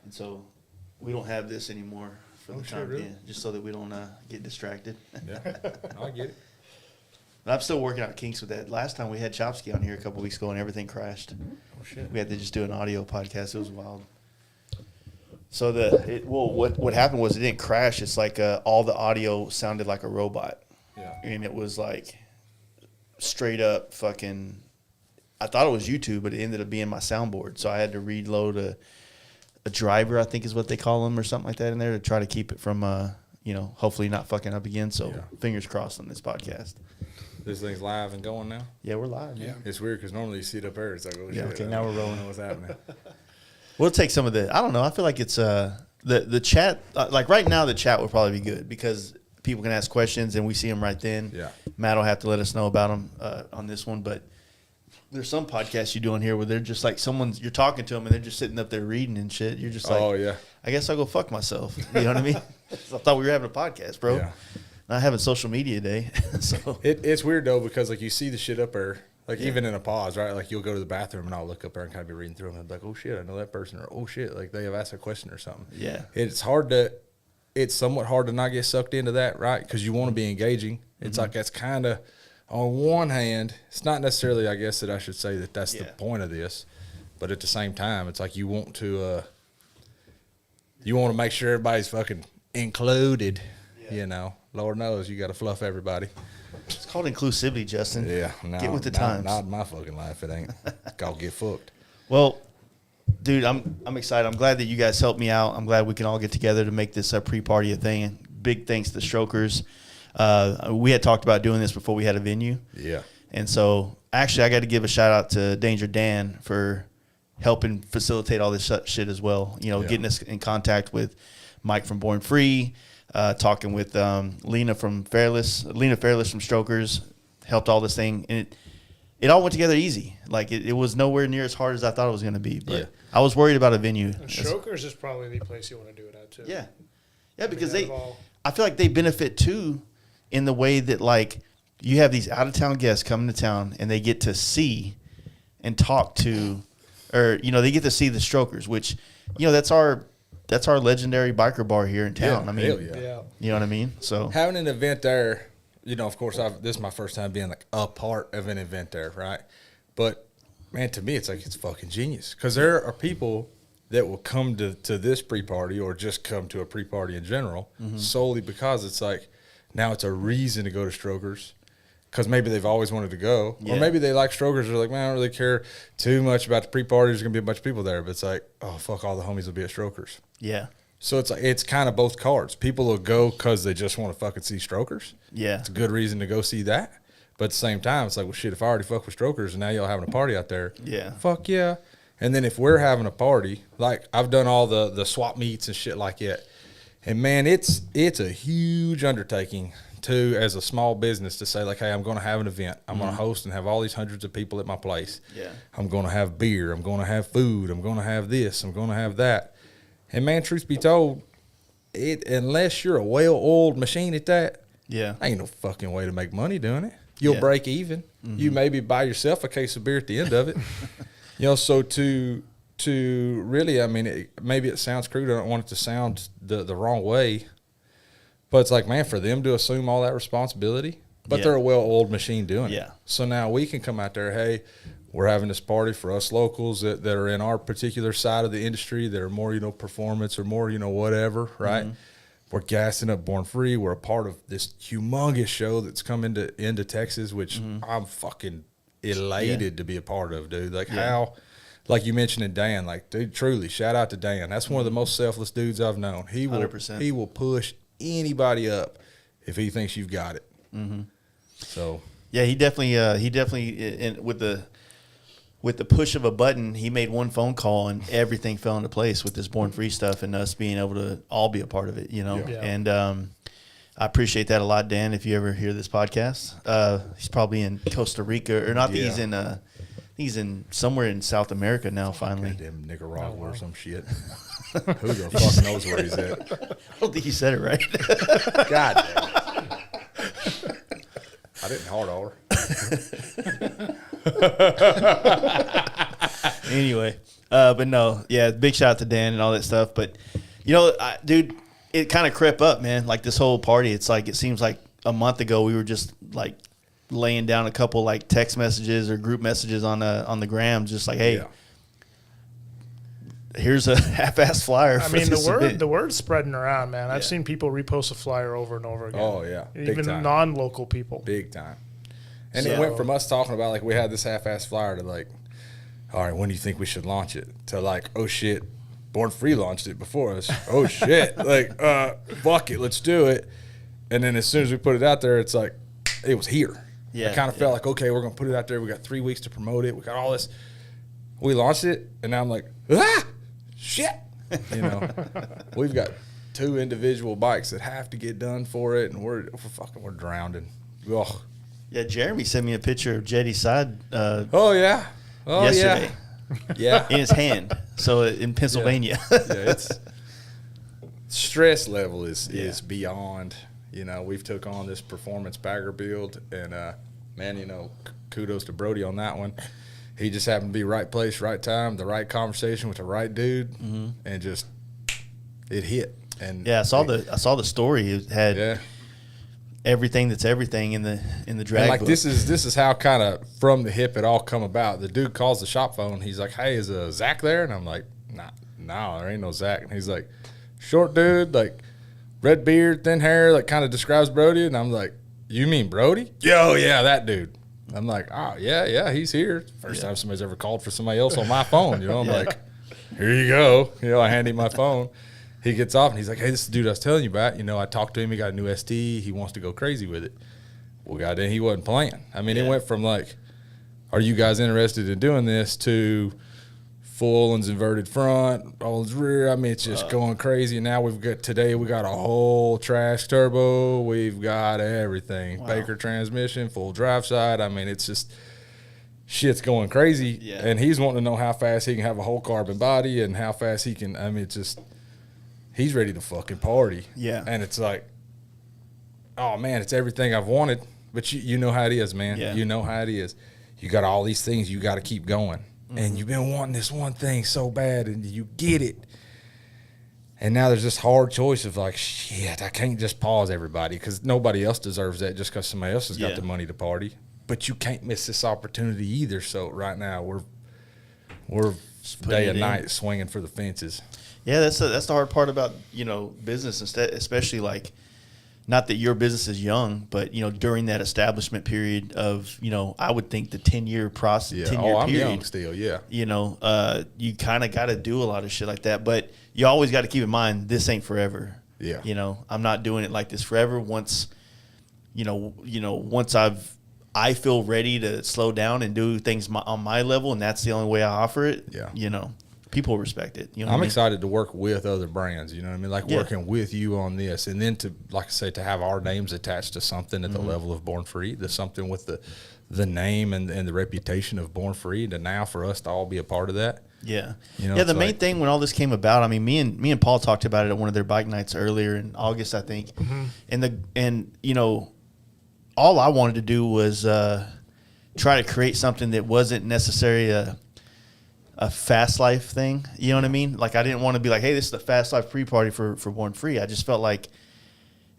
And so we don't have this anymore for the time being, just so that we don't get distracted. Yeah, I get it. But I'm still working out kinks with that. Last time we had Chopsky on here a couple weeks ago, and everything crashed. Oh shit! We had to just do an audio podcast. It was wild. So what happened was it didn't crash. It's like all the audio sounded like a robot. Yeah. And it was like straight up fucking. I thought it was YouTube, but it ended up being my soundboard. So I had to reload a driver, I think is what they call them, or something like that in there to try to keep it from, hopefully not fucking up again. So fingers crossed on this podcast. This thing's live and going now? Yeah, we're live. Yeah. It's weird because normally you see it up there. It's like, oh, shit. Okay, now we're rolling. What's happening? We'll take some of I don't know. I feel like it's the chat, like right now the chat will probably be good because people can ask questions and we see them right then. Yeah. Matt will have to let us know about them on this one. But there's some podcasts you do on here where they're just like you're talking to them and they're just sitting up there reading and shit. You're just like, oh, yeah. I guess I'll go fuck myself. You know what I mean? I thought we were having a podcast, bro. Yeah. Not having social media day. So It's weird, though, because, like, you see the shit up there, like, even in a pause, right? Like, you'll go to the bathroom, and I'll look up there and kind of be reading through them, and be like, oh, shit, I know that person, or, oh, shit, like, they have asked a question or something. Yeah. It's somewhat hard to not get sucked into that, right? Because you want to be engaging. It's like that's kind of, on one hand, it's not necessarily, I guess, that I should say that that's the point of this, but at the same time, it's like you want to make sure everybody's fucking included, you know. Lord knows you got to fluff everybody. It's called inclusivity, Justin. Yeah. No, get with the times. Not in my fucking life. It ain't. Called get fucked. Well, dude, I'm excited. I'm glad that you guys helped me out. I'm glad we can all get together to make this a pre-party a thing. Big thanks to Strokers. We had talked about doing this before we had a venue. Yeah. And so, actually, I got to give a shout out to Danger Dan for helping facilitate all this shit as well. You know, getting us in contact with Mike from Born Free, talking with Lena Fairless from Strokers, helped all this thing. And it all went together easy. Like, it was nowhere near as hard as I thought it was going to be. But I was worried about a venue. And Strokers is probably the place you want to do it at, too. Yeah. Yeah, because I feel like they benefit, too, in the way that, like, you have these out-of-town guests coming to town, and they get to see and talk to, or, you know, they get to see the Strokers, which, you know, that's our legendary biker bar here in town. Yeah, I mean, you know what I mean? So having an event there, you know, of course, this is my first time being like a part of an event there, right? But man, to me, it's like it's fucking genius because there are people that will come to this pre-party or just come to a pre-party in general solely because it's like now it's a reason to go to Strokers. Because maybe they've always wanted to go. Or maybe they like Strokers. They're like, man, I don't really care too much about the pre-party. There's going to be a bunch of people there. But it's like, oh, fuck, all the homies will be at Strokers. Yeah. So it's like it's kind of both cards. People will go because they just want to fucking see Strokers. Yeah. It's a good reason to go see that. But at the same time, it's like, well, shit, if I already fuck with Strokers and now y'all having a party out there. Yeah. Fuck yeah. And then if we're having a party, like I've done all the swap meets and shit like that. And, man, it's a huge undertaking too, as a small business, to say like, hey, I'm going to have an event. I'm going to host and have all these hundreds of people at my place. Yeah. I'm going to have beer. I'm going to have food. I'm going to have this. I'm going to have that. And, man, truth be told, unless you're a well-oiled machine at that, ain't no fucking way to make money doing it. You'll break even. You maybe buy yourself a case of beer at the end of it. You know, so to really, I mean, maybe it sounds crude. I don't want it to sound the wrong way. But it's like, man, for them to assume all that responsibility, but they're a well-oiled machine doing it. So now we can come out there, hey, we're having this party for us locals that are in our particular side of the industry that are more, you know, performance or more, you know, whatever, right? We're gassing up Born Free. We're a part of this humongous show that's come into Texas, which I'm fucking elated to be a part of, dude. Like how, like you mentioned in Dan, like, dude, truly, shout out to Dan. That's one of the most selfless dudes I've known. He will 100%. He will push anybody up if he thinks you've got it. So yeah, he definitely with the push of a button, he made one phone call and everything fell into place with this Born Free stuff and us being able to all be a part of it, you know. And I appreciate that a lot, Dan. If you ever hear this podcast, he's probably in Costa Rica or not. He's in somewhere in South America now. Finally, goddamn Nicaragua or some shit. Who the fuck knows where he's at? I don't think he said it right. God damn. I didn't hard R. Anyway, But no, yeah, big shout out to Dan and all that stuff. But, dude, it kind of crept up, man. Like this whole party, it's like, it seems like a month ago we were just like laying down a couple like text messages or group messages on the gram, just like, hey, here's a half-ass flyer. I mean, the word's spreading around, man. I've seen people repost a flyer over and over again. Oh yeah, even non-local people. Big time. And it went from us talking about like we had this half-ass flyer to like, all right, when do you think we should launch it? To like, oh shit, Born Free launched it before us. Oh shit, like fuck it, let's do it. And then as soon as we put it out there, it's like it was here. Yeah, I kind of felt like, okay, we're gonna put it out there. We got 3 weeks to promote it. We got all this. We launched it, and now I'm like, shit. We've got 2 individual bikes that have to get done for it, and we're drowning. Ugh. Yeah, Jeremy sent me a picture of Jetty's side. Yesterday. Yeah, in his hand. So in Pennsylvania. It's stress level is beyond. We've took on this performance bagger build, and man, kudos to Brody on that one. He just happened to be right place, right time, the right conversation with the right dude, and just it hit. And yeah, I saw the story. It had everything that's everything in the drag. And like book. this is how kind of from the hip it all come about. The dude calls the shop phone. He's like, "Hey, is Zach there?" And I'm like, "No, there ain't no Zach." And he's like, "Short dude, like red beard, thin hair, like kind of describes Brody." And I'm like, "You mean Brody?" "Yo, yeah, that dude." I'm like, "Oh, yeah, he's here." First time somebody's ever called for somebody else on my phone. I'm like, "Here you go." I hand him my phone. He gets off and he's like, "Hey, this is the dude I was telling you about. I talked to him. He got a new ST. He wants to go crazy with it." Well, goddamn, he wasn't playing. I mean, it went from like, "Are you guys interested in doing this?" to full Olin's inverted front, Olin's rear. I mean, it's just going crazy. And now we got a whole trash turbo. We've got everything. Wow. Baker transmission, full drive side. I mean, it's just shit's going crazy. Yeah. And he's wanting to know how fast he can have a whole carbon body and how fast he can. I mean, it's just he's ready to fucking party. Yeah. And it's like, oh man, it's everything I've wanted. But you know how it is, man. Yeah. You know how it is. You got all these things you got to keep going. And you've been wanting this one thing so bad, and you get it. And now there's this hard choice of like, shit, I can't just pause everybody because nobody else deserves that just because somebody else has got the money to party. But you can't miss this opportunity either. So right now we're day and night swinging for the fences. Yeah, that's the hard part about business, instead, especially like. Not that your business is young, but during that establishment period of I would think the 10-year process, 10-year I'm period. Young still, yeah. You kind of got to do a lot of shit like that, but you always got to keep in mind this ain't forever. Yeah. I'm not doing it like this forever. Once, once I feel ready to slow down and do things on my level, and that's the only way I offer it. Yeah. People respect it. I'm excited to work with other brands. You know what I mean? Like working with you on this, and then to, like I say, to have our names attached to something at the level of Born Free, to something with the name and the reputation of Born Free, to now for us to all be a part of that. Yeah. The main thing when all this came about, I mean, me and Paul talked about it at one of their bike nights earlier in August, I think. And all I wanted to do was try to create something that wasn't necessarily a fast life thing. You know what I mean? Like, I didn't want to be like, hey, this is the fast life pre-party for Born Free. I just felt like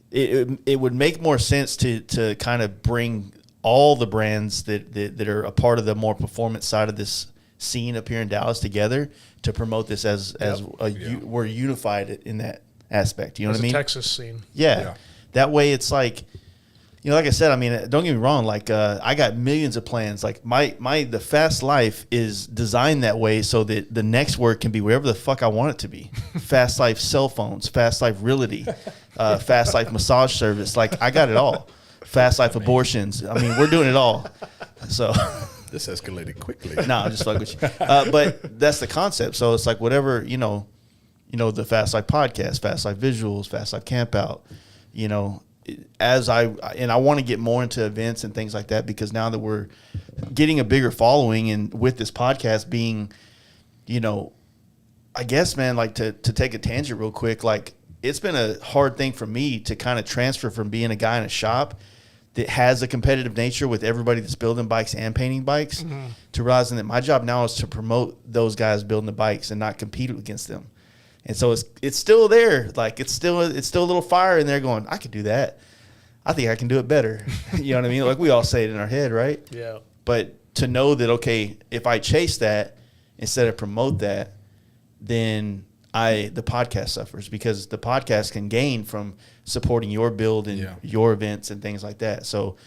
it would make more sense to kind of bring all the brands that are a part of the more performance side of this scene up here in Dallas together to promote this as we're unified in that aspect. You know what I mean? Texas scene. Yeah. That way it's like, like I said, I mean, don't get me wrong. Like, I got millions of plans. Like the fast life is designed that way so that the next word can be whatever the fuck I want it to be. Fast life cell phones, fast life realty, fast life massage service. Like, I got it all. Fast life abortions. I mean, we're doing it all. So this escalated quickly. No, I'm just fucking with you. But that's the concept. So it's like whatever, the Fast Life podcast, Fast Life visuals, Fast Life camp out, I want to get more into events and things like that, because now that we're getting a bigger following, and with this podcast being, I guess, man, like to take a tangent real quick, like it's been a hard thing for me to kind of transfer from being a guy in a shop that has a competitive nature with everybody that's building bikes and painting bikes, to realizing that my job now is to promote those guys building the bikes and not compete against them. And so it's still there. Like it's still a little fire in there going, I could do that. I think I can do it better. You know what I mean? Like we all say it in our head, right? Yeah. But to know that, okay, if I chase that instead of promote that, then the podcast suffers, because the podcast can gain from supporting your build and your events and things like that. So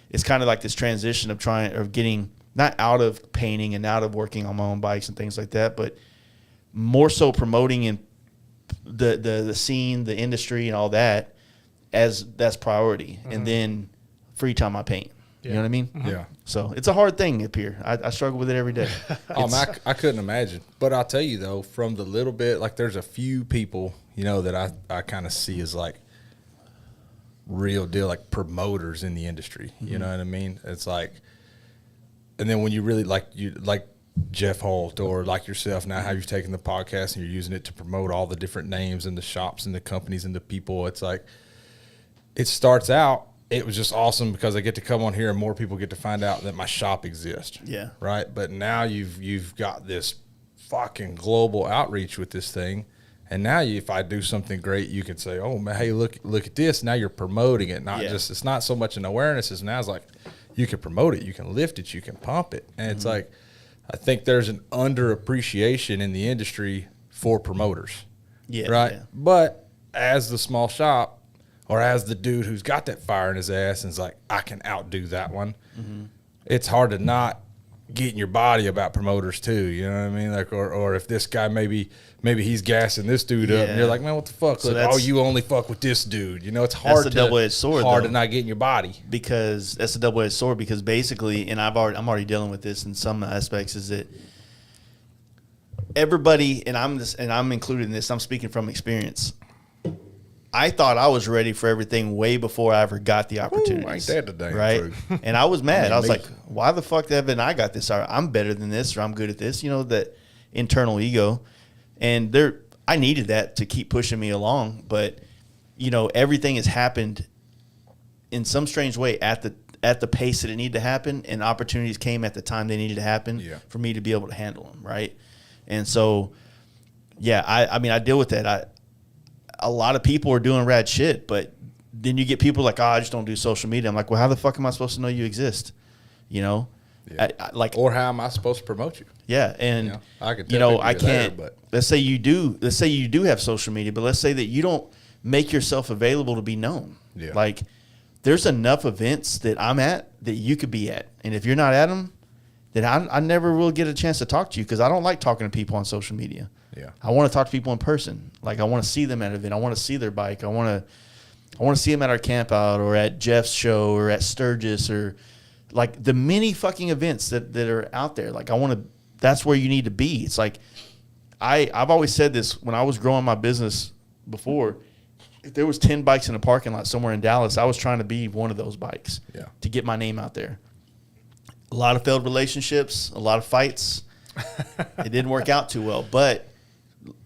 it's kind of like this transition of getting not out of painting and out of working on my own bikes and things like that, but more so promoting in the scene, the industry and all that that's priority. And then free time I paint. You know what I mean? Yeah. So it's a hard thing up here. I struggle with it every day. I couldn't imagine. But I'll tell you, though, from the little bit, like there's a few people, that I kind of see as like real deal, like promoters in the industry. You know what I mean? It's like, and then when you really like Jeff Holt or like yourself now, how you've taken the podcast and you're using it to promote all the different names and the shops and the companies and the people. It's like, it starts out, it was just awesome because I get to come on here and more people get to find out that my shop exists. Yeah. Right. But now you've got this fucking global outreach with this thing. And now if I do something great, you can say, oh man, hey, look at this. Now you're promoting it. It's not so much an awareness as now it's like you can promote it, you can lift it, you can pump it. And it's like, I think there's an underappreciation in the industry for promoters. Yeah. Right. Yeah. But as the small shop, or as the dude who's got that fire in his ass and is like, I can outdo that one. It's hard to not get in your body about promoters too. You know what I mean? Like, or if this guy maybe he's gassing this dude up, and you're like, man, what the fuck? So like, you only fuck with this dude. It's hard. That's a double-edged sword. Hard to not get in your body, because that's a double-edged sword. Because basically, and I'm already dealing with this in some aspects, is that everybody, and I'm included in this. I'm speaking from experience. I thought I was ready for everything way before I ever got the opportunities. Ain't that the damn right? truth? And I was mad. I was like, why the fuck haven't I got this? I'm better than this, or I'm good at this. That internal ego. And I needed that to keep pushing me along. But, everything has happened in some strange way at the pace that it needed to happen, and opportunities came at the time they needed to happen for me to be able to handle them, right? And so, I deal with that. A lot of people are doing rad shit, but then you get people like, I just don't do social media. I'm like, well, how the fuck am I supposed to know you exist? Or how am I supposed to promote you? Yeah, and I can I can't. There, but let's say you do have social media, but let's say that you don't make yourself available to be known. Yeah. Like, there's enough events that I'm at that you could be at, and if you're not at them, then I never will get a chance to talk to you, because I don't like talking to people on social media. Yeah, I want to talk to people in person. Like, I want to see them at an event. I want to see their bike. I want to see them at our camp out, or at Jeff's show, or at Sturgis, or like the many fucking events that are out there. Like, that's where you need to be. It's like, I've always said this when I was growing my business before. If there was 10 bikes in a parking lot somewhere in Dallas, I was trying to be one of those bikes to get my name out there. A lot of failed relationships, a lot of fights. It didn't work out too well, but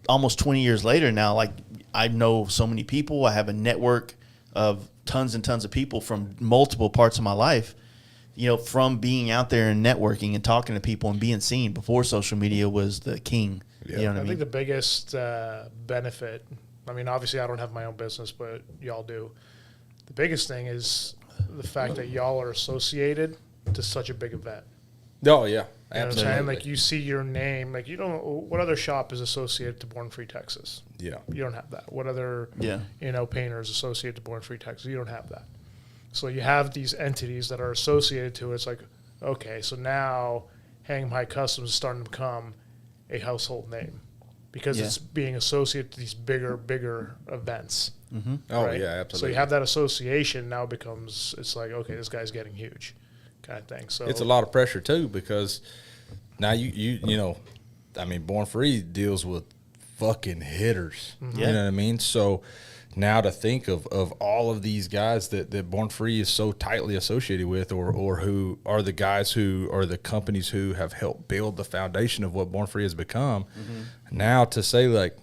almost 20 years later now, like, I know so many people. I have a network of tons and tons of people from multiple parts of my life, from being out there and networking and talking to people and being seen before social media was the king. Yeah. You know what I mean? think the biggest benefit, obviously I don't have my own business, but y'all do. The biggest thing is the fact that y'all are associated to such a big event. Oh, yeah. You know what I'm Absolutely. saying? Like, you see your name. Like, you don't. What other shop is associated to Born Free Texas? Yeah. You don't have that. What other painter is associated to Born Free Texas? You don't have that. So you have these entities that are associated to it. It's like, okay, so now Hang High Customs is starting to become a household name because it's being associated to these bigger events. Mm-hmm. Oh, right? yeah, absolutely. So you have that association now it's like, okay, this guy's getting huge kind of thing. So it's a lot of pressure too, because now you Born Free deals with fucking hitters. Mm-hmm. You know what I mean? So now to think of all of these guys that Born Free is so tightly associated with, or who are the guys who are the companies who have helped build the foundation of what Born Free has become. Mm-hmm. Now to say like,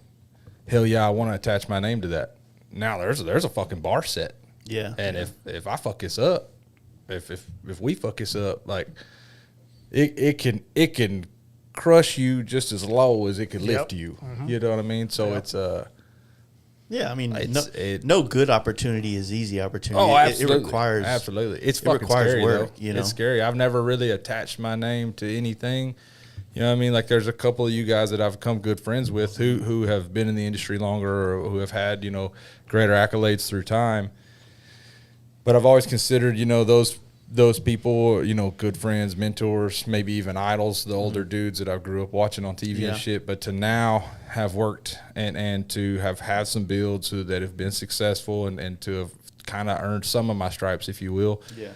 hell yeah, I want to attach my name to that. Now there's a fucking bar set. Yeah. And if I fuck this up, if we fuck this up, like it can crush you just as low as it could lift you. You know what I mean? So it's yeah, I mean, no good opportunity is easy opportunity. Oh, absolutely. It requires It's fucking scary, work. Though. You know? It's scary. I've never really attached my name to anything. You know what I mean? Like there's a couple of you guys that I've become good friends with who have been in the industry longer or who have had, you know, greater accolades through time. But I've always considered, you know, those people, you know, good friends, mentors, maybe even idols, the older dudes that I grew up watching on TV and shit. But to now have worked and to have had some builds that have been successful and to have kind of earned some of my stripes, if you will. Yeah.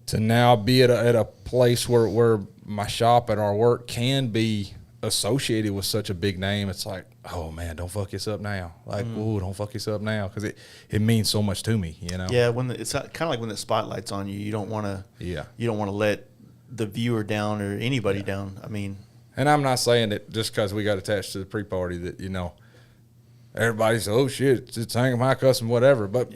To now be at a place where my shop and our work can be associated with such a big name, it's like, oh man, don't fuck this up now. Like, ooh, don't fuck this up now, because it means so much to me, you know. Yeah, when it's kind of like when the spotlight's on you, you don't want to. Yeah. You don't want to let the viewer down or anybody down. I mean, and I'm not saying that just because we got attached to the pre-party that, you know, everybody's, oh shit, it's hanging my custom, whatever. But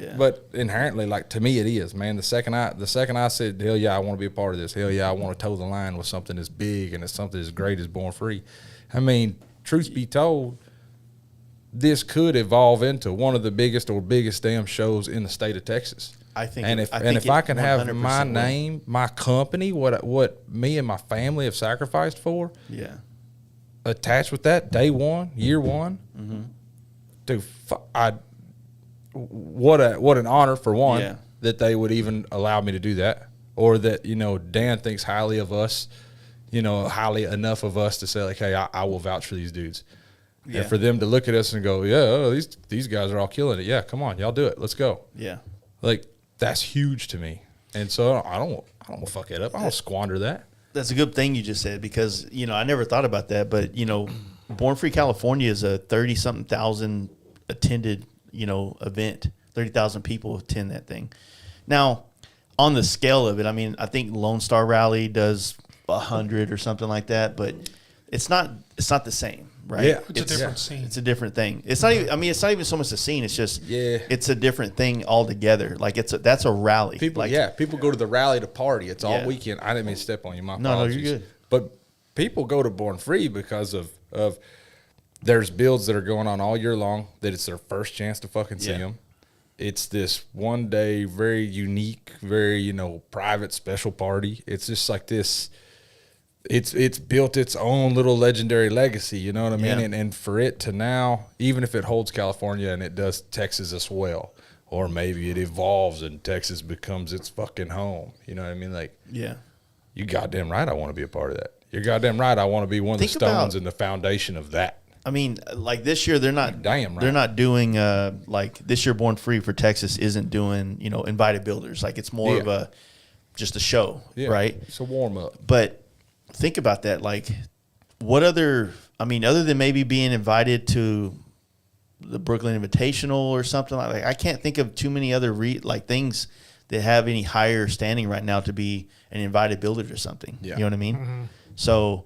inherently, like, to me, it is, man. The second I said, hell yeah, I want to be a part of this. Hell yeah, I want to toe the line with something as big and it's something as great as Born Free. I mean, truth be told, this could evolve into one of the biggest damn shows in the state of Texas. I think, and if I can have my name, my company, what me and my family have sacrificed for, attached with that day one, year one. What an honor for one that they would even allow me to do that, or that, you know, Dan thinks highly of us, you know, highly enough of us to say like, hey, I will vouch for these dudes, and for them to look at us and go, these guys are all killing it. Yeah, come on, y'all do it. Let's go. Yeah, like that's huge to me, and so I don't fuck it up. I don't squander that. That's a good thing you just said, because, you know, I never thought about that, but, you know, Born Free California is a 30-something thousand attended, you know, event. 30,000 people attend that thing. Now, on the scale of it, I mean, I think Lone Star Rally does 100 or something like that, but it's not the same, right? Yeah, it's a different scene. It's a different thing. It's not even. I mean, it's not even so much the scene. It's just it's a different thing altogether. Like that's a rally. People go to the rally to party. It's all weekend. I didn't mean to step on you. My apologies. No, you're good. But people go to Born Free because of there's builds that are going on all year long that it's their first chance to fucking see them. It's this one day, very unique, very, you know, private special party. It's just like this. It's built its own little legendary legacy, you know what I mean? And for it to now, even if it holds California and it does Texas as well, or maybe it evolves and Texas becomes its fucking home, you know what I mean? Like, you goddamn right I want to be a part of that. You're goddamn right I want to be one of the stones in the foundation of that. I mean, like this year they're not they're not doing like this year Born Free for Texas isn't doing, you know, invited builders. Like it's more of just a show, right? It's a warm up. But think about that. Like, what other? I mean, other than maybe being invited to the Brooklyn Invitational or something like that, I can't think of too many other things that have any higher standing right now to be an invited builder or something. You know what I mean? Mm-hmm. So,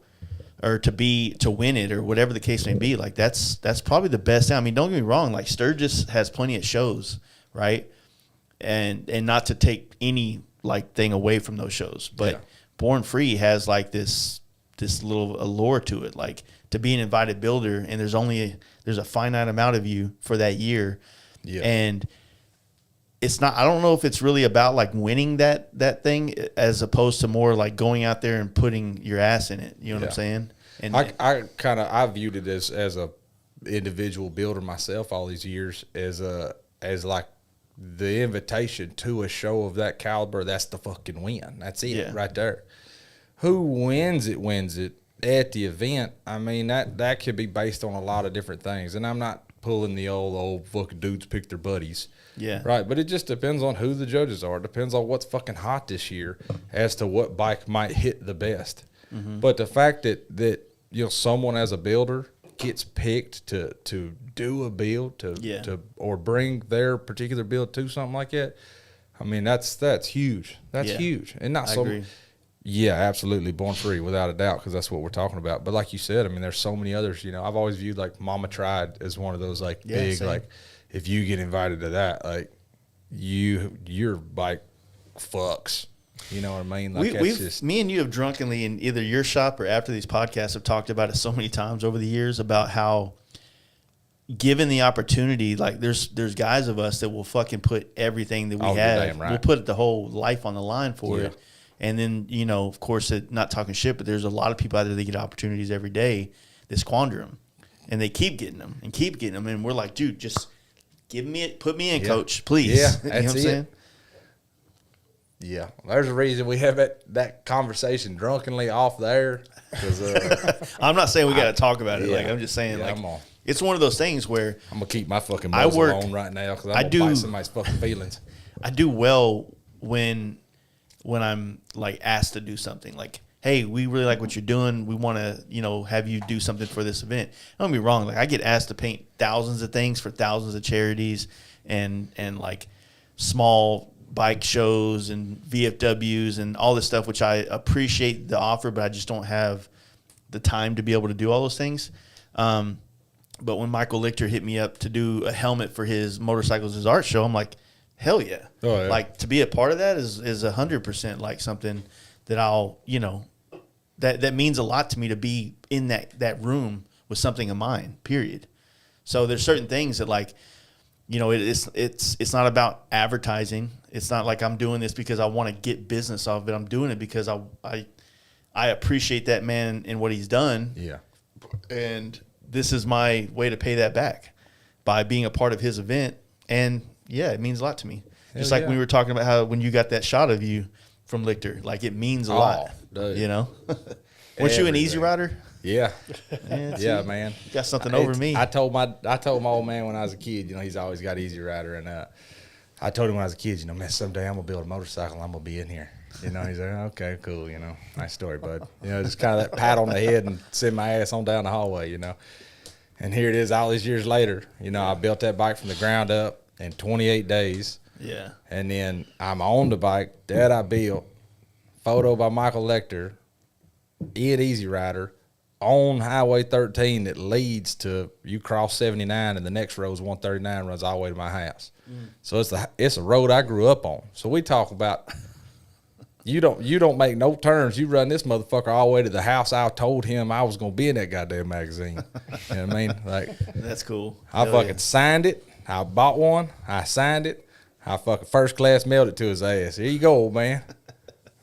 or to win it or whatever the case may be. Like that's probably the best thing. I mean, don't get me wrong. Like Sturgis has plenty of shows, right? And not to take any thing away from those shows, but Born Free has like this little allure to it, like to be an invited builder, and there's a finite amount of you for that year, and it's not. I don't know if it's really about like winning that thing as opposed to more like going out there and putting your ass in it. You know what I'm saying? And I viewed it as a individual builder myself all these years as like the invitation to a show of that caliber. That's the fucking win. That's it right there. Who wins it at the event. I mean, that could be based on a lot of different things. And I'm not pulling the old fucking dudes pick their buddies. Yeah. Right. But it just depends on who the judges are. It depends on what's fucking hot this year as to what bike might hit the best. Mm-hmm. But the fact that you know someone as a builder gets picked to do a build to or bring their particular build to something like that, I mean that's huge. That's huge. And not so. Yeah, absolutely. Born Free, without a doubt, because that's what we're talking about. But like you said, I mean, there's so many others. You know, I've always viewed like Mama Tried as one of those like big, same. Like if you get invited to that, like your bike fucks. You know what I mean? Like me and you have drunkenly in either your shop or after these podcasts have talked about it so many times over the years about how given the opportunity, like there's guys of us that will fucking put everything that we have, right. We'll put the whole life on the line for it. And then, you know, of course, not talking shit, but there's a lot of people out there that get opportunities every day that squander them. And they keep getting them and keep getting them. And we're like, dude, just put me in, coach, please. Yeah, that's you know what I'm saying? Yeah, there's a reason we have that conversation drunkenly off there. I'm not saying we got to talk about it. Like I'm just saying, like it's one of those things where I'm gonna keep my fucking muzzle on right now because I'm gonna bite somebody's fucking feelings. I do well when I'm like asked to do something. Like, hey, we really like what you're doing. We want to, you know, have you do something for this event. Don't get me wrong. Like I get asked to paint thousands of things for thousands of charities and like small bike shows and VFWs and all this stuff, which I appreciate the offer, but I just don't have the time to be able to do all those things. But when Michael Lichter hit me up to do a helmet for his Motorcycles His Art show, I'm like, hell yeah. Oh, yeah. Like to be a part of that is 100% like something that I'll, you know, that means a lot to me to be in that room with something of mine, period. So there's certain things that like, you know, it's not about advertising. It's not like I'm doing this because I want to get business off of it. I'm doing it because I appreciate that man and what he's done. Yeah. And this is my way to pay that back by being a part of his event. And yeah, it means a lot to me. Just like we were talking about how when you got that shot of you from Lichter, like it means a lot. Dude. You know? Weren't you an easy rider? Yeah. Yeah, man. You got something over me. I told my old man when I was a kid, you know, he's always got Easy Rider, and I told him when I was a kid, you know, man, someday I'm gonna build a motorcycle, I'm gonna be in here. You know, he's like, okay, cool, you know, nice story, bud. You know, just kind of that pat on the head and send my ass on down the hallway, you know. And here it is all these years later. You know, I built that bike from the ground up in 28 days. Yeah. And then I'm on the bike that I built, photo by Michael Lichter, Easy Rider, on Highway 13 that leads to you cross 79 and the next road is 139 runs all the way to my house. So it's a road I grew up on. So we talk about you don't make no turns. You run this motherfucker all the way to the house I told him I was gonna be in that goddamn magazine. You know what I mean? Like that's cool. I fucking signed it. I bought one. I signed it. I fucking first class mailed it to his ass. Here you go, old man.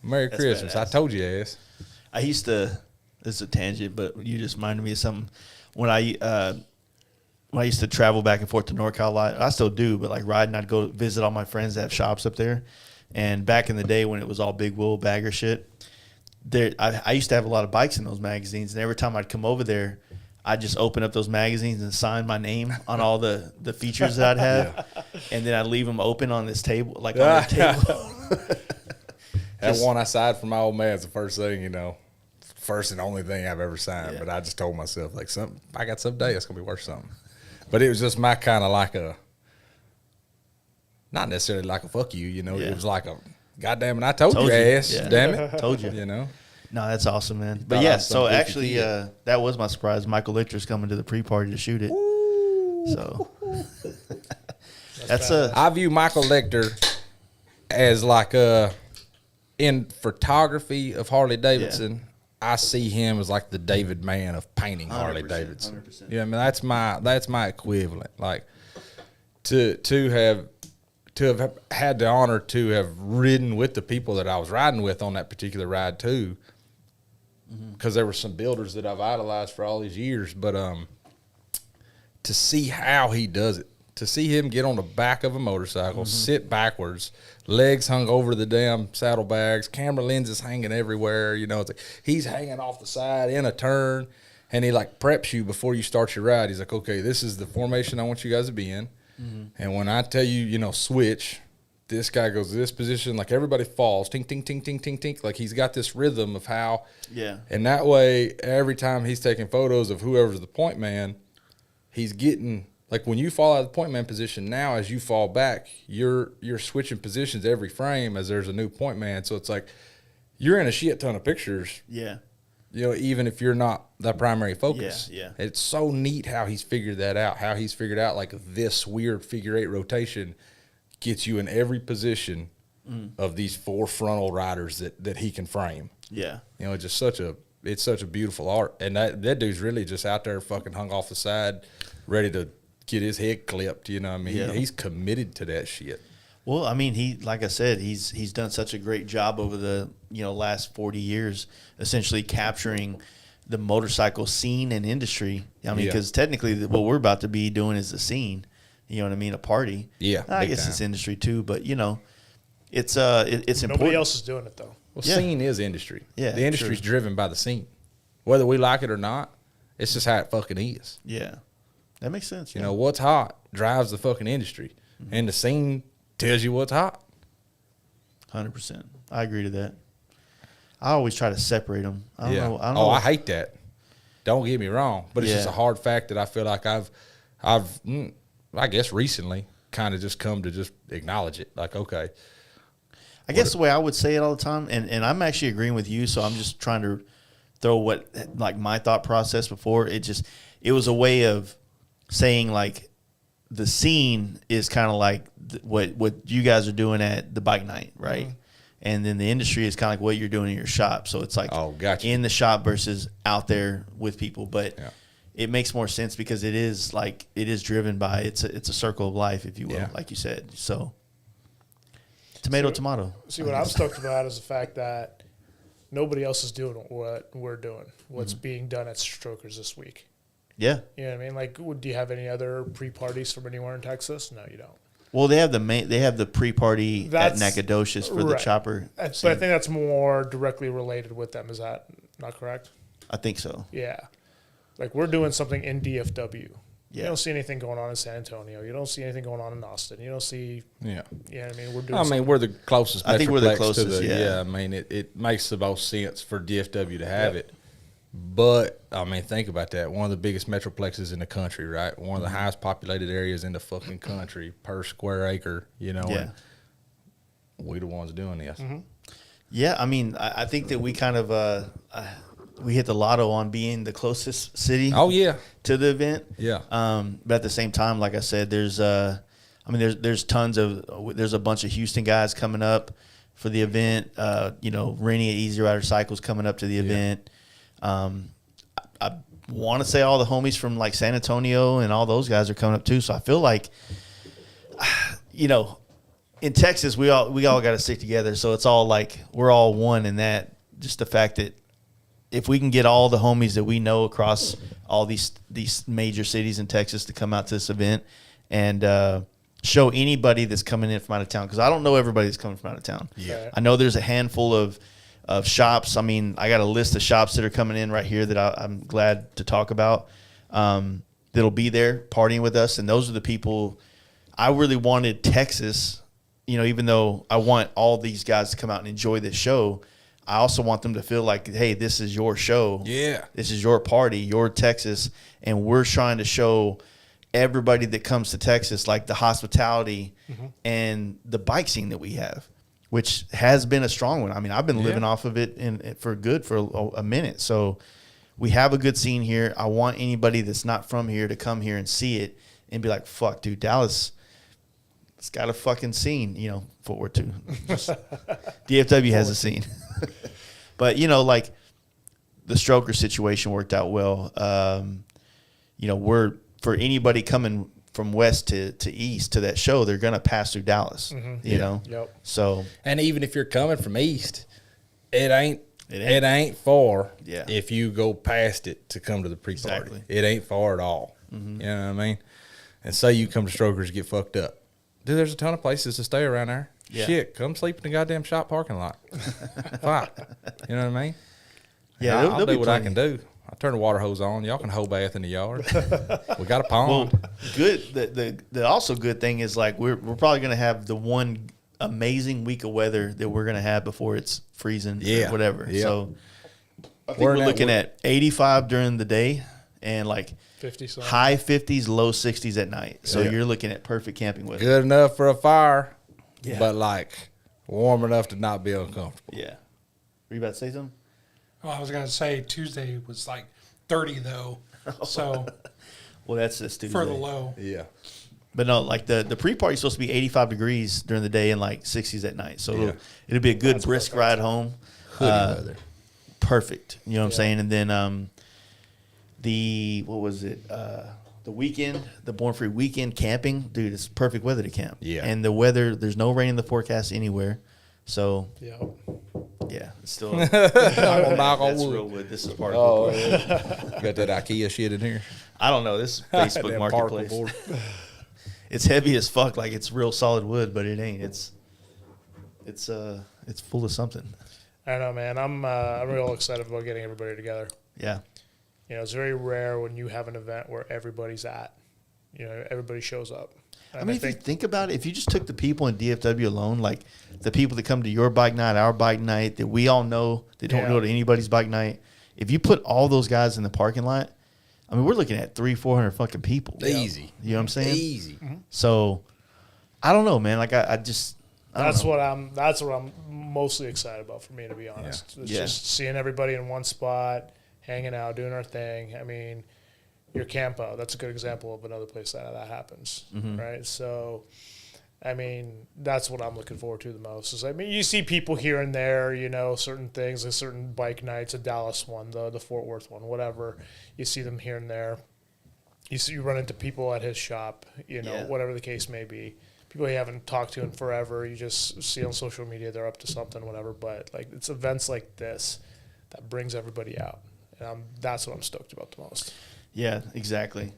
Merry Christmas. Badass. I told you, ass. I used to. This is a tangent, but you just reminded me of something. When I used to travel back and forth to NorCal a lot, I still do, but like riding, I'd go visit all my friends that have shops up there. And back in the day when it was all big wheel bagger shit, I used to have a lot of bikes in those magazines. And every time I'd come over there, I'd just open up those magazines and sign my name on all the features that I'd have. Yeah. And then I'd leave them open on this table, like on the table. That one I signed for my old man is the first thing, you know. First and only thing I've ever signed, but I just told myself like I got someday it's gonna be worth something. But it was just my kind of like a, not necessarily like a fuck you, you know. It was like a goddamn it, I told you ass, damn it, told you, you know. No, that's awesome, man. But yeah, so actually, that was my surprise. Michael Lichter's coming to the pre-party to shoot it. Ooh. So I view Michael Lichter as like in photography of Harley Davidson. Yeah. I see him as like the David Mann of painting Harley Davidson. 100%. You know, I mean that's my equivalent. Like to have had the honor to have ridden with the people that I was riding with on that particular ride too, because there were some builders that I've idolized for all these years. But to see how he does it, to see him get on the back of a motorcycle, sit backwards, legs hung over the damn saddlebags, camera lenses hanging everywhere. You know, it's like he's hanging off the side in a turn, and he like preps you before you start your ride. He's like, okay, this is the formation I want you guys to be in. And when I tell you, you know, switch, this guy goes to this position, like everybody falls, tink, tink, tink, tink, tink, tink. Like he's got this rhythm of how. Yeah. And that way, every time he's taking photos of whoever's the point man, he's getting. Like when you fall out of the point man position now, as you fall back, you're switching positions every frame as there's a new point man. So it's like you're in a shit ton of pictures. Yeah. You know, even if you're not the primary focus. Yeah. It's so neat how he's figured that out. How he's figured out like this weird figure eight rotation gets you in every position of these 4 frontal riders that he can frame. Yeah. You know, it's just such a beautiful art. And that dude's really just out there fucking hung off the side, ready to get his head clipped, you know what I mean? Yeah. He's committed to that shit. Well, I mean, like I said, he's done such a great job over the, last 40 years, essentially capturing the motorcycle scene and industry. I mean, because technically what we're about to be doing is the scene, you know what I mean? A party. Yeah. I guess it's industry too, but it's important. Nobody else is doing it though. Well, scene is industry. Yeah. The industry's driven by the scene. Whether we like it or not, it's just how it fucking is. Yeah. That makes sense. You know, what's hot drives the fucking industry. And the scene tells you what's hot. 100%. I agree to that. I always try to separate them. I don't know. I hate that. Don't get me wrong, but it's just a hard fact that I feel like I've I guess recently kind of just come to just acknowledge it. Like, okay. I guess the way I would say it all the time, and I'm actually agreeing with you, so I'm just trying to throw like my thought process before. It was a way of saying like the scene is kind of like what you guys are doing at the bike night, right? Mm-hmm. And then the industry is kind of like what you're doing in your shop. So it's like in the shop versus out there with people. But it makes more sense because it is driven by it's a circle of life, if you will, like you said. So tomato. See, what I'm stoked about is the fact that nobody else is doing what we're doing, what's being done at Strokers this week. Yeah. You know what I mean? Like, do you have any other pre-parties from anywhere in Texas? No, you don't. Well, they have the pre-party at Nacogdoches for the chopper. But I think that's more directly related with them. Is that not correct? I think so. Yeah. Like, we're doing something in DFW. Yeah. You don't see anything going on in San Antonio. You don't see anything going on in Austin. You don't see. Yeah. Yeah, I mean, we're the closest. I think we're the metroplex closest. I mean, it makes the most sense for DFW to have it. But I mean, think about that. One of the biggest metroplexes in the country, right? One of the highest populated areas in the fucking country per square acre. You know. Yeah. And we the ones doing this. Mm-hmm. Yeah, I mean, I think that we kind of we hit the lotto on being the closest city. Oh yeah. To the event. Yeah. But at the same time, like I said, there's there's a bunch of Houston guys coming up for the event. Rennie at Easy Rider Cycles coming up to the event. I want to say all the homies from like San Antonio and all those guys are coming up too. So I feel like, in Texas, we all got to stick together. So it's all like we're all one in that. Just the fact that if we can get all the homies that we know across all these major cities in Texas to come out to this event and show anybody that's coming in from out of town, because I don't know everybody that's coming from out of town. Yeah. I know there's a handful of shops. I mean, I got a list of shops that are coming in right here that I'm glad to talk about that'll be there partying with us. And those are the people I really wanted Texas, even though I want all these guys to come out and enjoy this show, I also want them to feel like, hey, this is your show. Yeah. This is your party, your Texas. And we're trying to show everybody that comes to Texas, like the hospitality and the bike scene that we have, which has been a strong one. I mean, I've been living off of it for a minute. So we have a good scene here. I want anybody that's not from here to come here and see it and be like, fuck, dude, Dallas, it's got a fucking scene, Fort Worth too. DFW has a scene. But, like the stroker situation worked out well. For anybody coming from west to east to that show, they're going to pass through Dallas, you know? Yep. So, and even if you're coming from east, it ain't far if you go past it to come to the pre-party. Exactly. It ain't far at all. You know what I mean? And say you come to Strokers to get fucked up. Dude, there's a ton of places to stay around there. Yeah. Shit, come sleep in the goddamn shop parking lot. Fuck. You know what I mean? Yeah, I'll do what I can do. I'll turn the water hose on. Y'all can hoe bath in the yard. We got a pond. Well, good. The also good thing is like we're probably going to have the one amazing week of weather that we're going to have before it's freezing or whatever. Yeah. So I think we're looking at 85 during the day and like 50 high 50s, low 60s at night. So you're looking at perfect camping weather. Good enough for a fire, Yeah. but like warm enough to not be uncomfortable. Yeah. Were you about to say something? Well, I was going to say Tuesday was like 30 though. So Well, that's this Tuesday. for the low. Yeah. But no, like the pre-party is supposed to be 85 degrees during the day and like 60s at night. So it'll be a good brisk ride home. Hoodie weather. Perfect. You know what I'm saying? And then what was it? The weekend, the Born Free weekend camping, dude, it's perfect weather to camp. Yeah. And the weather, there's no rain in the forecast anywhere. So yeah, it's still I'm gonna knock on that's wood. real wood. This is part of You got that IKEA shit in here? I don't know. This Facebook That marketplace. particle board. It's heavy as fuck, like it's real solid wood, but it ain't. It's full of something. I know, man. I'm real excited about getting everybody together. Yeah. You know, it's very rare when you have an event where everybody's at. You know, everybody shows up. And I mean, if you think about it, if you just took the people in DFW alone, like the people that come to your bike night, our bike night, that we all know, that don't go to anybody's bike night, if you put all those guys in the parking lot, I mean, we're looking at 300-400 fucking people. Easy. You know what I'm saying? Easy. Mm-hmm. So, I don't know, man. Like, I don't know. That's what I'm mostly excited about, for me, to be honest. It's just seeing everybody in one spot, hanging out, doing our thing. I mean, your campo, that's a good example of another place that happens, right? So, I mean, that's what I'm looking forward to the most. Is, I mean, you see people here and there, you know, certain things, like certain bike nights, a Dallas one, the Fort Worth one, whatever. You see them here and there. You run into people at his shop, you know, whatever the case may be. People you haven't talked to in forever, you just see on social media they're up to something, whatever. But like, it's events like this that brings everybody out, and that's what I'm stoked about the most. Yeah, exactly.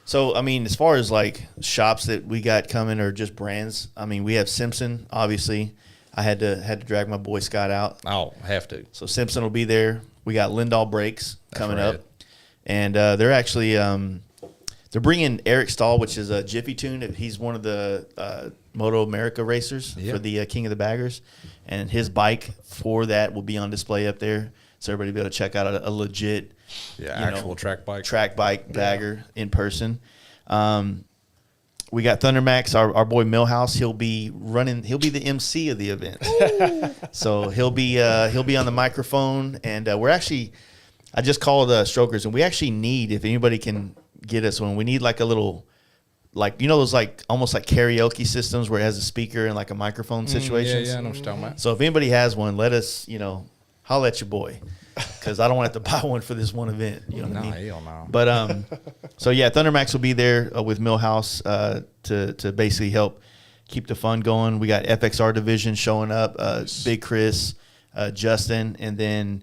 So, I mean, as far as like shops that we got coming or just brands, I mean, we have Simpson, obviously. I had to drag my boy Scott out. Oh, have to. So Simpson will be there. We got Lindahl Brakes coming right. up, and they're actually they're bringing Eric Stahl, which is a Jiffy Tune. He's one of the Moto America racers for the King of the Baggers, and his bike for that will be on display up there, so everybody will be able to check out a legit, actual track bike bagger in person. We got Thundermax, our boy Millhouse. He'll be the MC of the event. So he'll be on the microphone, and I just called Strokers, and we actually need, if anybody can get us one, we need like a little, like, you know, those like almost like karaoke systems where it has a speaker and like a microphone situation. Yeah, I know what you're talking about. So if anybody has one, let us, holla at your boy, because I don't want to have to buy one for this one event. You know what I mean? Hell no. But so yeah, Thundermax will be there with Millhouse to basically help keep the fun going. We got FXR Division showing up, Big Chris, Justin, and then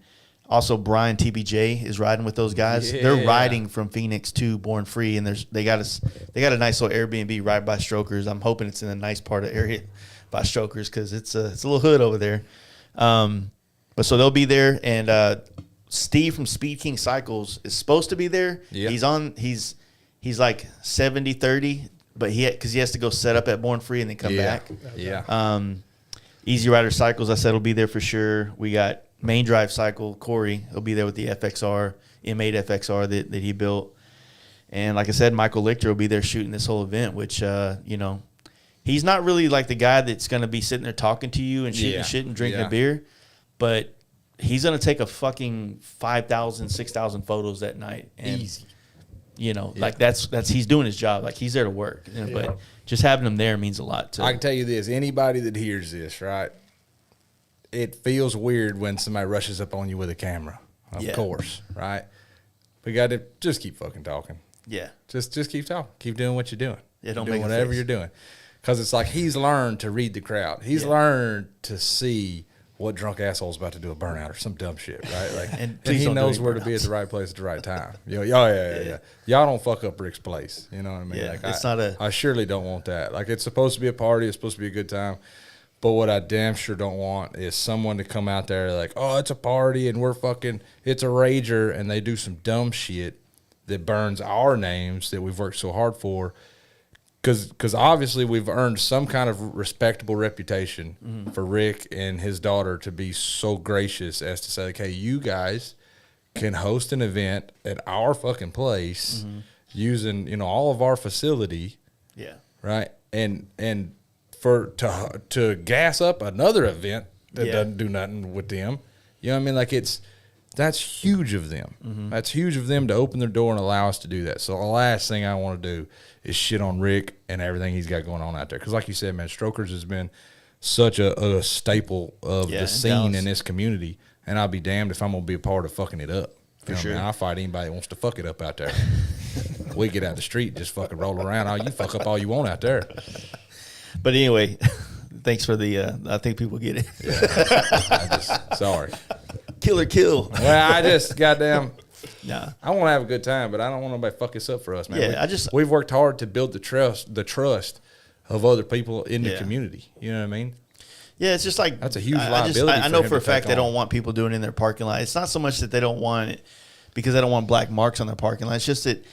also Brian TBJ is riding with those guys. Yeah. They're riding from Phoenix to Born Free, and they got a nice little Airbnb right by Strokers. I'm hoping it's in a nice part of area by Strokers, because it's a little hood over there. But so they'll be there, and Steve from Speed King Cycles is supposed to be there. Yeah. He's like 70-30, but because he has to go set up at Born Free and then come back. Yeah. Easy Rider Cycles, I said, will be there for sure. We got Main Drive Cycle, Corey, he'll be there with the FXR, M8 FXR that he built. And like I said, Michael Lichter will be there shooting this whole event, which, he's not really like the guy that's going to be sitting there talking to you and shooting shit and drinking a beer, but he's going to take a fucking 5,000, 6,000 photos that night. And, easy. Like that's he's doing his job. Like, he's there to work. But just having him there means a lot to I can tell you this, anybody that hears this, right? It feels weird when somebody rushes up on you with a camera, of course, right? We got to just keep fucking talking. Yeah. Just keep talking. Keep doing what you're doing. Yeah, don't doing make a whatever face. you're doing. Because it's like he's learned to read the crowd. He's learned to see what drunk asshole's about to do a burnout or some dumb shit, right? Like, and he knows where to be at the right place at the right time. Yeah. Y'all don't fuck up Rick's place. You know what I mean? Yeah, like, I surely don't want that. Like, it's supposed to be a party. It's supposed to be a good time. But what I damn sure don't want is someone to come out there like, oh, it's a party and it's a rager, and they do some dumb shit that burns our names that we've worked so hard for. Because obviously we've earned some kind of respectable reputation for Rick and his daughter to be so gracious as to say, like, hey, you guys can host an event at our fucking place using, all of our facility. Yeah. Right. And to gas up another event that doesn't do nothing with them. You know what I mean? Like, That's huge of them. That's huge of them to open their door and allow us to do that. So the last thing I want to do is shit on Rick and everything he's got going on out there. Because like you said, man, Strokers has been such a staple of the scene in this community. And I'll be damned if I'm going to be a part of fucking it up. For sure. Man, I'll fight anybody that wants to fuck it up out there. We get out the street, just fucking roll around. You fuck up all you want out there. But anyway, thanks for the, I think people get it. Yeah. Sorry. Kill or kill. Well, I just goddamn. Nah. I want to have a good time, but I don't want nobody to fuck this up for us, man. Yeah, we've worked hard to build the trust of other people in the community. You know what I mean? Yeah, it's just like that's a huge liability. I know for a fact they don't want people doing it in their parking lot. It's not so much that they don't want it because they don't want black marks on their parking lot. It's just that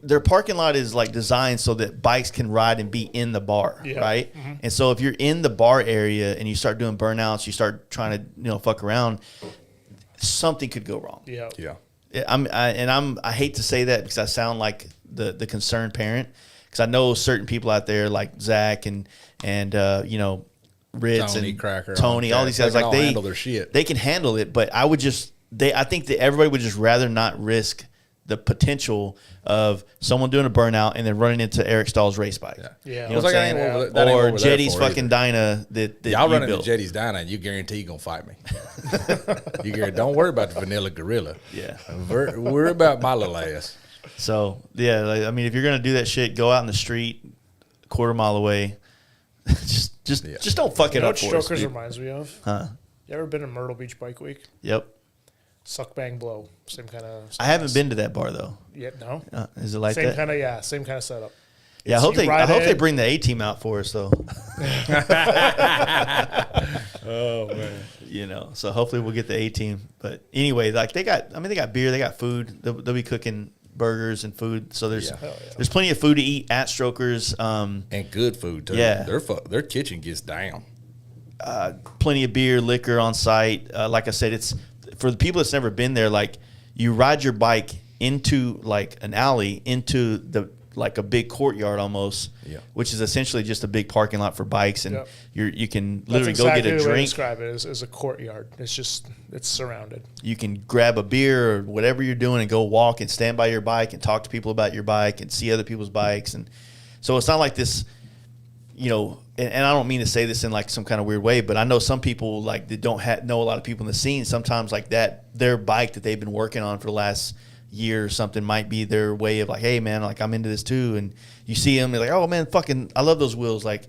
their parking lot is like designed so that bikes can ride and be in the bar, right? Mm-hmm. And so if you're in the bar area and you start doing burnouts, you start trying to fuck around, something could go wrong. Yeah. I hate to say that because I sound like the concerned parent, because I know certain people out there like Zach and Ritz Tony, and Cracker, Tony, all these guys, like they handle their shit. They can handle it, but I think that everybody would just rather not risk the potential of someone doing a burnout and then running into Eric Stahl's race bike. Yeah. You know what I'm saying? Or Jetty's fucking Dyna that y'all you run built. into Jetty's Dyna and you guarantee you're going to fight me. You guarantee, don't worry about the vanilla gorilla. Yeah. Worry about my little ass. So, yeah, I mean, if you're going to do that shit, go out in the street a quarter mile away. just don't fuck it up for us. You know what Strokers reminds me of? Huh? You ever been to Myrtle Beach Bike Week? Yep. Suck, bang, blow. Same kind of. I haven't been to that bar though. Yeah, no. Is it like same that? Same kind of setup. Yeah, I hope they bring the A-team out for us though. Oh man. So hopefully we'll get the A-team. But anyway, like they got beer, they got food. They'll be cooking burgers and food. So there's plenty of food to eat at Strokers. And good food too. Yeah. Their kitchen gets down. Plenty of beer, liquor on site. Like I said, it's for the people that's never been there. Like you ride your bike into like an alley into like a big courtyard almost, which is essentially just a big parking lot for bikes, and you can literally go get a drink. The way to describe it is a courtyard. It's surrounded. You can grab a beer or whatever you're doing and go walk and stand by your bike and talk to people about your bike and see other people's bikes, and so it's not like this, And I don't mean to say this in like some kind of weird way, but I know some people like that don't know a lot of people in the scene. Sometimes like their bike that they've been working on for the last year or something might be their way of like, hey man, like I'm into this too. And you see them, you're like, oh man, fucking, I love those wheels. Like,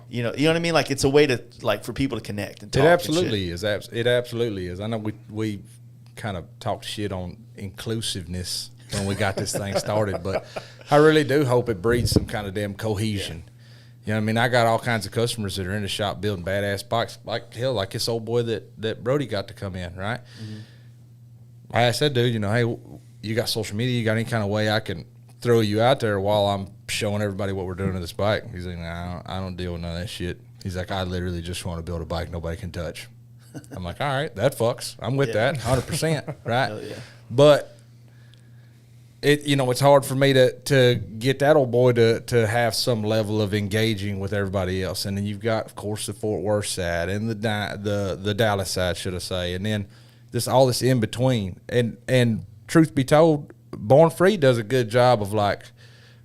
you know what I mean? Like it's a way to like for people to connect and talk. It absolutely is. It absolutely is. I know we kind of talked shit on inclusiveness when we got this thing started, but I really do hope it breeds some kind of damn cohesion. You know what I mean? I got all kinds of customers that are in the shop building badass bikes, like this old boy that Brody got to come in, right? Mm-hmm. I asked that dude, hey, you got social media? You got any kind of way I can throw you out there while I'm showing everybody what we're doing to this bike? He's like, nah, I don't deal with none of that shit. He's like, I literally just want to build a bike nobody can touch. I'm like, all right, that fucks. I'm with that 100%, right? Hell yeah. But it's hard for me to get that old boy to have some level of engaging with everybody else. And then you've got, of course, the Fort Worth side and the Dallas side, should I say, and then all this in between. And truth be told, Born Free does a good job of, like,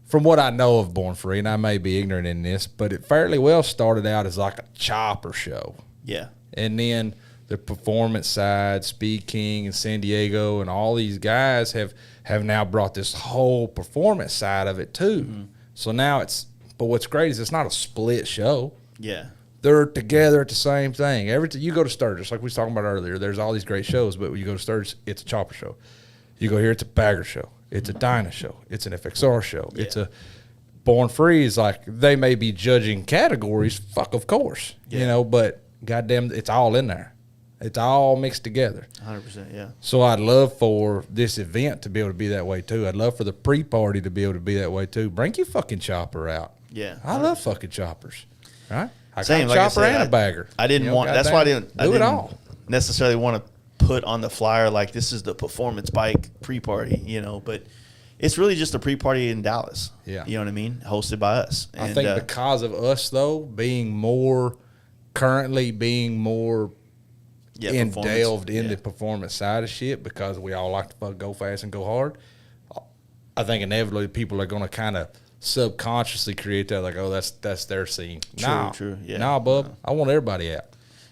from what I know of Born Free, and I may be ignorant in this, but it fairly well started out as like a chopper show. Yeah. And then the performance side, Speed King and San Diego and all these guys have now brought this whole performance side of it too. Mm-hmm. So now but what's great is it's not a split show. Yeah. They're together at the same thing. You go to Sturgis, like we was talking about earlier, there's all these great shows, but when you go to Sturgis, it's a chopper show. You go here, it's a bagger show. It's a Dyna show. It's an FXR show. Yeah. It's a Born Free is like, they may be judging categories, of course, but goddamn, it's all in there. It's all mixed together. 100%, yeah. So I'd love for this event to be able to be that way too. I'd love for the pre-party to be able to be that way too. Bring your fucking chopper out. Yeah. I love fucking choppers. Right? I Same, got a chopper and a bagger. I didn't want, that's why I didn't it all. necessarily want to put on the flyer like this is the performance bike pre-party, but it's really just a pre-party in Dallas. Yeah. You know what I mean? Hosted by us. I think because of us though, currently being more delved in the performance side of shit because we all like to fuck go fast and go hard. I think inevitably people are going to kind of subconsciously create that, like, oh, that's their scene. True. Yeah. Nah, bub. I want everybody out.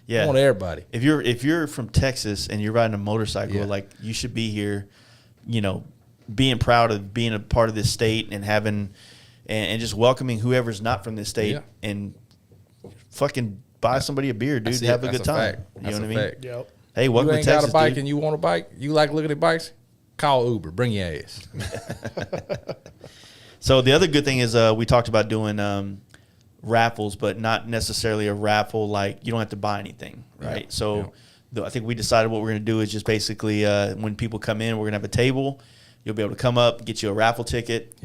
Yeah. I want everybody. If you're from Texas and you're riding a motorcycle, like, you should be here, you know, being proud of being a part of this state and having and just welcoming whoever's not from this state and fucking buy somebody a beer, dude. Have a good time. You know what I mean? Yep. Hey, welcome to Texas, you ain't got a bike dude. and you want a bike? You like looking at bikes? Call Uber. Bring your ass. So the other good thing is we talked about doing raffles, but not necessarily a raffle like you don't have to buy anything, right? Yeah. So I think we decided what we're going to do is just basically when people come in, we're going to have a table. You'll be able to come up, get you a raffle ticket,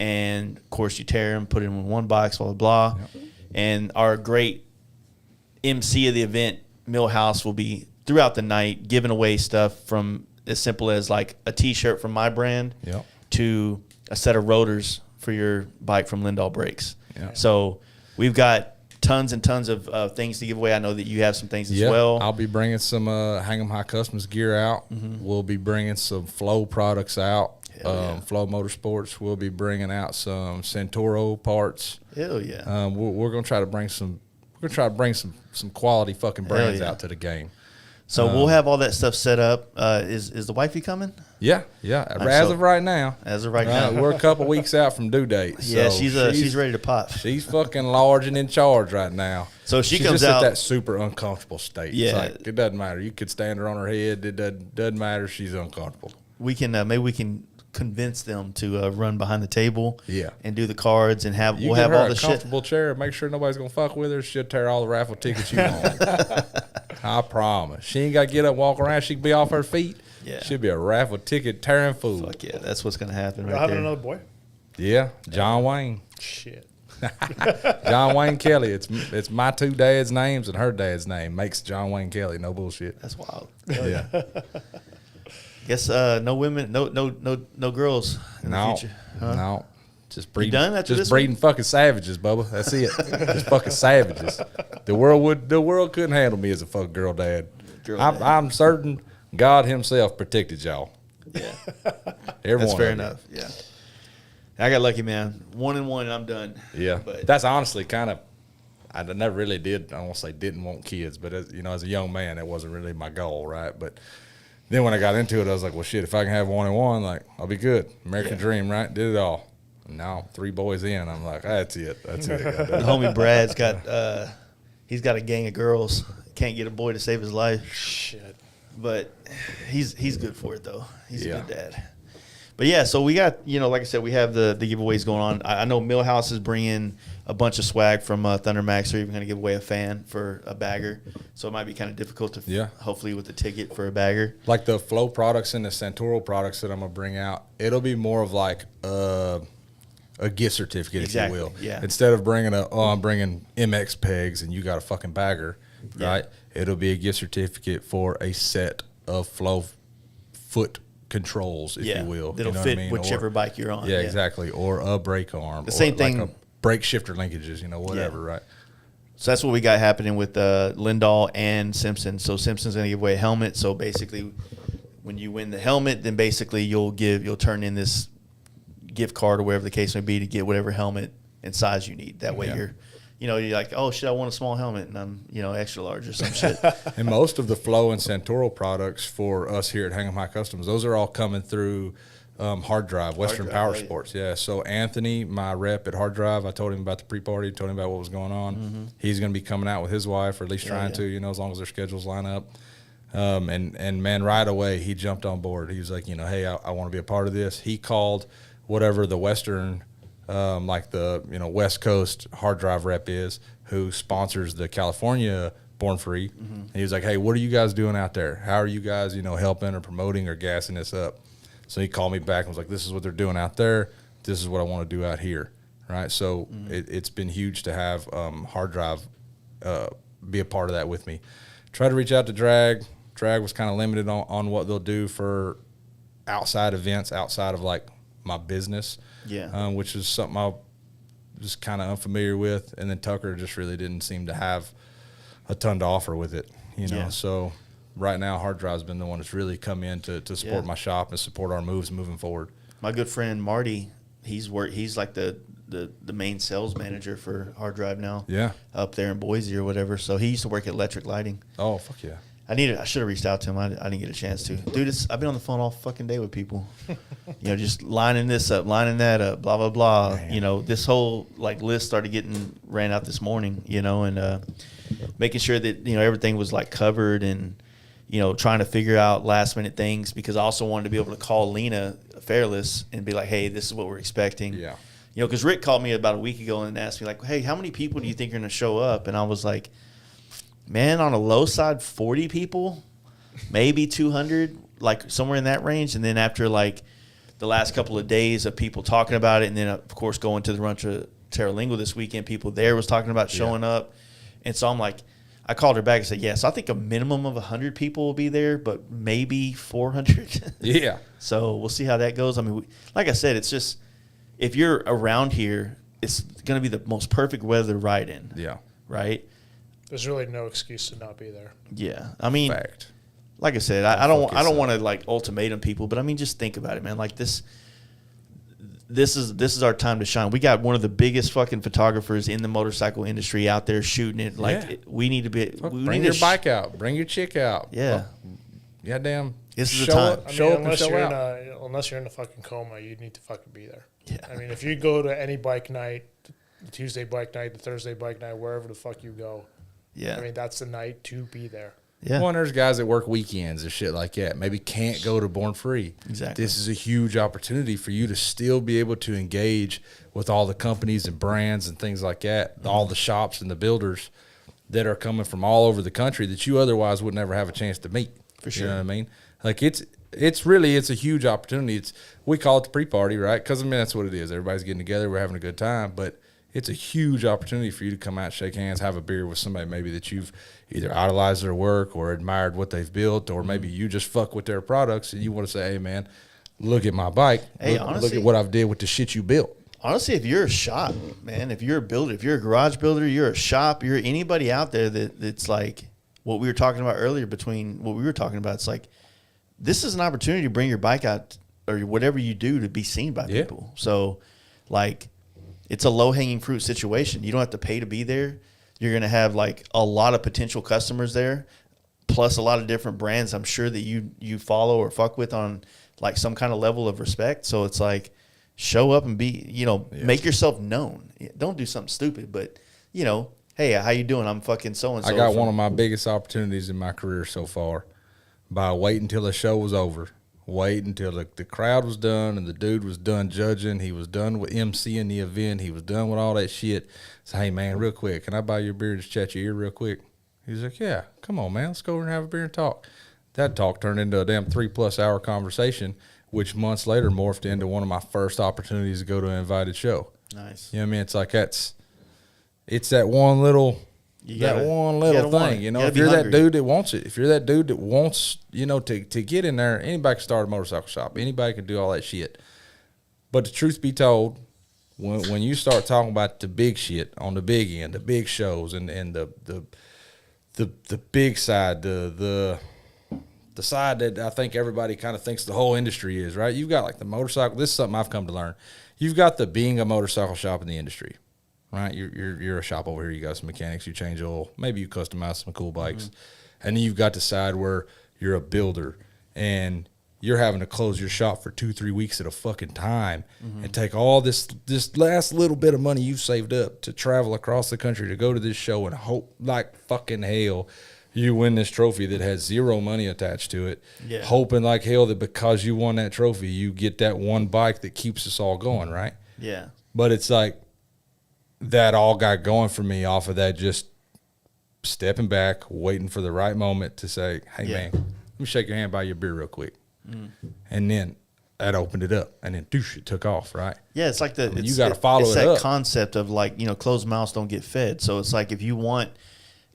and, of course, you tear them, put it in one box, blah, blah, blah. And our great MC of the event, Millhouse, will be throughout the night giving away stuff from as simple as like a T-shirt from my brand to a set of rotors for your bike from Lindahl Brakes. So we've got tons and tons of things to give away. I know that you have some things as well. I'll be bringing some Hang 'em High Customs gear out. We'll be bringing some Flow products out. Flow Motorsports. We'll be bringing out some Centauro parts. Hell yeah. We're gonna try to bring some. We're gonna try to bring some quality fucking brands out to the game. So we'll have all that stuff set up. Is the wifey coming? Yeah. As of right now. As of right now, we're a couple weeks out from due date. So yeah, she's ready to pop. She's fucking large and in charge right now. So she she's comes just out at that super uncomfortable state. Yeah, it's like, it doesn't matter. You could stand her on her head. It doesn't matter. She's uncomfortable. We can maybe we can convince them to run behind the table. And do the cards and have we'll have all the shit. Comfortable chair. Make sure nobody's gonna fuck with her. She'll tear all the raffle tickets you want. I promise. She ain't got to get up and walk around. She can be off her feet. Yeah. She'll be a raffle ticket tearing fool. Fuck yeah, that's what's gonna happen Y'all right having there. another boy? Yeah, John Wayne. Shit. John Wayne Kelly. It's my two dads' names and her dad's name makes John Wayne Kelly. No bullshit. That's wild. Yeah. Guess no women, no girls in the future. Huh? No. Just breeding. done after just this breeding fucking savages, Bubba. That's it. Just fucking savages. The world couldn't handle me as a fucking girl dad. I'm certain God Himself protected y'all. Yeah. Everyone. That's fair enough. Yeah. I got lucky, man. 1 and 1, and I'm done. Yeah. But that's honestly kind of. I never really did. I won't say didn't want kids, but as a young man, that wasn't really my goal, right? But then when I got into it, I was like, well, shit, if I can have 1 and 1, like, I'll be good. American dream, right? Did it all. Now 3 boys in, I'm like, that's it. The homie Brad's got he's got a gang of girls. Can't get a boy to save his life. Shit. But he's good for it though. He's a good dad. But yeah, so we got, like I said, we have the giveaways going on. I know Millhouse is bringing a bunch of swag from Thunder Max. They're even going to give away a fan for a bagger. So it might be kind of difficult to, hopefully, with the ticket for a bagger. Like the Flow products and the Centauro products that I'm going to bring out, it'll be more of like a gift certificate, if you will. Yeah. Instead of bringing I'm bringing MX pegs and you got a fucking bagger, right? It'll be a gift certificate for a set of Flow foot controls, if you will. That'll fit whichever bike you're on. Yeah, exactly. Or a brake arm. The same thing. Like a brake shifter linkages, whatever, right? So that's what we got happening with Lindahl and Simpson. So Simpson's going to give away a helmet. So basically, when you win the helmet, then basically you'll turn in this gift card or whatever the case may be to get whatever helmet and size you need. That way you're like, oh shit, I want a small helmet and I'm, extra large or some shit. And most of the Flow and Centauro products for us here at Hang 'em High Customs, those are all coming through Hard Drive, Western Power Sports. Yeah. So Anthony, my rep at Hard Drive, I told him about the pre-party, told him about what was going on. Mm-hmm. He's going to be coming out with his wife, or at least trying to, as long as their schedules line up. And man, right away he jumped on board. He was like, hey, I want to be a part of this. He called whatever the Western, like the West Coast Hard Drive rep is, who sponsors the California Born Free. Mm-hmm. And he was like, hey, what are you guys doing out there? How are you guys, helping or promoting or gassing this up? So he called me back and was like, this is what they're doing out there. This is what I want to do out here, right? So it's been huge to have Hard Drive be a part of that with me. Try to reach out to Drag. Drag was kind of limited on what they'll do for outside events, outside of like my business, which is something I was kind of unfamiliar with. And then Tucker just really didn't seem to have a ton to offer with it, So right now, hard drive's been the one that's really come in to support my shop and support our moves moving forward. My good friend Marty, he's like the main sales manager for hard drive now. Yeah, up there in Boise or whatever. So he used to work at Electric Lighting. Oh, fuck yeah. I should have reached out to him. I didn't get a chance to. Dude, I've been on the phone all fucking day with people. Just lining this up, lining that up, blah, blah, blah. Man. This whole list started getting ran out this morning, and making sure that, everything was covered and, trying to figure out last minute things, because I also wanted to be able to call Lena Fairless and be like, hey, this is what we're expecting. Yeah. Because Rick called me about a week ago and asked me hey, how many people do you think are going to show up? And I was like, man, on a low side, 40 people, maybe 200, somewhere in that range. And then after the last couple of days of people talking about it, and then of course going to the Rancho Terralingo this weekend, people there was talking about showing up. And so I called her back and said, yes, I think a minimum of 100 people will be there, but maybe 400. Yeah. So we'll see how that goes. I mean, like I said, it's just, if you're around here, it's going to be the most perfect weather to ride in. Yeah. Right? There's really no excuse to not be there. Yeah. I mean, fact. Like I said, I don't want to ultimatum people, but I mean, just think about it, man. This is our time to shine. We got one of the biggest fucking photographers in the motorcycle industry out there shooting it. We need to be. Bring your bike out. Bring your chick out. Yeah. Goddamn. This is the time. Unless you're in a fucking coma, you need to fucking be there. Yeah. I mean, if you go to any bike night, the Tuesday bike night, the Thursday bike night, wherever the fuck you go. Yeah. I mean, that's the night to be there. Yeah. Well, and there's guys that work weekends and shit like that. Maybe can't go to Born Free. Exactly. This is a huge opportunity for you to still be able to engage with all the companies and brands and things like that, all the shops and the builders that are coming from all over the country that you otherwise would never have a chance to meet. For sure. You know what I mean? It's a huge opportunity. We call it the pre-party, right? Because, I mean, that's what it is. Everybody's getting together. We're having a good time. But it's a huge opportunity for you to come out, shake hands, have a beer with somebody maybe that you've either idolized their work or admired what they've built, or maybe you just fuck with their products and you want to say, hey, man, look at my bike. Hey, look at what I've did with the shit you built. Honestly, if you're a shop, man, if you're a builder, if you're a garage builder, you're a shop, you're anybody out there that's like what we were talking about earlier between what we were talking about, it's like this is an opportunity to bring your bike out or whatever you do to be seen by people. So, it's a low-hanging fruit situation. You don't have to pay to be there. You're going to have a lot of potential customers there, plus a lot of different brands I'm sure that you follow or fuck with on some kind of level of respect. So it's show up and be, make yourself known. Don't do something stupid, but, hey, how you doing? I'm fucking so-and-so. I got one of my biggest opportunities in my career so far by waiting until the show was over. Wait until the crowd was done and the dude was done judging. He was done with emceeing the event. He was done with all that shit. So, hey, man, real quick, can I buy your beer and just chat your ear real quick? He's like, yeah, come on, man. Let's go over and have a beer and talk. That talk turned into a damn 3+ hour conversation, which months later morphed into one of my first opportunities to go to an invited show. Nice. You know what I mean? It's that one little... thing, if you're that dude that wants it, if you're that dude that wants, to get in there, anybody can start a motorcycle shop. Anybody can do all that shit. But the truth be told, when you start talking about the big shit on the big end, the big shows and the big side, the side that I think everybody kind of thinks the whole industry is, right? You've got the motorcycle. This is something I've come to learn. You've got the being a motorcycle shop in the industry. Right, you're a shop over here. You got some mechanics. You change oil. Maybe you customize some cool bikes, and then you've got the side where you're a builder and you're having to close your shop for 2-3 weeks at a fucking time and take all this last little bit of money you've saved up to travel across the country to go to this show and hope like fucking hell you win this trophy that has zero money attached to it. Yeah. Hoping like hell that because you won that trophy, you get that one bike that keeps us all going. Right. Yeah. But it's that all got going for me off of that, just stepping back, waiting for the right moment to say, hey, man, let me shake your hand, buy your beer real quick. And then that opened it up, and then it took off, right? Yeah, it's like you got to follow it up. It's that concept of closed mouths don't get fed. So it's if you want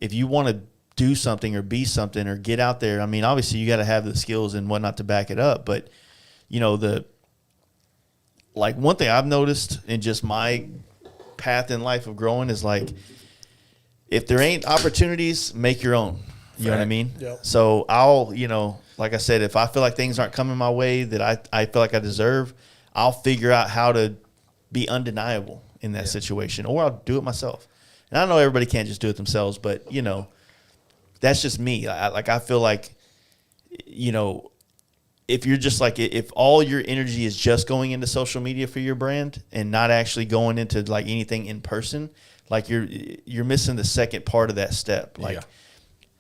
to do something or be something or get out there, I mean, obviously you got to have the skills and whatnot to back it up. But, one thing I've noticed in just my path in life of growing is if there ain't opportunities, make your own. You know what I mean? Yep. So I'll, you know, like I said, if I feel like things aren't coming my way that I feel like I deserve, I'll figure out how to be undeniable in that situation, or I'll do it myself. And I know everybody can't just do it themselves, but, you know, that's just me. I feel like, you know, if you're just like, if all your energy is just going into social media for your brand and not actually going into like anything in person, like you're missing the second part of that step. Like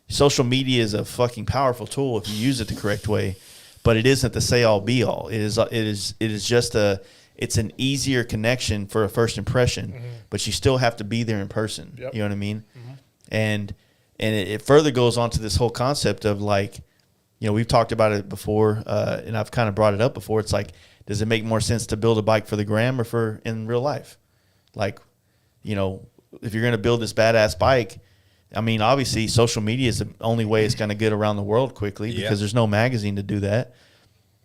social media is a fucking powerful tool if you use it the correct way, but it isn't the say all be all. It is just it's an easier connection for a first impression, but you still have to be there in person. Yep. You know what I mean? And it further goes on to this whole concept of like, you know, we've talked about it before, and I've kind of brought it up before. It's like, does it make more sense to build a bike for the gram or for in real life? Like, you know, if you're going to build this badass bike, I mean, obviously social media is the only way it's going to get around the world quickly because there's no magazine to do that.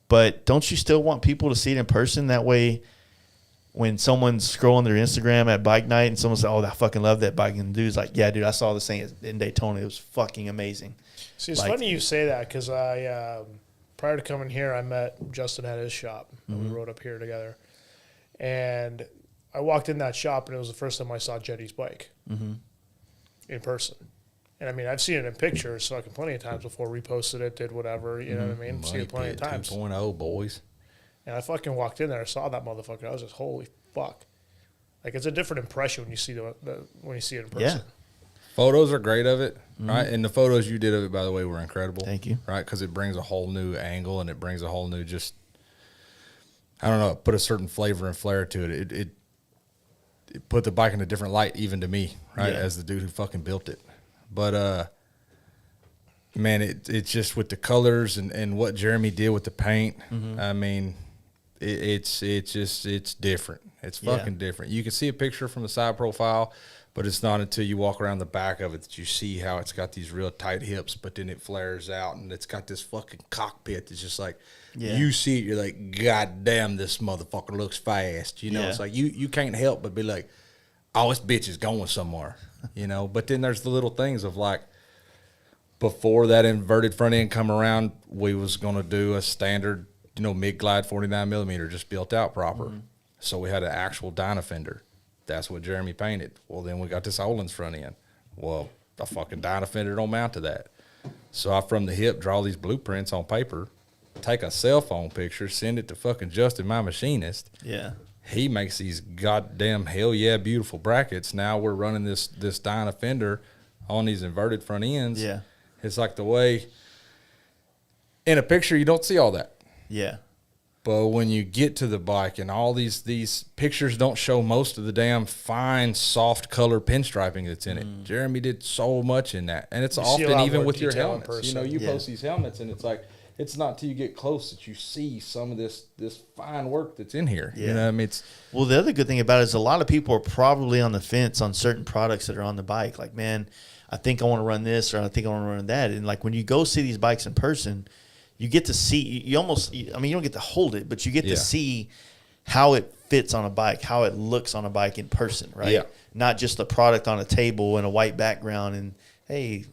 But don't you still want people to see it in person? That way, when someone's scrolling their Instagram at bike night and someone says, "Oh, I fucking love that bike," and the dude's like, "Yeah, dude, I saw this thing in Daytona. It was fucking amazing." See, it's funny you say that because I, prior to coming here, I met Justin at his shop, and we rode up here together. And I walked in that shop, and it was the first time I saw Jetty's bike in person. And I mean, I've seen it in pictures, so I can plenty of times before, reposted it, did whatever, you know what I mean? Seen it plenty of times. 2.0, boys. And I fucking walked in there, saw that motherfucker. I was just, holy fuck. Like, it's a different impression when you see when you see it in person. Yeah. Photos are great of it, right? And the photos you did of it, by the way, were incredible. Thank you. Right? Because it brings a whole new angle and it brings a whole new I don't know, put a certain flavor and flair to it. It put the bike in a different light, even to me, right? As the dude who fucking built it. But, man, it's just with the colors and what Jeremy did with the paint. I mean, it's different. It's fucking different. You can see a picture from the side profile, but it's not until you walk around the back of it that you see how it's got these real tight hips, but then it flares out and it's got this fucking cockpit that's just like, you see it, you're like, God damn, this motherfucker looks fast. You know, it's like you can't help but be like, oh, this bitch is going somewhere, you know. But then there's the little things of like, before that inverted front end come around, we was going to do a standard, you know, mid-glide 49 millimeter, just built out proper. So we had an actual Dyna fender. That's what Jeremy painted. Well, then we got this Olin's front end. Well, a fucking Dyna fender don't mount to that. So I, from the hip, draw these blueprints on paper, take a cell phone picture, send it to fucking Justin, my machinist. Yeah. He makes these goddamn hell yeah beautiful brackets. Now we're running this Dyna fender on these inverted front ends. Yeah. It's like the way in a picture you don't see all that. Yeah. But when you get to the bike and all these pictures don't show most of the damn fine, soft color pinstriping that's in it. Jeremy did so much in that. And it's often even with your helmets. You know, you post these helmets and it's like, it's not till you get close that you see some of this fine work that's in here. Yeah. You know what I mean? Well, the other good thing about it is a lot of people are probably on the fence on certain products that are on the bike. Like, man, I think I want to run this or I think I want to run that. And like when you go see these bikes in person, you get to see, you almost, I mean, you don't get to hold it, but you get to see how it fits on a bike, how it looks on a bike in person, right? Yeah. Not just a product on a table and a white background and, hey,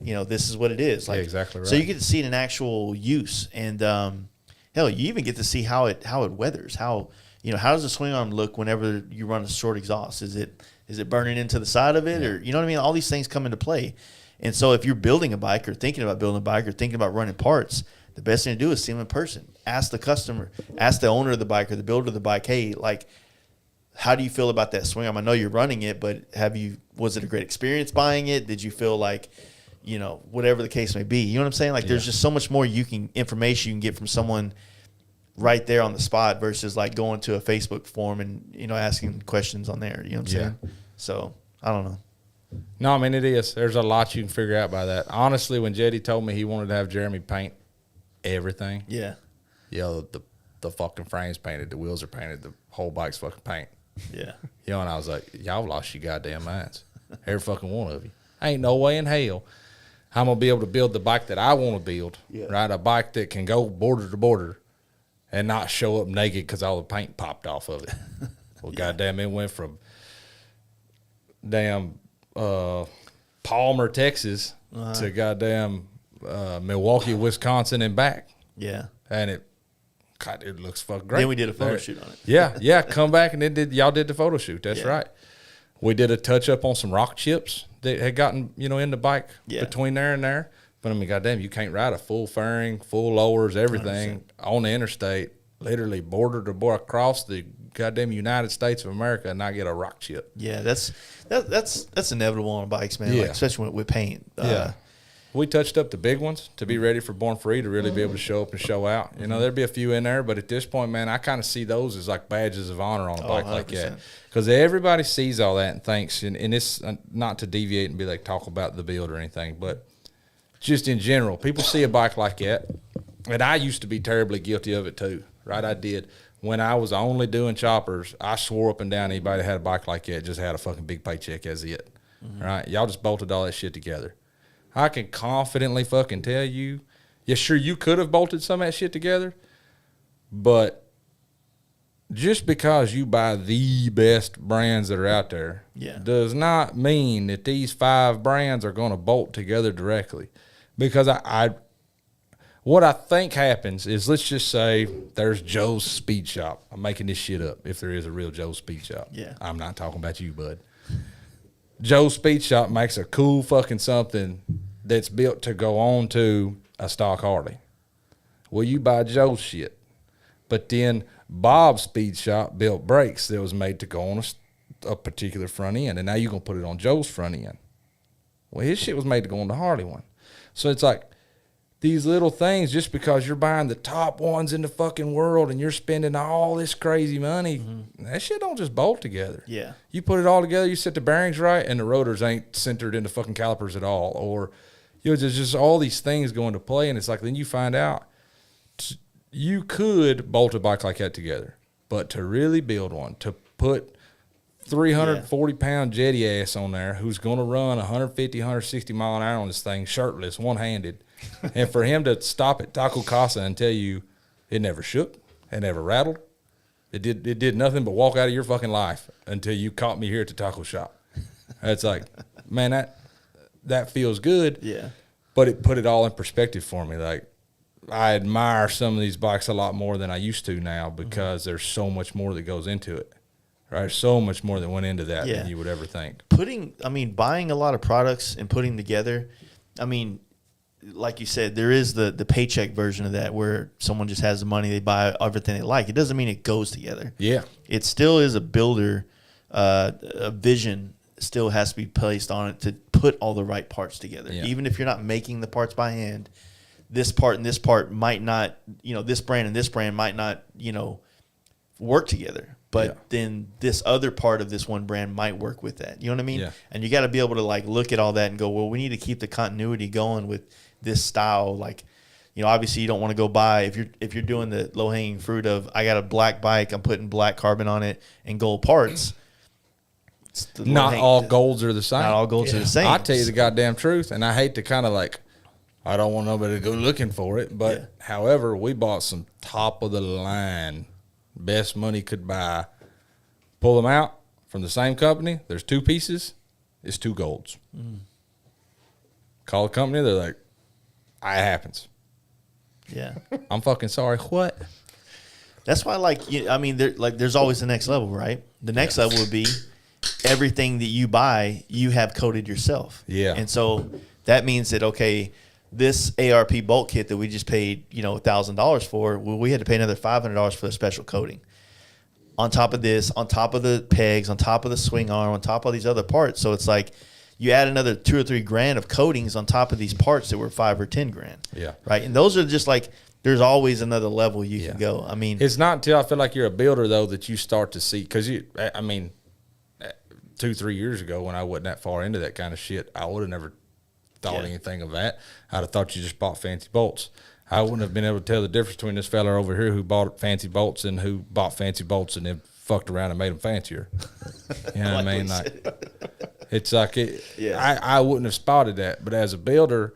you know, this is what it is. Like, yeah, exactly right. So you get to see it in actual use. And hell, you even get to see how it weathers. How, you know, how does the swing arm look whenever you run a short exhaust? Is it burning into the side of it? Or, you know what I mean? All these things come into play. And so if you're building a bike or thinking about building a bike or thinking about running parts, the best thing to do is see them in person. Ask the customer, ask the owner of the bike or the builder of the bike, hey, like, how do you feel about that swing arm? I know you're running it, but was it a great experience buying it? Did you feel like, you know, whatever the case may be, you know what I'm saying? Like there's just so much more information you can get from someone right there on the spot versus like going to a Facebook forum and, you know, asking questions on there, you know what I'm saying? So I don't know. No, I mean, it is. There's a lot you can figure out by that. Honestly, when Jetty told me he wanted to have Jeremy paint everything. Yeah. Yeah, the fucking frame's painted, the wheels are painted, the whole bike's fucking paint. Yeah. You know, and I was like, y'all lost your goddamn minds. Every fucking one of you. Ain't no way in hell I'm going to be able to build the bike that I want to build, right? A bike that can go border to border and not show up naked because all the paint popped off of it. Well, goddamn, it went from damn Palmer, Texas to goddamn Milwaukee, Wisconsin and back. Yeah. And it looks fucking great. Then we did a photo shoot on it. Yeah. Come back and y'all did the photo shoot. That's right. We did a touch up on some rock chips that had gotten, in the bike between there and there. But I mean, goddamn, you can't ride a full fairing, full lowers, everything 100%. On the interstate, literally border to border across the goddamn United States of America and not get a rock chip. Yeah, that's inevitable on bikes, man. Yeah. Like, especially with paint. We touched up the big ones to be ready for Born Free to really be able to show up and show out. There'd be a few in there, but at this point, man, I kind of see those as like badges of honor on a bike 100%. Like that. Because everybody sees all that and thinks, and it's not to deviate and be like talk about the build or anything, but just in general, people see a bike like that, and I used to be terribly guilty of it too, right? I did. When I was only doing choppers, I swore up and down anybody that had a bike like that just had a fucking big paycheck as it, right? Y'all just bolted all that shit together. I can confidently fucking tell you, sure, you could have bolted some of that shit together, but just because you buy the best brands that are out there does not mean that these 5 brands are going to bolt together directly. Because what I think happens is, let's just say there's Joe's Speed Shop. I'm making this shit up if there is a real Joe's Speed Shop. Yeah. I'm not talking about you, bud. Joe's Speed Shop makes a cool fucking something that's built to go on to a stock Harley. Well, you buy Joe's shit. But then Bob's Speed Shop built brakes that was made to go on a particular front end, and now you're going to put it on Joe's front end. Well, his shit was made to go on the Harley one. So it's like these little things, just because you're buying the top ones in the fucking world and you're spending all this crazy money, that shit don't just bolt together. Yeah. You put it all together, you set the bearings right, and the rotors ain't centered into fucking calipers at all. Or, there's just all these things go into play, and it's like then you find out you could bolt a bike like that together. But to really build one, to put 340-pound jetty ass on there who's going to run 150, 160 mile an hour on this thing shirtless, one-handed, and for him to stop at Taco Casa and tell you it never shook, it never rattled, it did nothing but walk out of your fucking life until you caught me here at the taco shop. It's like, man, that feels good. Yeah. But it put it all in perspective for me. Like, I admire some of these bikes a lot more than I used to now because there's so much more that goes into it. Right, so much more that went into that than you would ever think. Buying a lot of products and putting together, like you said, there is the paycheck version of that where someone just has the money, they buy everything they like. It doesn't mean it goes together. Yeah. It still is a builder, a vision still has to be placed on it to put all the right parts together. Yeah. Even if you're not making the parts by hand, this part and this part might not, this brand and this brand might not, work together. But then this other part of this one brand might work with that. You know what I mean? Yeah. And you got to be able to look at all that and go, well, we need to keep the continuity going with this style. Obviously you don't want to go buy if you're doing the low hanging fruit of I got a black bike, I'm putting black carbon on it and gold parts. Not all golds are the same. Not all golds are the same. I tell you the goddamn truth, and I hate to kind of I don't want nobody to go looking for it, but however, we bought some top of the line. Best money could buy. Pull them out from the same company. There's 2 pieces. It's 2 golds. Call the company. They're like, it happens. Yeah. I'm fucking sorry. What? That's why, there's always the next level, right? The next level would be everything that you buy, you have coated yourself. Yeah. And so that means that, okay, this ARP bolt kit that we just paid, $1,000 for, well, we had to pay another $500 for the special coating. On top of this, on top of the pegs, on top of the swing arm, on top of these other parts. So it's like you add another $2 or $3 grand of coatings on top of these parts that were $5 or $10 grand. Yeah. Right. And those are just there's always another level you can go. It's not until I feel like you're a builder though that you start to see, because 2-3 years ago when I wasn't that far into that kind of shit, I would have never thought anything of that. I'd have thought you just bought fancy bolts. I wouldn't have been able to tell the difference between this fella over here who bought fancy bolts and who bought fancy bolts and then fucked around and made them fancier. You know what I mean? It's I wouldn't have spotted that. But as a builder,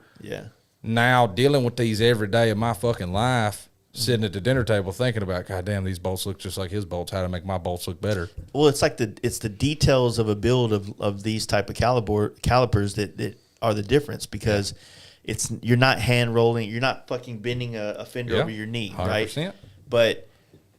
now dealing with these every day of my fucking life, sitting at the dinner table thinking about, God damn, these bolts look just like his bolts. How to make my bolts look better? Well, it's the details of a build of these type of calipers that are the difference because you're not hand rolling, you're not fucking bending a fender over your knee, 100%. Right? But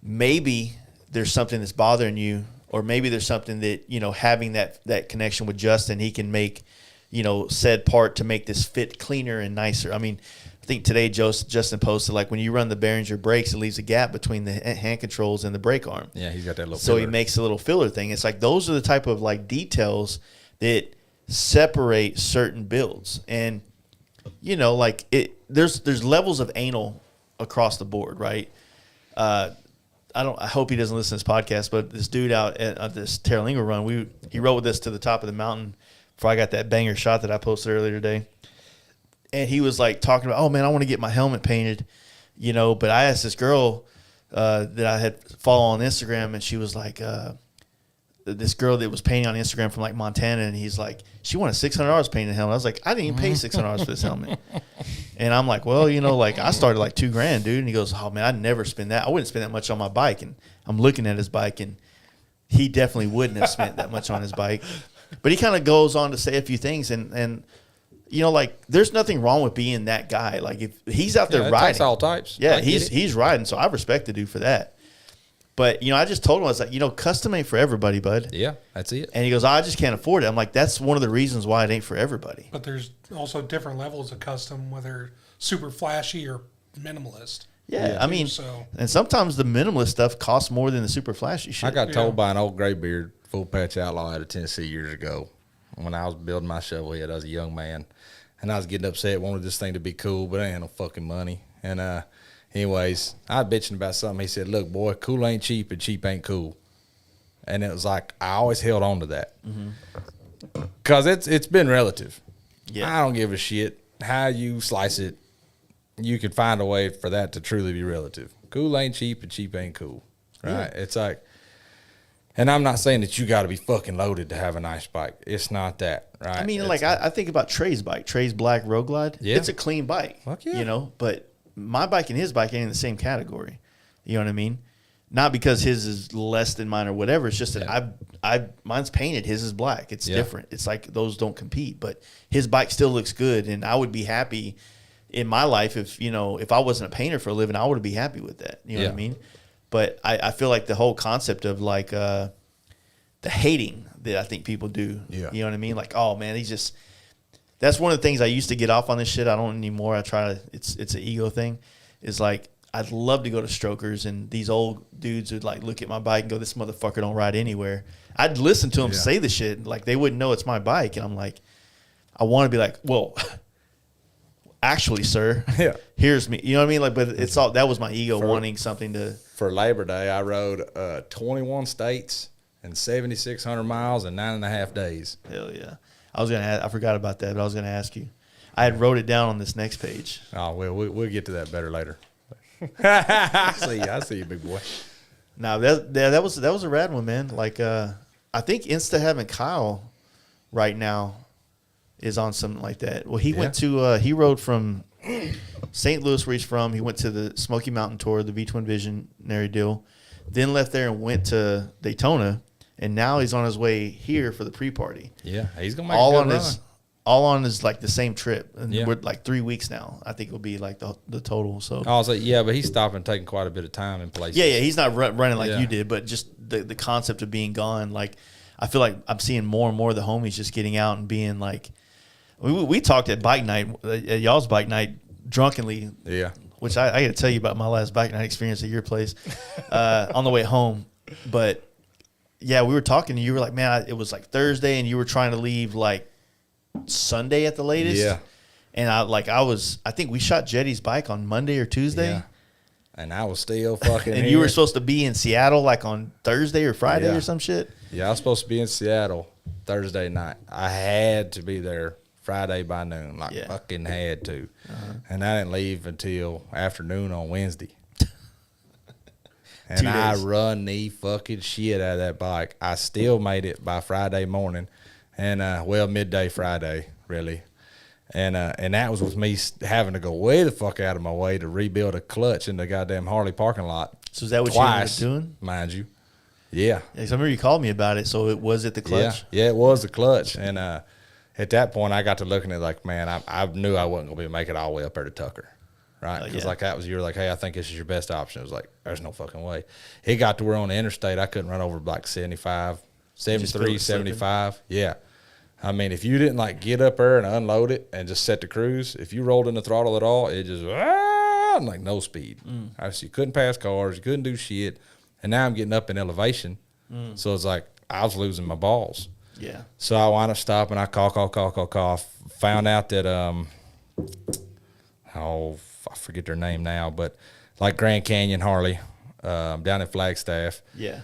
maybe there's something that's bothering you, or maybe there's something that, you know, having that connection with Justin, he can make, you know, said part to make this fit cleaner and nicer. I mean, I think today Justin posted, like, when you run the bearings or brakes, it leaves a gap between the hand controls and the brake arm. Yeah, he's got that little So filler. He makes a little filler thing. It's like those are the type of, like, details that separate certain builds. And, you know, like, there's levels of anal across the board, right? I hope he doesn't listen to this podcast, but this dude out at this Terralingo run, he rode with us to the top of the mountain before I got that banger shot that I posted earlier today. And he was like talking about, oh man, I want to get my helmet painted, you know. But I asked this girl that I had followed on Instagram, and she was like, this girl that was painting on Instagram from like Montana, and he's like, she wanted $600 painting the helmet. I was like, I didn't even pay $600 for this helmet. And I'm like, well, you know, like I started like $2,000, dude. And he goes, oh man, I'd never spend that. I wouldn't spend that much on my bike. And I'm looking at his bike, and he definitely wouldn't have spent that much on his bike. But he kind of goes on to say a few things, and you know, like, there's nothing wrong with being that guy. Like, if he's out there riding, all types. Yeah, he's riding, so I respect the dude for that. But, you know, I just told him, I was like, you know, custom ain't for everybody, bud. Yeah, that's it. And he goes, I just can't afford it. I'm like, that's one of the reasons why it ain't for everybody. But there's also different levels of custom, whether super flashy or minimalist. Yeah, I mean, and sometimes the minimalist stuff costs more than the super flashy shit. I got told by an old graybeard full patch outlaw out of Tennessee years ago when I was building my shovel head. I was a young man, and I was getting upset, wanted this thing to be cool, but I ain't no fucking money. And anyways, I was bitching about something. He said, look, boy, cool ain't cheap and cheap ain't cool. And it was like, I always held on to that. Because it's been relative. Yeah. I don't give a shit how you slice it. You can find a way for that to truly be relative. Cool ain't cheap and cheap ain't cool. Right? Yeah. It's like, and I'm not saying that you got to be fucking loaded to have a nice bike. It's not that, right? I mean, like, I think about Trey's bike, Trey's Black Road Glide. Yeah. It's a clean bike. Fuck yeah. You know, but my bike and his bike ain't in the same category. You know what I mean? Not because his is less than mine or whatever. It's just that mine's painted. His is black. It's different. It's like those don't compete. But his bike still looks good, and I would be happy in my life if, you know, if I wasn't a painter for a living, I would be happy with that. You know what I mean? But I feel like the whole concept of, like, the hating that I think people do. Yeah. You know what I mean? Like, oh man, that's one of the things I used to get off on this shit. I don't anymore. I try to, it's an ego thing. Is like, I'd love to go to Strokers, and these old dudes would like look at my bike and go, this motherfucker don't ride anywhere. I'd listen to them say the shit. Like, they wouldn't know it's my bike. And I'm like, I want to be like, well, actually, sir, here's me. You know what I mean? Like, but it's all, that was my ego wanting something to. For Labor Day, I rode 21 states and 7,600 miles in 9.5 days. Hell yeah. I forgot about that, but I was going to ask you. I had wrote it down on this next page. Oh, well, we'll get to that better later. I see you, big boy. No, that was a rad one, man. Like, I think Insta having Kyle right now is on something like that. Well, he went to he rode from St. Louis, where he's from. He went to the Smoky Mountain Tour, the V-Twin Visionary deal, then left there and went to Daytona, and now he's on his way here for the pre-party. Yeah, he's gonna make a good run. All on his like the same trip, and we're like 3 weeks now. I think it'll be like the total. So I was like, yeah, but he's stopping, taking quite a bit of time in places. Yeah, he's not running like you did, but just the concept of being gone. Like, I feel like I'm seeing more and more of the homies just getting out and being like, we talked at bike night, at y'all's bike night, drunkenly. Yeah. Which I got to tell you about my last bike night experience at your place on the way home. But yeah, we were talking, and you were like, man, it was like Thursday, and you were trying to leave like Sunday at the latest. Yeah. And I think we shot Jetty's bike on Monday or Tuesday. Yeah. And I was still fucking and you were supposed to be in Seattle like on Thursday or Friday or some shit. Yeah, I was supposed to be in Seattle Thursday night. I had to be there Friday by noon. Fucking had to. And I didn't leave until afternoon on Wednesday. And I run the fucking shit out of that bike. I still made it by Friday morning. And, midday Friday, really. And that was with me having to go way the fuck out of my way to rebuild a clutch in the goddamn Harley parking lot. So is that what you ended up doing? Mind you. Yeah. Yeah, 'cause I remember you called me about it, so it was at the clutch? Yeah, it was the clutch. And, at that point, I got to looking at like, man, I knew I wasn't going to be able to make it all the way up there to Tucker. Right? Because like that was, you were like, hey, I think this is your best option. It was like, there's no fucking way. It got to where on the interstate, I couldn't run over like 75, 73, 75. Yeah. I mean, if you didn't like get up there and unload it and just set the cruise, if you rolled in the throttle at all, it just, like no speed. You couldn't pass cars, you couldn't do shit. And now I'm getting up in elevation. So it's like, I was losing my balls. Yeah. So I wound up stopping. I call. Found out that, I forget their name now, but like Grand Canyon Harley, down in Flagstaff. Yeah.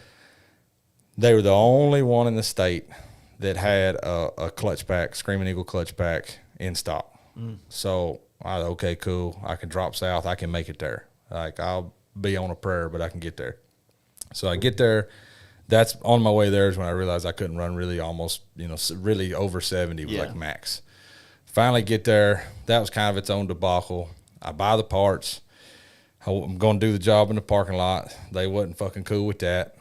They were the only one in the state that had a clutch pack, Screaming Eagle clutch pack in stock. So I was okay, cool. I can drop south. I can make it there. Like I'll be on a prayer, but I can get there. So I get there. That's on my way there is when I realized I couldn't run really almost, really over 70 was like max. Finally get there. That was kind of its own debacle. I buy the parts. I'm going to do the job in the parking lot. They wasn't fucking cool with that.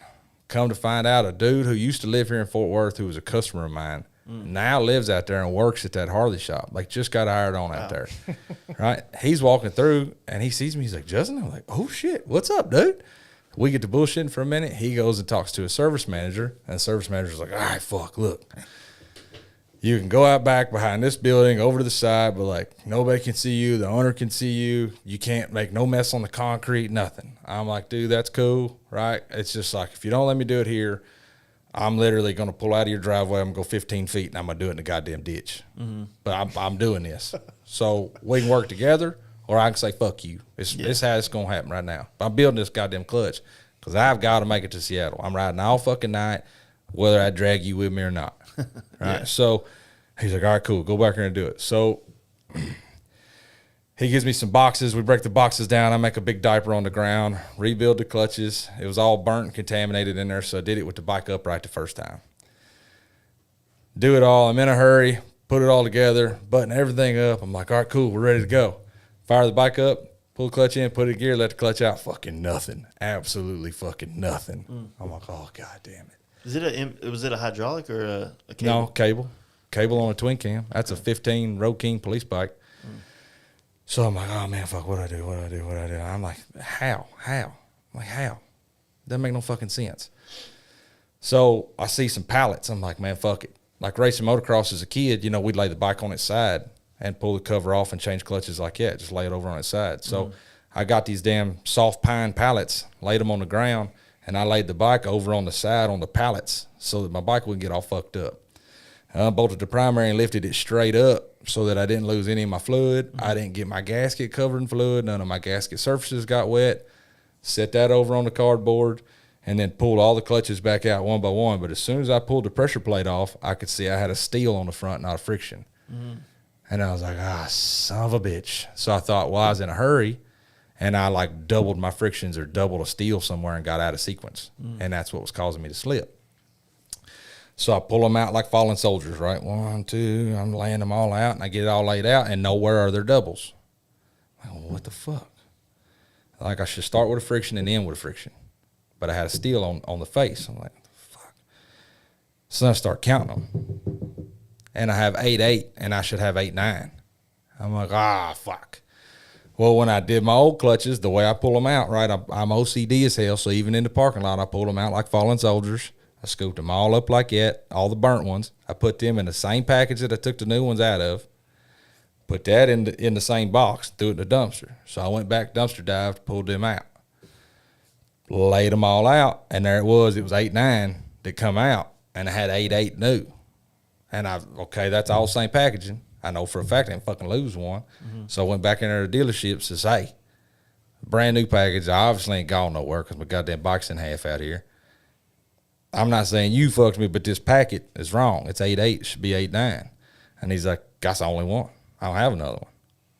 Come to find out, a dude who used to live here in Fort Worth, who was a customer of mine, now lives out there and works at that Harley shop. Like, just got hired on out there. Right? He's walking through, and he sees me. He's like, Justin? I'm like, oh, shit. What's up, dude? We get to bullshitting for a minute. He goes and talks to a service manager, and the service manager's like, all right, fuck, look. You can go out back behind this building over to the side, but, like, nobody can see you. The owner can see you. You can't make no mess on the concrete, nothing. I'm like, dude, that's cool, right? It's just like, if you don't let me do it here, I'm literally going to pull out of your driveway. I'm going to go 15 feet, and I'm going to do it in the goddamn ditch. But I'm doing this. So we can work together, or I can say, fuck you. It's how it's going to happen right now. But I'm building this goddamn clutch because I've got to make it to Seattle. I'm riding all fucking night, whether I drag you with me or not. Right. So he's like, all right, cool. Go back here and do it. So he gives me some boxes. We break the boxes down. I make a big diaper on the ground, rebuild the clutches. It was all burnt and contaminated in there, so I did it with the bike upright the first time. Do it all. I'm in a hurry, put it all together, button everything up. I'm like, all right, cool. We're ready to go. Fire the bike up, pull the clutch in, put it in gear, let the clutch out. Fucking nothing. Absolutely fucking nothing. I'm like, oh, God damn it. Was it a hydraulic or a cable? No, cable. Cable on a twin cam. That's a 15 Road King police bike. So I'm like, oh, man, fuck, what do I do? I'm like, how? I'm like, how? Doesn't make no fucking sense. So I see some pallets. I'm like, man, fuck it. Like racing motocross as a kid, we'd lay the bike on its side and pull the cover off and change clutches like that. Just lay it over on its side. So I got these damn soft pine pallets, laid them on the ground, and I laid the bike over on the side on the pallets so that my bike wouldn't get all fucked up. I bolted the primary and lifted it straight up so that I didn't lose any of my fluid. I didn't get my gasket covered in fluid. None of my gasket surfaces got wet. Set that over on the cardboard and then pulled all the clutches back out one by one. But as soon as I pulled the pressure plate off, I could see I had a steel on the front, not a friction. And I was like, son of a bitch. So I thought, well, I was in a hurry, and I like doubled my frictions or doubled a steel somewhere and got out of sequence. And that's what was causing me to slip. So I pull them out like fallen soldiers, right? 1, 2, I'm laying them all out, and I get it all laid out, and nowhere are there doubles. I'm like, well, what the fuck? Like I should start with a friction and end with a friction. But I had a steel on the face. I'm like, what the fuck? So then I start counting them. And I have 8.8, and I should have 8.9. I'm like, fuck. Well, when I did my old clutches, the way I pull them out, right, I'm OCD as hell, so even in the parking lot, I pulled them out like fallen soldiers. I scooped them all up like that, all the burnt ones. I put them in the same package that I took the new ones out of, put that in the same box, threw it in the dumpster. So I went back, dumpster dived, pulled them out, laid them all out, and there it was. It was 8.9 that come out, and I had 8.8 new. And that's all the same packaging. I know for a fact I didn't fucking lose one. So I went back in there to the dealership, says, hey, brand new package. I obviously ain't gone nowhere because my goddamn bike's in half out here. I'm not saying you fucked me, but this packet is wrong. It's 8.8. It should be 8.9. And he's like, that's the only one. I don't have another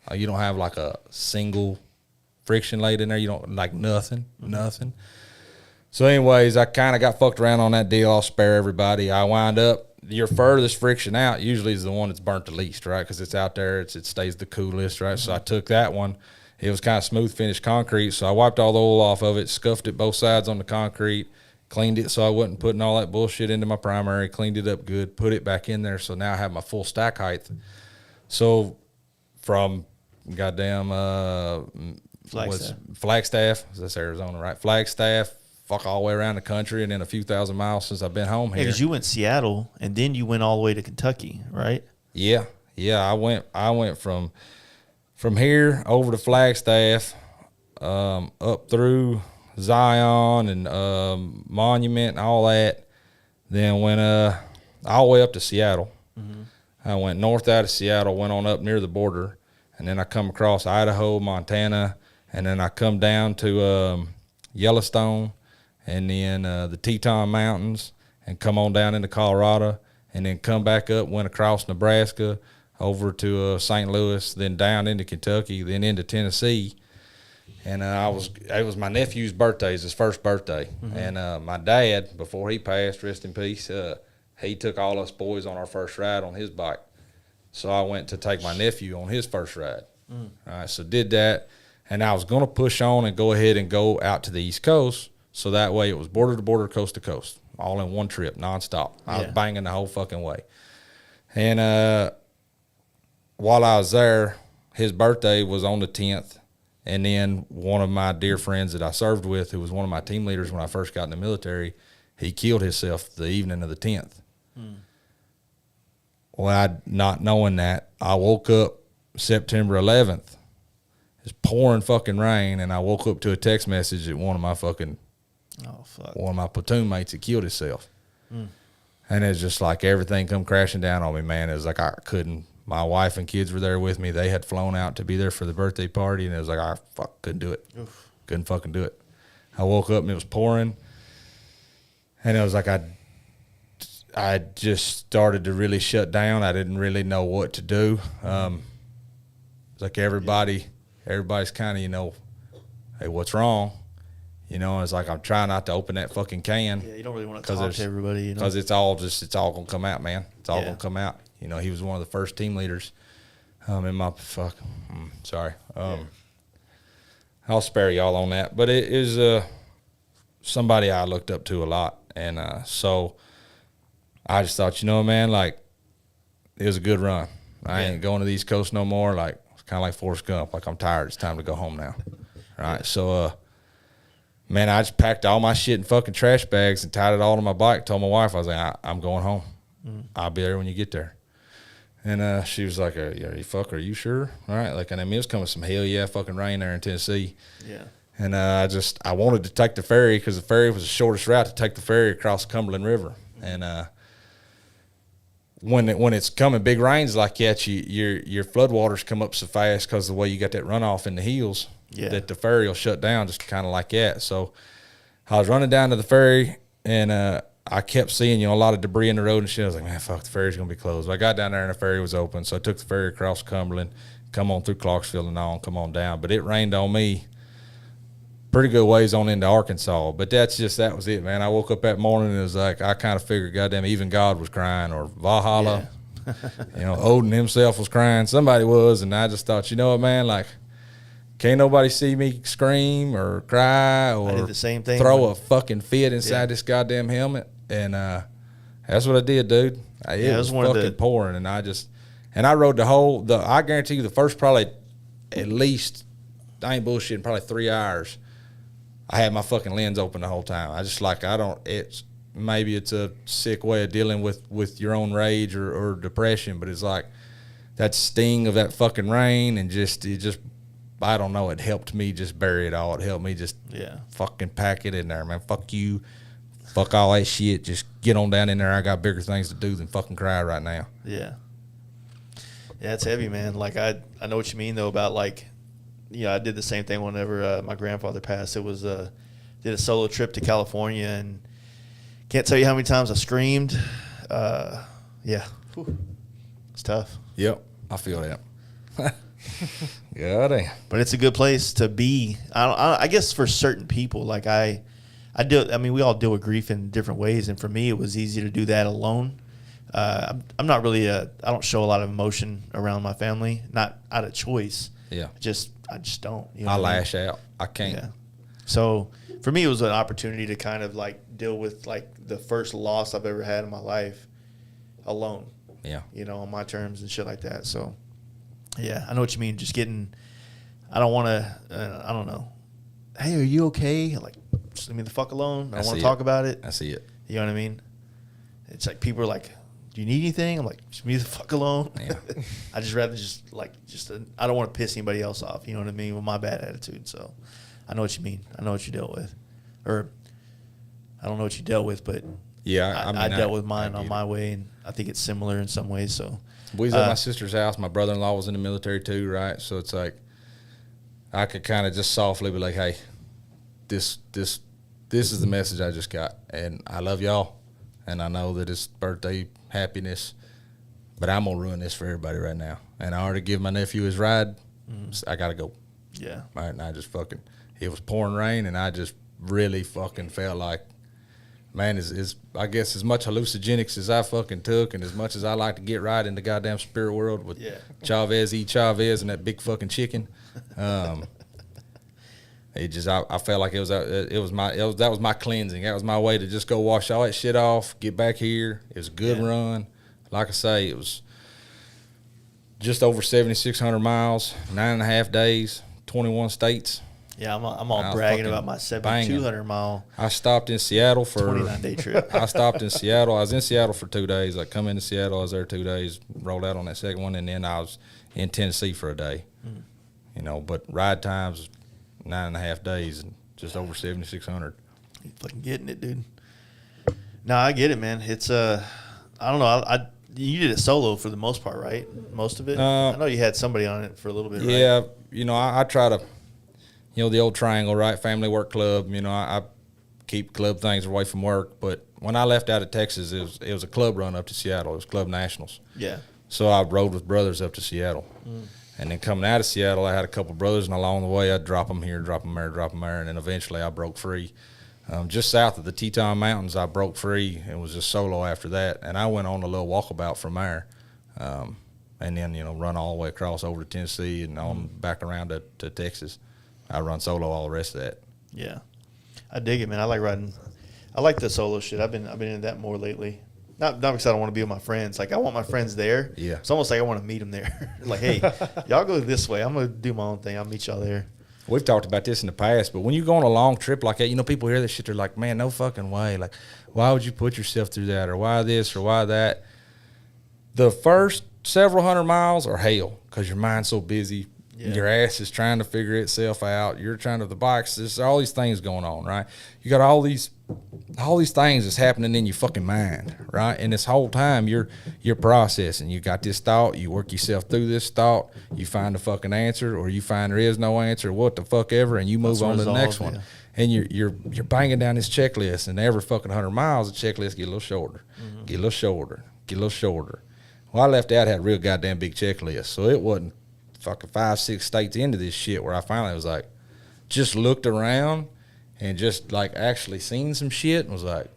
one. You don't have like a single friction laid in there. You don't like nothing. So anyways, I kind of got fucked around on that deal. I'll spare everybody. I wind up, your furthest friction out usually is the one that's burnt the least, right? Because it's out there. It stays the coolest, right? So I took that one. It was kind of smooth finished concrete. So I wiped all the oil off of it, scuffed it both sides on the concrete, cleaned it so I wasn't putting all that bullshit into my primary, cleaned it up good, put it back in there. So now I have my full stack height. So from goddamn Flagstaff, that's Arizona, right? Flagstaff, fuck all the way around the country, and then a few thousand miles since I've been home here. Because you went Seattle, and then you went all the way to Kentucky, right? Yeah. I went from here over to Flagstaff, up through Zion and Monument and all that. Then went all the way up to Seattle. Mm-hmm. I went north out of Seattle, went on up near the border, and then I come across Idaho, Montana, and then I come down to Yellowstone, and then the Teton Mountains, and come on down into Colorado, and then come back up, went across Nebraska, over to St. Louis, then down into Kentucky, then into Tennessee. And it was my nephew's birthday, his first birthday. Mm-hmm. And my dad, before he passed, rest in peace, he took all us boys on our first ride on his bike. So I went to take my nephew on his first ride. Mm. All right, so did that. And I was going to push on and go ahead and go out to the East Coast. So that way it was border to border, coast to coast, all in one trip, nonstop. I was banging the whole fucking way. And while I was there, his birthday was on the 10th. And then one of my dear friends that I served with, who was one of my team leaders when I first got in the military, he killed himself the evening of the 10th. Mm. Well, not knowing that, I woke up September 11th. It's pouring fucking rain, and I woke up to a text message that one of my platoon mates had killed himself. Mm. And it's just like everything come crashing down on me, man. It was like I couldn't. My wife and kids were there with me. They had flown out to be there for the birthday party, and it was like I couldn't do it. Oof. Couldn't fucking do it. I woke up and it was pouring, and it was like I just started to really shut down. I didn't really know what to do. It's like everybody's kind of, hey, what's wrong? It's like I'm trying not to open that fucking can. Yeah, you don't really want to talk to everybody. Because it's all going to come out, man. It's all going to come out. He was one of the first team leaders in my sorry. I'll spare y'all on that. But it is somebody I looked up to a lot. And so I just thought, man, like, it was a good run. I ain't going to the East Coast no more. Like, it's kind of like Forrest Gump. Like, I'm tired. It's time to go home now. Right? So, man, I just packed all my shit in fucking trash bags and tied it all to my bike. Told my wife, I was like, I'm going home. Mm. I'll be there when you get there. And she was like, are you sure? All right. Like, and I mean, it was coming some hell yeah fucking rain there in Tennessee. Yeah. And I wanted to take the ferry because the ferry was the shortest route to take the ferry across the Cumberland River. And when it's coming big rains like that, your floodwaters come up so fast because the way you got that runoff in the hills that the ferry will shut down just kind of like that. So I was running down to the ferry, and I kept seeing, a lot of debris in the road and shit. I was like, man, fuck, the ferry's going to be closed. But I got down there and the ferry was open. So I took the ferry across Cumberland, come on through Clarksville and on, come on down. But it rained on me pretty good ways on into Arkansas. But that was it, man. I woke up that morning and it was like, I kind of figured, goddamn, even God was crying, or Valhalla. Yeah. Odin himself was crying. Somebody was. And I just thought, what, man, like, can't nobody see me scream or cry or I did the same thing, throw a fucking fit inside this goddamn helmet. And that's what I did, dude. It was fucking pouring. And I rode I guarantee you the first probably at least, I ain't bullshitting, probably 3 hours, I had my fucking lens open the whole time. Maybe it's a sick way of dealing with your own rage or depression, but it's like that sting of that fucking rain and I don't know, it helped me just bury it all. It helped me just fucking pack it in there, man. Fuck you. Fuck all that shit. Just get on down in there. I got bigger things to do than fucking cry right now. Yeah. Yeah, it's heavy, man. Like, I know what you mean, though, about, like, I did the same thing whenever my grandfather passed. It was did a solo trip to California, and can't tell you how many times I screamed. Yeah. Whew. It's tough. Yep. I feel that. God damn. But it's a good place to be. I guess for certain people, like we all deal with grief in different ways, and for me, it was easy to do that alone. I'm not really I don't show a lot of emotion around my family, not out of choice. Yeah. I just don't. I lash out. I can't. Yeah. So for me, it was an opportunity to kind of like deal with like the first loss I've ever had in my life alone. Yeah. You know, on my terms and shit like that. So, yeah, I know what you mean. Just getting, I don't want to, I don't know. Hey, are you okay? Like, just leave me the fuck alone. I don't want to talk about it. I see it. You know what I mean? It's like people are like, do you need anything? I'm like, just leave me the fuck alone. Yeah. I just rather I don't want to piss anybody else off. You know what I mean? With my bad attitude. So, I know what you mean. I know what you dealt with. Or, I don't know what you dealt with, but yeah, I mean, I dealt with mine on my way, and I think it's similar in some ways. So we was at my sister's house. My brother-in-law was in the military too, right? So it's like I could kind of just softly be like, "Hey, this is the message I just got, and I love y'all, and I know that it's birthday happiness, but I'm gonna ruin this for everybody right now. And I already give my nephew his ride. So I gotta go. Yeah, right, and I just fucking it was pouring rain, and I just really fucking felt like." Man, is I guess as much hallucinogenics as I fucking took, and as much as I like to get right in the goddamn spirit world with Chavez and that big fucking chicken, it just I felt like that was my cleansing. That was my way to just go wash all that shit off, get back here. It was a good run. Like I say, it was just over 7,600 miles, 9.5 days, 21 states. Yeah, I'm all bragging about my 7,200 mile. I stopped in Seattle for 29-day trip. I stopped in Seattle. I was in Seattle for 2 days. I come into Seattle. I was there 2 days. Rolled out on that second one, and then I was in Tennessee for a day. You know, but ride times 9.5 days and just over 7,600. You fucking getting it, dude. No, I get it, man. It's I don't know. You did it solo for the most part, right? Most of it. I know you had somebody on it for a little bit. Yeah, right? You know, I try to. You know, the old triangle, right? Family, work, club. You know, I keep club things away from work. But when I left out of Texas, it was a club run up to Seattle. It was Club Nationals. Yeah. So I rode with brothers up to Seattle. And then coming out of Seattle, I had a couple brothers, and along the way, I'd drop them here, drop them there, and then eventually I broke free. Just south of the Teton Mountains, I broke free and was just solo after that. And I went on a little walkabout from there. And then, you know, run all the way across over to Tennessee and on back around to Texas. I run solo all the rest of that. Yeah, I dig it, man. I like riding. I like the solo shit. I've been in that more lately. Not because I don't want to be with my friends. Like I want my friends there. Yeah. It's almost like I want to meet them there. Like, hey, y'all go this way. I'm gonna do my own thing. I'll meet y'all there. We've talked about this in the past, but when you go on a long trip like that, you know, people hear this shit. They're like, man, no fucking way. Like, why would you put yourself through that, or why this, or why that? The first several hundred miles are hell because your mind's so busy. Yeah. Your ass is trying to figure itself out. You're trying to the bikes. There's all these things going on, right? You got all these things that's happening in your fucking mind, right? And this whole time you're processing. You got this thought. You work yourself through this thought. You find a fucking answer, or you find there is no answer. What the fuck ever, and you move on to the next one. And you're banging down this checklist, and every fucking 100 miles, the checklist get a little shorter, get a little shorter, get a little shorter. Well, I left out had a real goddamn big checklist, so it wasn't fucking 5-6 states into this shit where I finally was like, just looked around and just like actually seen some shit and was like,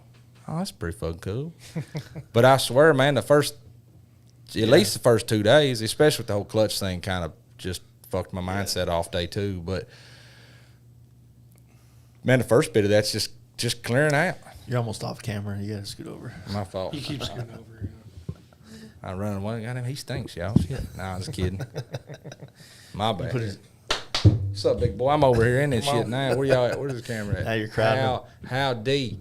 oh, that's pretty fucking cool. But I swear, man, at least the first 2 days, especially with the whole clutch thing, kind of just fucked my mindset off day 2. But man, the first bit of that's just clearing out. You're almost off camera. You gotta scoot over. My fault. You keep scooting over. I run away. Goddamn, he stinks, y'all. Shit. Nah, I'm just kidding. My bad. What's up, big boy? I'm over here in this shit now. Where y'all at? Where's the camera at? Now you're crowding. How deep?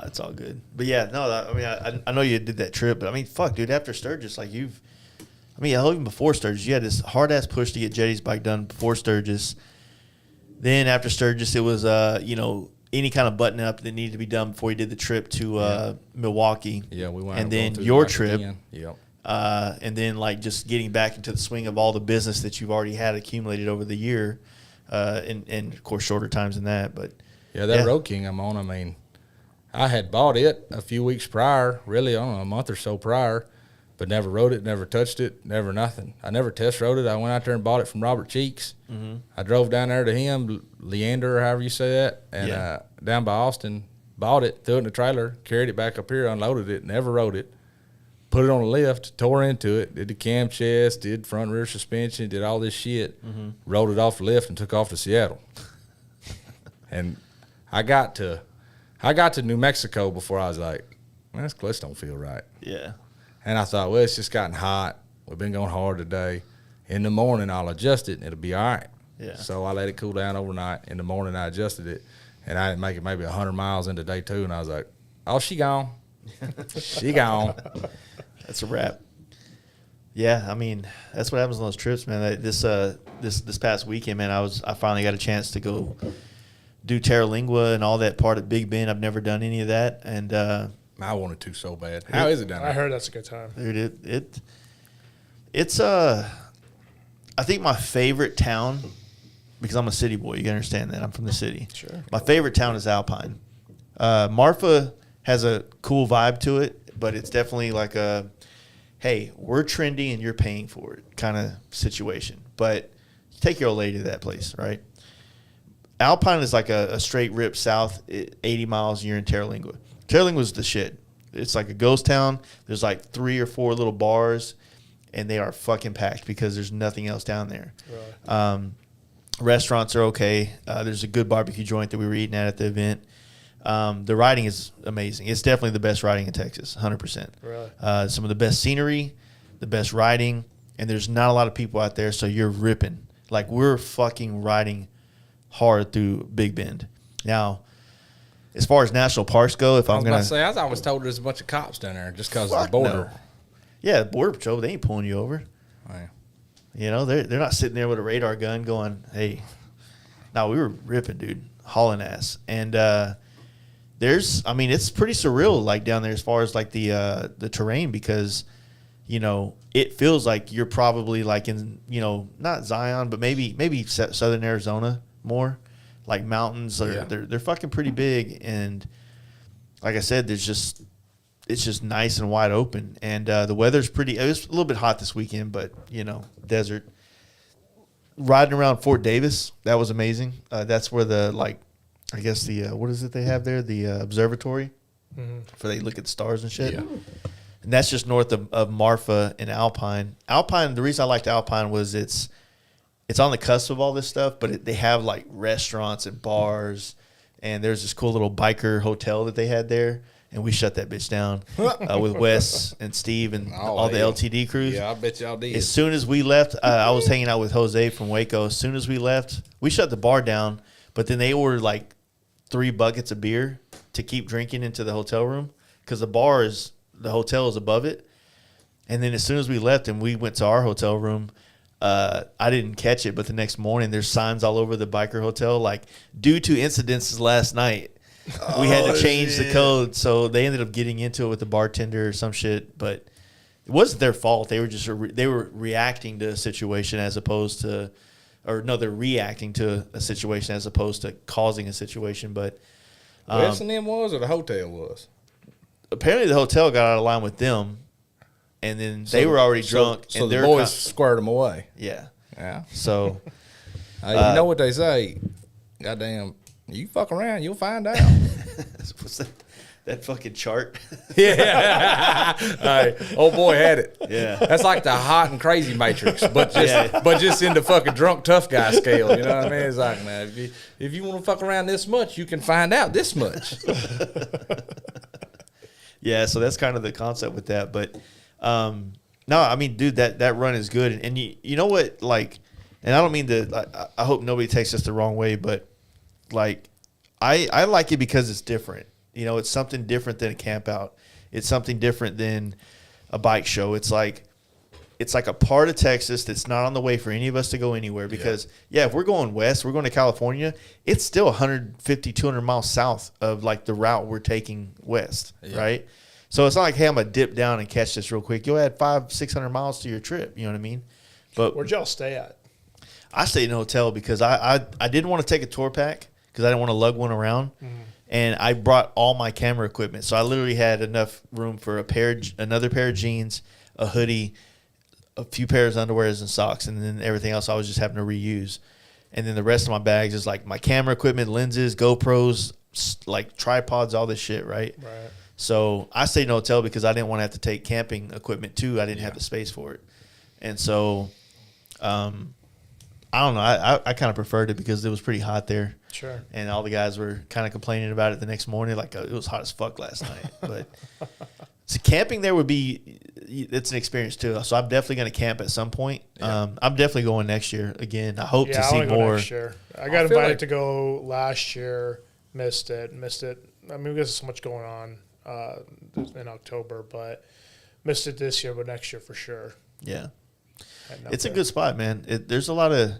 It's all good. But yeah, no, I mean, I know you did that trip, but I mean, fuck, dude, after Sturgis, like even before Sturgis, you had this hard ass push to get Jetty's bike done before Sturgis. Then after Sturgis, it was, any kind of button up that needed to be done before you did the trip to Milwaukee. Yeah, we went. And then your trip. Yep. And then like just getting back into the swing of all the business that you've already had accumulated over the year, and of course shorter times than that. But that Road King I'm on, I mean, I had bought it a few weeks prior, really, I don't know, a month or so prior, but never rode it, never touched it, never nothing. I never test rode it. I went out there and bought it from Robert Cheeks. Mm-hmm. I drove down there to him, Leander, or however you say that, and down by Austin, bought it, threw it in the trailer, carried it back up here, unloaded it, never rode it, put it on the lift, tore into it, did the cam chest, did front rear suspension, did all this shit, rolled it off the lift and took off to Seattle. And I got to I got to New Mexico before I was like, man, this clutch don't feel right. Yeah. And I thought, well, it's just gotten hot. We've been going hard today. In the morning, I'll adjust it, and it'll be all right. Yeah. So I let it cool down overnight. In the morning, I adjusted it, and I didn't make it maybe 100 miles into day 2, and I was like, oh, she gone. She gone. That's a wrap. Yeah, I mean, that's what happens on those trips, man. This past weekend, man, I finally got a chance to go do Terra Lingua and all that part of Big Bend. I've never done any of that, and I wanted to so bad. How is it down there? I heard that's a good time. Dude, it's I think my favorite town, because I'm a city boy. You can understand that I'm from the city. Sure. My favorite town is Alpine. Marfa has a cool vibe to it, but it's definitely like a, hey, we're trendy and you're paying for it kind of situation. But take your old lady to that place, right? Alpine is like a straight rip south, 80 miles. You're in Terra Lingua. Terra Lingua is the shit. It's like a ghost town. There's like 3 or 4 little bars, and they are fucking packed because there's nothing else down there. Really? Restaurants are okay. There's a good barbecue joint that we were eating at the event. The riding is amazing. It's definitely the best riding in Texas, 100%. Really? Some of the best scenery, the best riding, and there's not a lot of people out there, so you're ripping. Like, we're fucking riding hard through Big Bend. Now, as far as national parks go, if I'm going to say, I was always told there's a bunch of cops down there just because of the border. No. Yeah, Border Patrol, they ain't pulling you over. Oh, yeah. You know, they're not sitting there with a radar gun going, hey. No, we were ripping, dude, hauling ass. And it's pretty surreal, like, down there as far as, like, the terrain, because, you know, it feels like you're probably, like, in, you know, not Zion, but maybe southern Arizona more. Like, mountains, they're fucking pretty big. And like I said, it's just nice and wide open. And the weather's it was a little bit hot this weekend, but, you know, desert. Riding around Fort Davis, that was amazing. That's where what is it they have there? The observatory, where they look at the stars and shit. Yeah. And that's just north of Marfa and Alpine. Alpine, the reason I liked Alpine was it's on the cusp of all this stuff, but they have, like, restaurants and bars, and there's this cool little biker hotel that they had there, and we shut that bitch down with Wes and Steve and all the LTD crews. Yeah, I bet y'all did. As soon as we left, I was hanging out with Jose from Waco. As soon as we left, we shut the bar down, but then they ordered, like, 3 buckets of beer to keep drinking into the hotel room, because the hotel is above it. And then as soon as we left and we went to our hotel room, I didn't catch it, but the next morning there's signs all over the biker hotel, like, due to incidences last night, we had to change the code. So they ended up getting into it with the bartender or some shit, but it wasn't their fault. They were reacting to a situation as opposed to, they're reacting to a situation as opposed to causing a situation. But Wes and them was, or the hotel was? Apparently the hotel got out of line with them. And then they were already drunk. So and the boys squared them away. Yeah. Yeah. So. You know what they say? Goddamn, you fuck around, you'll find out. What's that fucking chart? Yeah. Old boy had it. Yeah. That's like the hot and crazy matrix, but just in the fucking drunk tough guy scale. You know what I mean? It's like, man, if you want to fuck around this much, you can find out this much. Yeah, so that's kind of the concept with that. But no, I mean, dude, that run is good. And you know what, like, and I don't mean to, I hope nobody takes this the wrong way, but, like, I like it because it's different. You know, it's something different than a camp out. It's something different than a bike show. It's like a part of Texas that's not on the way for any of us to go anywhere, because, if we're going west, we're going to California, it's still 150, 200 miles south of, like, the route we're taking west, right? So it's not like, hey, I'm going to dip down and catch this real quick. You'll add 500-600 miles to your trip. You know what I mean? But where'd y'all stay at? I stayed in a hotel because I didn't want to take a tour pack because I didn't want to lug one around. And I brought all my camera equipment. So I literally had enough room for another pair of jeans, a hoodie, a few pairs of underwears and socks, and then everything else I was just having to reuse. And then the rest of my bags is like my camera equipment, lenses, GoPros, like tripods, all this shit, right? Right. So I stayed in a hotel because I didn't want to have to take camping equipment too. I didn't have the space for it. And so I don't know. I kind of preferred it because it was pretty hot there. Sure. And all the guys were kind of complaining about it the next morning, like it was hot as fuck last night. But so camping there it's an experience too. So I'm definitely going to camp at some point. Yeah. I'm definitely going next year again. I hope to see more. Next year. I got invited to go last year. Missed it. I mean, there's so much going on in October, but missed it this year. But next year for sure. Yeah. It's a good spot, man. There's a lot of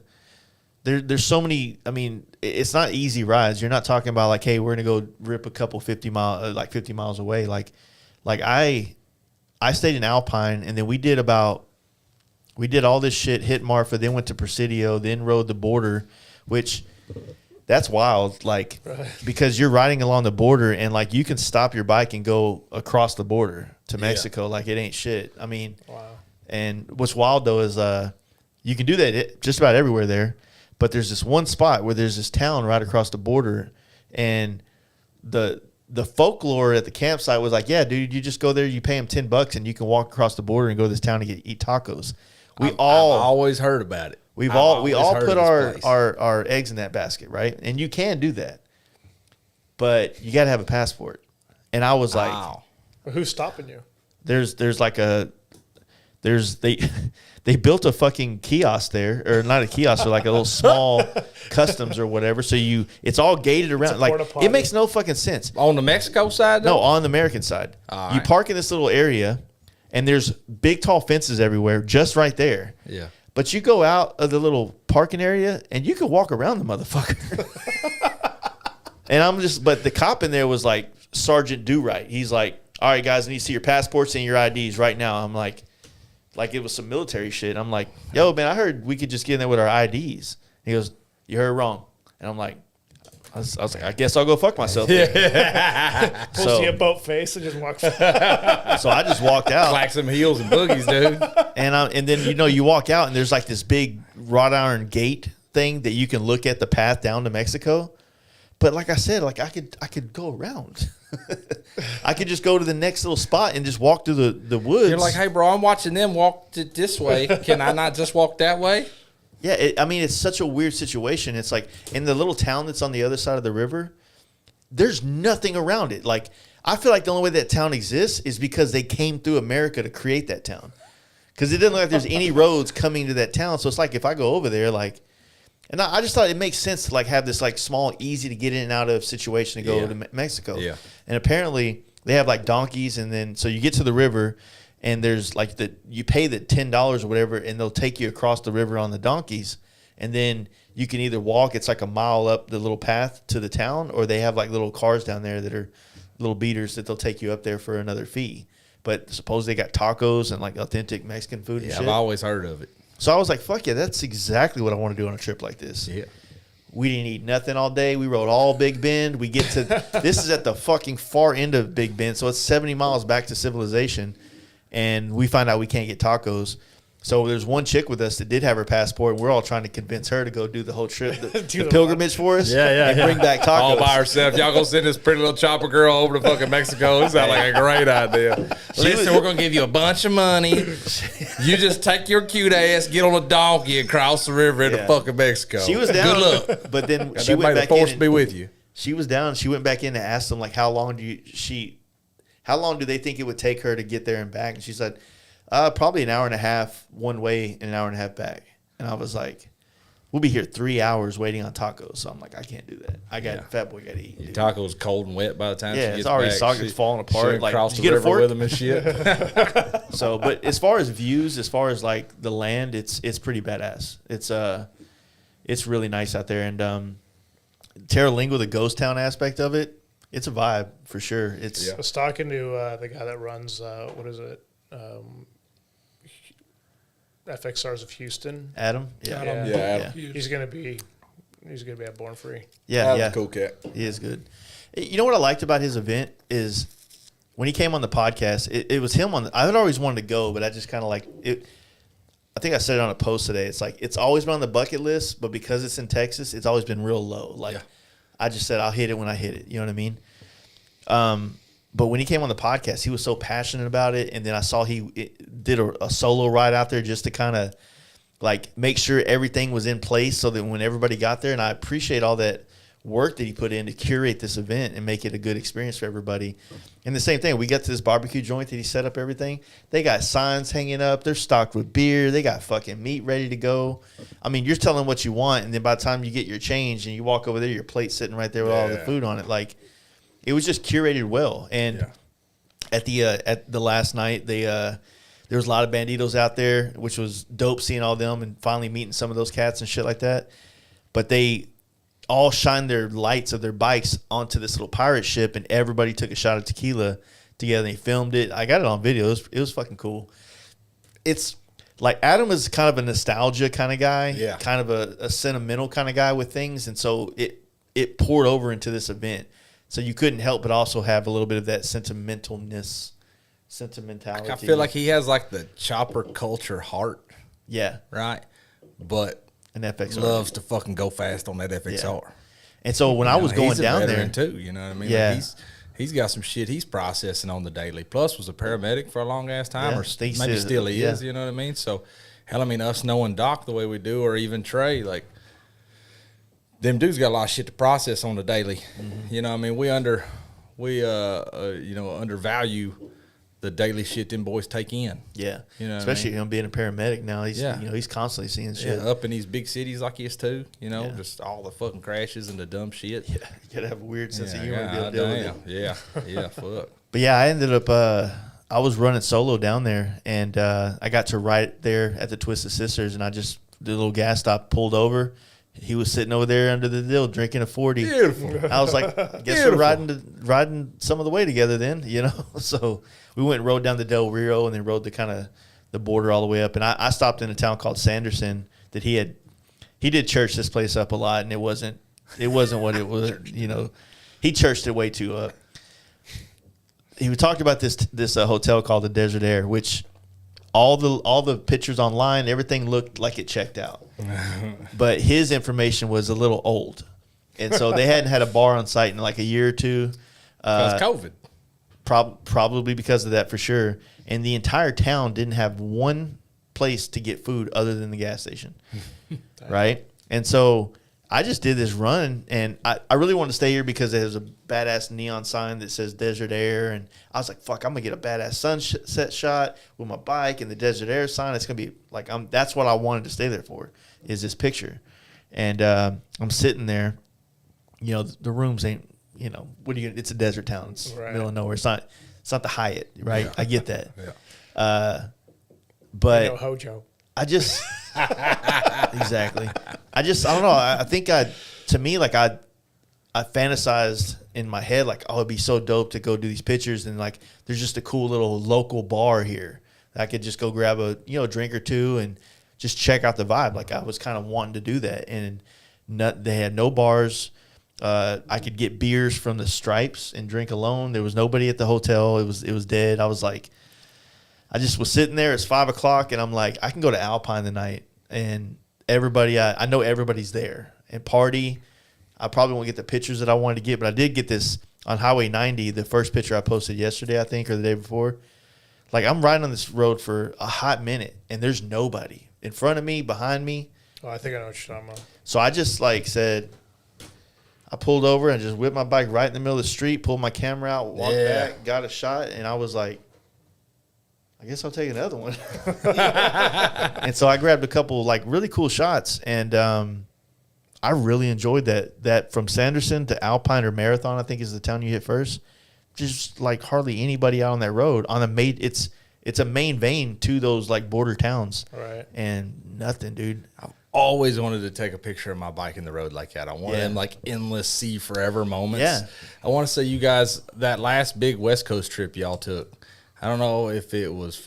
there's so many. I mean, it's not easy rides. You're not talking about like, hey, we're gonna go rip a couple 50 miles away. Like I stayed in Alpine, and then we did all this shit. Hit Marfa, then went to Presidio, then rode the border, which that's wild. Like because you're riding along the border, and like you can stop your bike and go across the border to Mexico. Like it ain't shit. I mean. Wow. And what's wild, though, is you can do that just about everywhere there. But there's this one spot where there's this town right across the border. And the folklore at the campsite was like, yeah, dude, you just go there, you pay them $10, and you can walk across the border and go to this town and eat tacos. I've always heard about it. We all put our eggs in that basket, right? And you can do that. But you got to have a passport. And I was like. Well, who's stopping you? There's like a. They built a fucking kiosk there, or not a kiosk, or like a little small customs or whatever. So it's all gated around. Like it makes no fucking sense. On the Mexico side, though? No, on the American side. All you right. park in this little area, and there's big tall fences everywhere, just right there. Yeah. But you go out of the little parking area, and you can walk around the motherfucker. And but the cop in there was like Sergeant Do Right. He's like, all right, guys, I need to see your passports and your IDs right now. I'm like it was some military shit. I'm like, yo, man, I heard we could just get in there with our IDs. He goes, you heard wrong. And I'm like, I was like, I guess I'll go fuck myself. Pulls you a boat face and just walks. So I just walked out. Clack some heels and boogies, dude. And then, you walk out and there's like this big wrought iron gate thing that you can look at the path down to Mexico. But like I said, like I could go around. I could just go to the next little spot and just walk through the woods. You're like, hey, bro, I'm watching them walk this way. Can I not just walk that way? Yeah, it's such a weird situation. It's like in the little town that's on the other side of the river, there's nothing around it. Like I feel like the only way that town exists is because they came through America to create that town. Because it doesn't look like there's any roads coming to that town. So it's like if I go over there, like. And I just thought it makes sense to like have this like small, easy to get in and out of situation to go to Mexico. Yeah. And apparently they have like donkeys, and then so you get to the river, and there's like you pay the $10 or whatever, and they'll take you across the river on the donkeys, and then you can either walk. It's like a mile up the little path to the town, or they have like little cars down there that are little beaters that they'll take you up there for another fee. But suppose they got tacos and like authentic Mexican food and shit. I've always heard of it. So I was like, fuck yeah, that's exactly what I want to do on a trip like this. Yeah. We didn't eat nothing all day. We rode all Big Bend. We get to this is at the fucking far end of Big Bend, so it's 70 miles back to civilization, and we find out we can't get tacos. So there's one chick with us that did have her passport, and we're all trying to convince her to go do the whole trip, the pilgrimage for us, and bring back tacos. All by herself. Y'all gonna send this pretty little chopper girl over to fucking Mexico. It sounds like a great idea. Listen, we're gonna give you a bunch of money. You just take your cute ass, get on a donkey, and cross the river into fucking Mexico. She was down. Good luck. But then she went back in. To be with you. She was down. She went back in and asked them like, how long do they think it would take her to get there and back? And she said, probably an hour and a half one way and an hour and a half back. And I was like, we'll be here 3 hours waiting on tacos. So I'm like, I can't do that. Fat boy got to eat. Your tacos cold and wet by the time she gets it's already back. soggy. It's falling apart. Like, cross you the get a river fork with them and shit. So, but as far as views, as far as like the land, it's pretty badass. It's really nice out there. And Terralingo, the ghost town aspect of it, it's a vibe for sure. I was talking to the guy that runs what is it? FXRs of Houston. Adam? Adam. He's gonna be at Born Free. Adam's a cool cat. He is good. You know what I liked about his event is when he came on the podcast, it was him I had always wanted to go, but I just kind of like it. I think I said it on a post today. It's like it's always been on the bucket list, but because it's in Texas, it's always been real low. Like I just said, I'll hit it when I hit it. You know what I mean? But when he came on the podcast, he was so passionate about it. And then I saw he did a solo ride out there just to kind of like make sure everything was in place so that when everybody got there, and I appreciate all that work that he put in to curate this event and make it a good experience for everybody. And the same thing, we got to this barbecue joint that he set up everything. They got signs hanging up. They're stocked with beer. They got fucking meat ready to go. I mean, you're telling what you want, and then by the time you get your change and you walk over there, your plate's sitting right there with all the food on it. Like, it was just curated well. And at the last night, there was a lot of banditos out there, which was dope seeing all them and finally meeting some of those cats and shit like that. But they all shined their lights of their bikes onto this little pirate ship, and everybody took a shot of tequila together. And they filmed it. I got it on video. It was fucking cool. It's like Adam is kind of a nostalgia kind of guy, kind of a sentimental kind of guy with things, and so it poured over into this event. So you couldn't help but also have a little bit of that sentimentality. I feel like he has like the chopper culture heart. Yeah. Right? But an FXR. Loves to fucking go fast on that FXR. Yeah. And so when I was going down there too, you know what I mean? Yeah. Like he's got some shit he's processing on the daily. Plus was a paramedic for a long ass time, or maybe still he is, you know what I mean? So hell, I mean, us knowing Doc the way we do, or even Trey, like them dudes got a lot of shit to process on the daily. Mm-hmm. You know what I mean? We undervalue the daily shit them boys take in. Yeah. You know, especially him being a paramedic now. He's he's constantly seeing shit. Yeah, up in these big cities like he is too, just all the fucking crashes and the dumb shit. Yeah. You gotta have a weird sense of humor to be able to deal with it. Yeah, fuck. But yeah, I ended up I was running solo down there, and I got to right there at the Twisted Sisters, and I just did a little gas stop, pulled over. He was sitting over there under the dill drinking a 40. Beautiful. I was like, I guess we're riding some of the way together then, So we went and rode down the Del Rio and then rode the border all the way up. And I stopped in a town called Sanderson that he did church this place up a lot, and it wasn't what it was, He churched it way too up. He talked about this hotel called the Desert Air, which all the pictures online, everything looked like it checked out. But his information was a little old. And so they hadn't had a bar on site in like a year or two. Because COVID. Probably because of that for sure. And the entire town didn't have one place to get food other than the gas station. Right? And so I just did this run, and I really wanted to stay here because there's a badass neon sign that says Desert Air, and I was like, fuck, I'm going to get a badass sunset shot with my bike and the Desert Air sign. It's going to be like, that's what I wanted to stay there for, is this picture. And I'm sitting there, the rooms ain't, it's a desert town. It's middle of nowhere. It's not the Hyatt, right? Yeah. I get that. Yeah. But Hojo. I just exactly. I don't know. I think to me, like I fantasized in my head, like, oh, it'd be so dope to go do these pictures, and like there's just a cool little local bar here. I could just go grab a drink or two and just check out the vibe. Like I was kind of wanting to do that, and they had no bars. I could get beers from the Stripes and drink alone. There was nobody at the hotel. It was dead. I was like, I just was sitting there. It's 5:00, and I'm like, I can go to Alpine tonight, and everybody, I know everybody's there and party. I probably won't get the pictures that I wanted to get, but I did get this on Highway 90, the first picture I posted yesterday, I think, or the day before. Like, I'm riding on this road for a hot minute, and there's nobody in front of me, behind me. Oh, I think I know what you're talking about. So I just, said, I pulled over and just whipped my bike right in the middle of the street, pulled my camera out, walked back, got a shot, and I was like, I guess I'll take another one. And so I grabbed a couple, really cool shots, and I really enjoyed that from Sanderson to Alpine or Marathon, I think is the town you hit first. Just hardly anybody out on that road. It's a main vein to those border towns. Right. And nothing, dude. I've always wanted to take a picture of my bike in the road like that. I want them endless see forever moments. Yeah. I want to say you guys, that last big West Coast trip y'all took, I don't know if it was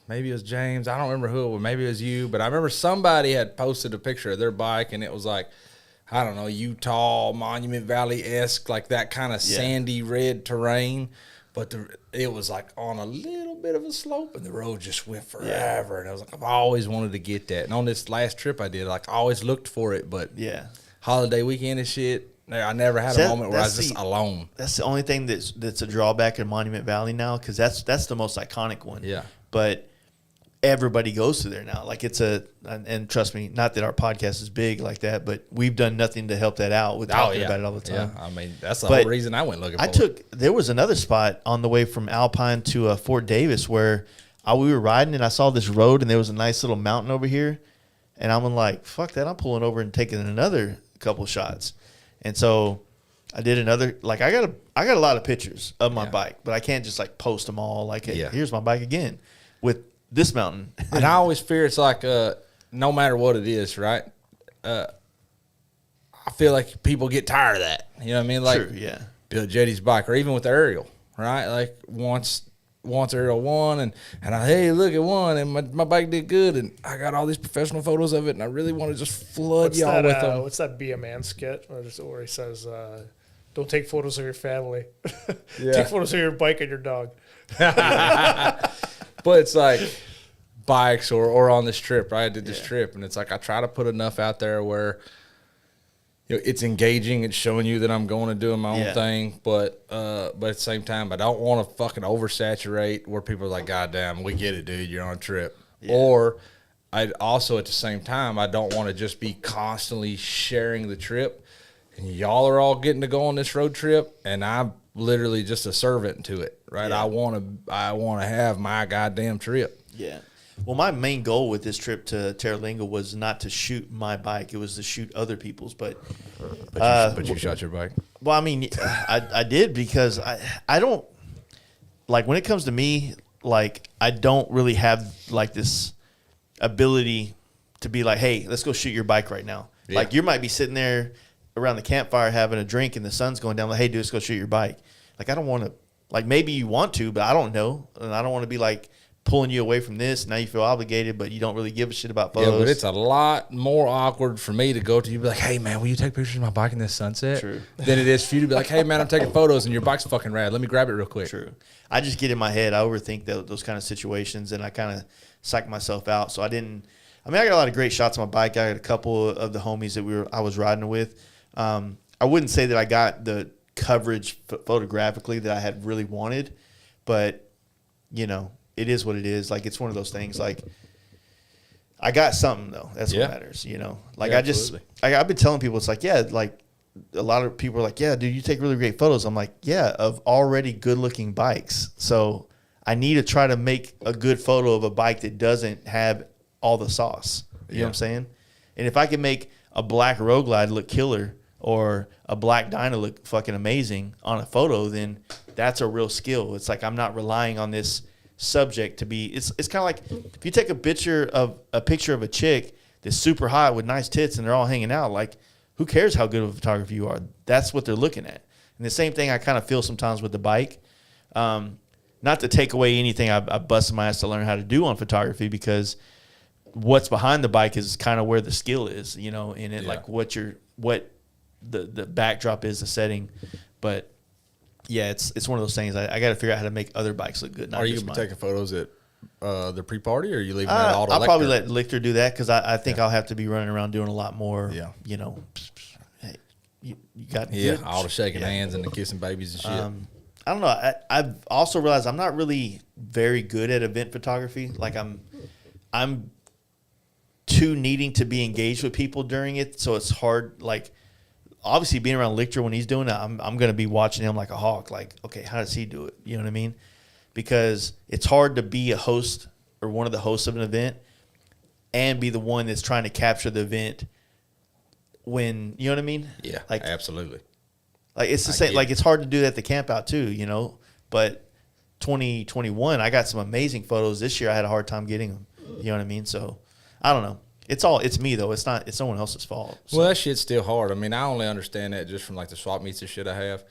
maybe it was James. I don't remember who it was. Maybe it was you. But I remember somebody had posted a picture of their bike, and it was I don't know, Utah, Monument Valley-esque, that kind of sandy red terrain. But it was on a little bit of a slope, and the road just went forever. And I was like, I've always wanted to get that. And on this last trip I did, I always looked for it. But holiday weekend and shit, I never had a moment where I was just alone. That's the only thing that's a drawback in Monument Valley now, because that's the most iconic one. Yeah. But everybody goes through there now. Like and trust me, not that our podcast is big like that, but we've done nothing to help that out with talking about it all the time. Yeah, I mean, that's the whole reason I went looking for it. There was another spot on the way from Alpine to Fort Davis where we were riding and I saw this road and there was a nice little mountain over here. And I'm like, fuck that. I'm pulling over and taking another couple shots. And so I did another, like I got a lot of pictures of my bike, but I can't just like post them all like, hey, here's my bike again with this mountain. And I always fear it's like, no matter what it is, right? I feel like people get tired of that. You know what I mean? Like, True, yeah. Bill Jetty's bike, or even with the Ariel, right? Like once Ariel won, and hey, look at one, and my bike did good, and I got all these professional photos of it, and I really want to just flood y'all with them. What's that Be a Man skit where he says, don't take photos of your family. Take photos of your bike and your dog. But it's like bikes or on this trip, right? I did this trip, and it's like I try to put enough out there where it's engaging. It's showing you that I'm going and doing my own thing, but at the same time, I don't want to fucking oversaturate where people are like, God damn, we get it, dude. You're on a trip. Yeah. Or I also at the same time, I don't want to just be constantly sharing the trip, and y'all are all getting to go on this road trip, and I'm literally just a servant to it, right? Yeah. I want to have my goddamn trip. Yeah. Well, my main goal with this trip to Terralinga was not to shoot my bike; it was to shoot other people's. But you shot your bike. Well, I mean, I did because I don't like when it comes to me. Like I don't really have like this ability to be like, hey, let's go shoot your bike right now. Yeah. Like you might be sitting there around the campfire having a drink and the sun's going down. Like, hey, dude, let's go shoot your bike. Like I don't want to. Like maybe you want to, but I don't know, and I don't want to be like pulling you away from this. Now you feel obligated, but you don't really give a shit about photos. Yeah, but it's a lot more awkward for me to go to you and be like, hey, man, will you take pictures of my bike in this sunset? True. Than it is for you to be like, hey, man, I'm taking photos and your bike's fucking rad. Let me grab it real quick. True. I just get in my head. I overthink those kind of situations, and I kind of psych myself out. So I got a lot of great shots on my bike. I got a couple of the homies that I was riding with. I wouldn't say that I got the coverage photographically that I had really wanted, but, you know, it is what it is. Like, it's one of those things. Like, I got something, though. That's what matters, you know. Like, I've been telling people, it's like, like, a lot of people are like, yeah, dude, you take really great photos. I'm like, yeah, of already good-looking bikes. So I need to try to make a good photo of a bike that doesn't have all the sauce. You know what I'm saying? And if I can make a black Road Glide look killer or a black Dyna look fucking amazing on a photo, then that's a real skill. It's like I'm not relying on this subject to be. It's kind of like if you take a picture of a chick that's super hot with nice tits and they're all hanging out. Like, who cares how good of a photographer you are? That's what they're looking at. And the same thing I kind of feel sometimes with the bike. Not to take away anything I busted my ass to learn how to do on photography, because what's behind the bike is kind of where the skill is, you know, in it, like what the backdrop is, the setting. But yeah, it's one of those things. I got to figure out how to make other bikes look good. Are you going to be taking photos at the pre-party, or are you leaving that all to I'll probably let Lichter do that, because I think I'll have to be running around doing a lot more. Yeah. You know, hey, you got all the shaking hands and the kissing babies and shit. I don't know. I've also realized I'm not really very good at event photography. Like I'm too needing to be engaged with people during it, so it's hard. Like, obviously being around Lichter when he's doing it, I'm going to be watching him like a hawk. Like, okay, how does he do it? You know what I mean? Because it's hard to be a host or one of the hosts of an event and be the one that's trying to capture the event when, you know what I mean? Yeah, like, absolutely. Like, it's the same. Like, it's hard to do that at the camp out too, you know. But 2021, I got some amazing photos. This year, I had a hard time getting them. You know what I mean? So, I don't know. It's me though. It's someone else's fault. So. Well, that shit's still hard. I mean, I only understand that just from like the swap meets and shit I have.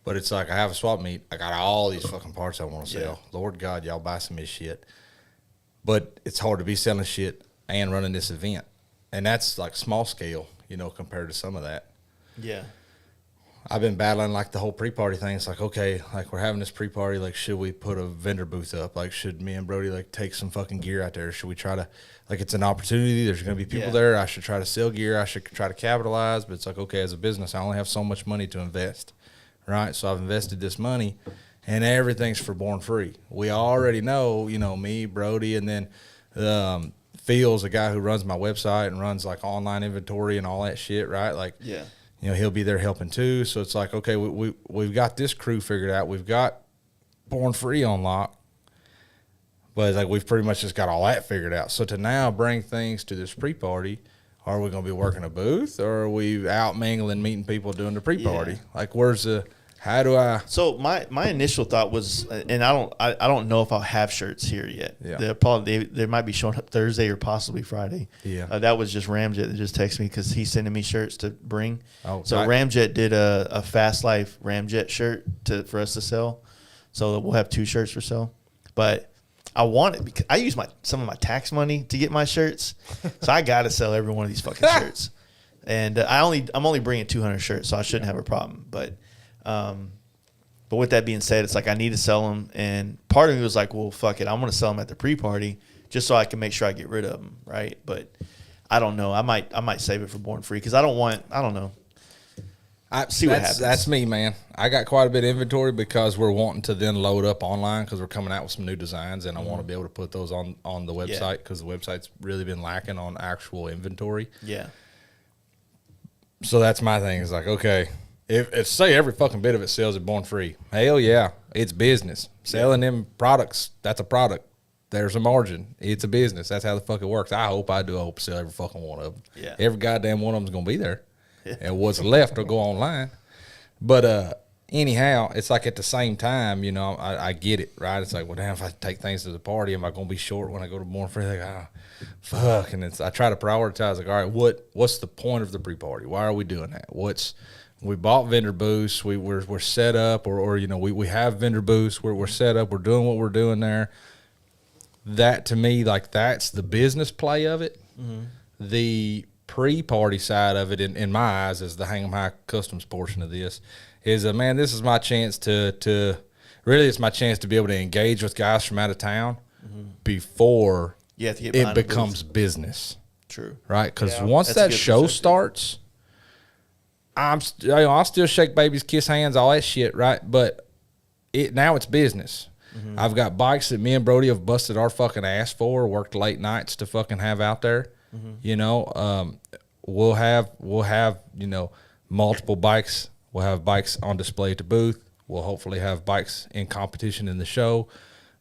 But it's like I have a swap meet. I got all these fucking parts I want to sell. Lord God, y'all buy some of this shit. But it's hard to be selling shit and running this event, and that's like small scale, you know, compared to some of that. Yeah. I've been battling like the whole pre-party thing. It's like, okay, like we're having this pre-party. Like, should we put a vendor booth up? Like, should me and Brody like take some fucking gear out there? Should we try to, like, it's an opportunity. There's going to be people there. I should try to sell gear. I should try to capitalize. But it's like, okay, as a business, I only have so much money to invest, right? So I've invested this money, and everything's for Born Free. We already know, you know, me, Brody, and then Phil's a guy who runs my website and runs like online inventory and all that shit, right? Like, yeah, you know, he'll be there helping too. So it's like, okay, we've got this crew figured out. We've got Born Free on lock. But it's like we've pretty much just got all that figured out. So to now bring things to this pre-party, are we going to be working a booth, or are we out mingling, meeting people doing the pre-party? Yeah. Like, where's the? How do I? So my initial thought was, and I don't know if I'll have shirts here yet. Yeah. They might be showing up Thursday or possibly Friday. Yeah. That was just Ramjet that just texted me because he's sending me shirts to bring. Oh, so Ramjet did a Fast Life Ramjet shirt for us to sell. So we'll have 2 shirts for sale, but. I want it because I use some of my tax money to get my shirts, so I got to sell every one of these fucking shirts. And I'm only bringing 200 shirts, so I shouldn't have a problem. But with that being said, it's like I need to sell them, and part of me was like, well, fuck it, I'm gonna sell them at the pre-party just so I can make sure I get rid of them, right? But I don't know. I might save it for Born Free because I don't know. See what happens. That's me, man. I got quite a bit of inventory because we're wanting to then load up online because we're coming out with some new designs, and I want to be able to put those on the website because the website's really been lacking on actual inventory. Yeah. So that's my thing. Is like, okay, if say every fucking bit of it sells at Born Free, hell yeah, it's business. Selling them products, that's a product. There's a margin. It's a business. That's how the fuck it works. I hope sell every fucking one of them. Yeah. Every goddamn one of them's gonna be there. And what's left will go online. But anyhow, it's like at the same time, you know, I get it, right? It's like, well, damn, if I take things to the party, am I going to be short when I go to Born Free? Like, fuck. And I try to prioritize, like, all right, what's the point of the pre-party? Why are we doing that? We bought vendor booths. We're set up, or you know, we have vendor booths. We're set up. We're doing what we're doing there. That, to me, like, that's the business play of it. Mm-hmm. The pre-party side of it, in my eyes, is the Hang 'em High Customs portion of this. Is man, this is my chance to really, it's my chance to be able to engage with guys from out of town before it becomes business. True, right? Because once that show starts, I'll still shake babies, kiss hands, all that shit, right? But now it's business. Mm-hmm. I've got bikes that me and Brody have busted our fucking ass for, worked late nights to fucking have out there. Mm-hmm. You know, we'll have you know, multiple bikes. We'll have bikes on display at the booth. We'll hopefully have bikes in competition in the show.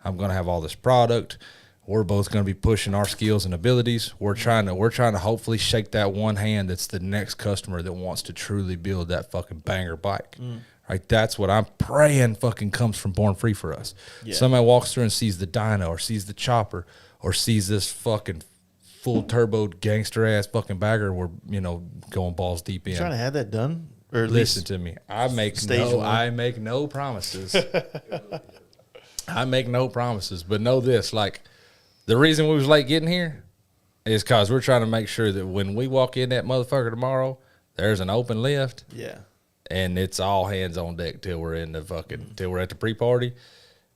I'm going to have all this product. We're both going to be pushing our skills and abilities. We're trying to hopefully shake that one hand that's the next customer that wants to truly build that fucking banger bike. Right? That's what I'm praying fucking comes from Born Free for us. Yeah. Somebody walks through and sees the Dyna or sees the Chopper or sees this fucking full turbo gangster ass fucking bagger we're, you know, going balls deep in. Trying to have that done? Or at listen to me. I make no promises. I make no promises, but know this, like, the reason we was late getting here is because we're trying to make sure that when we walk in that motherfucker tomorrow, there's an open lift. Yeah. And it's all hands on deck till we're in the fucking till we're at the pre-party.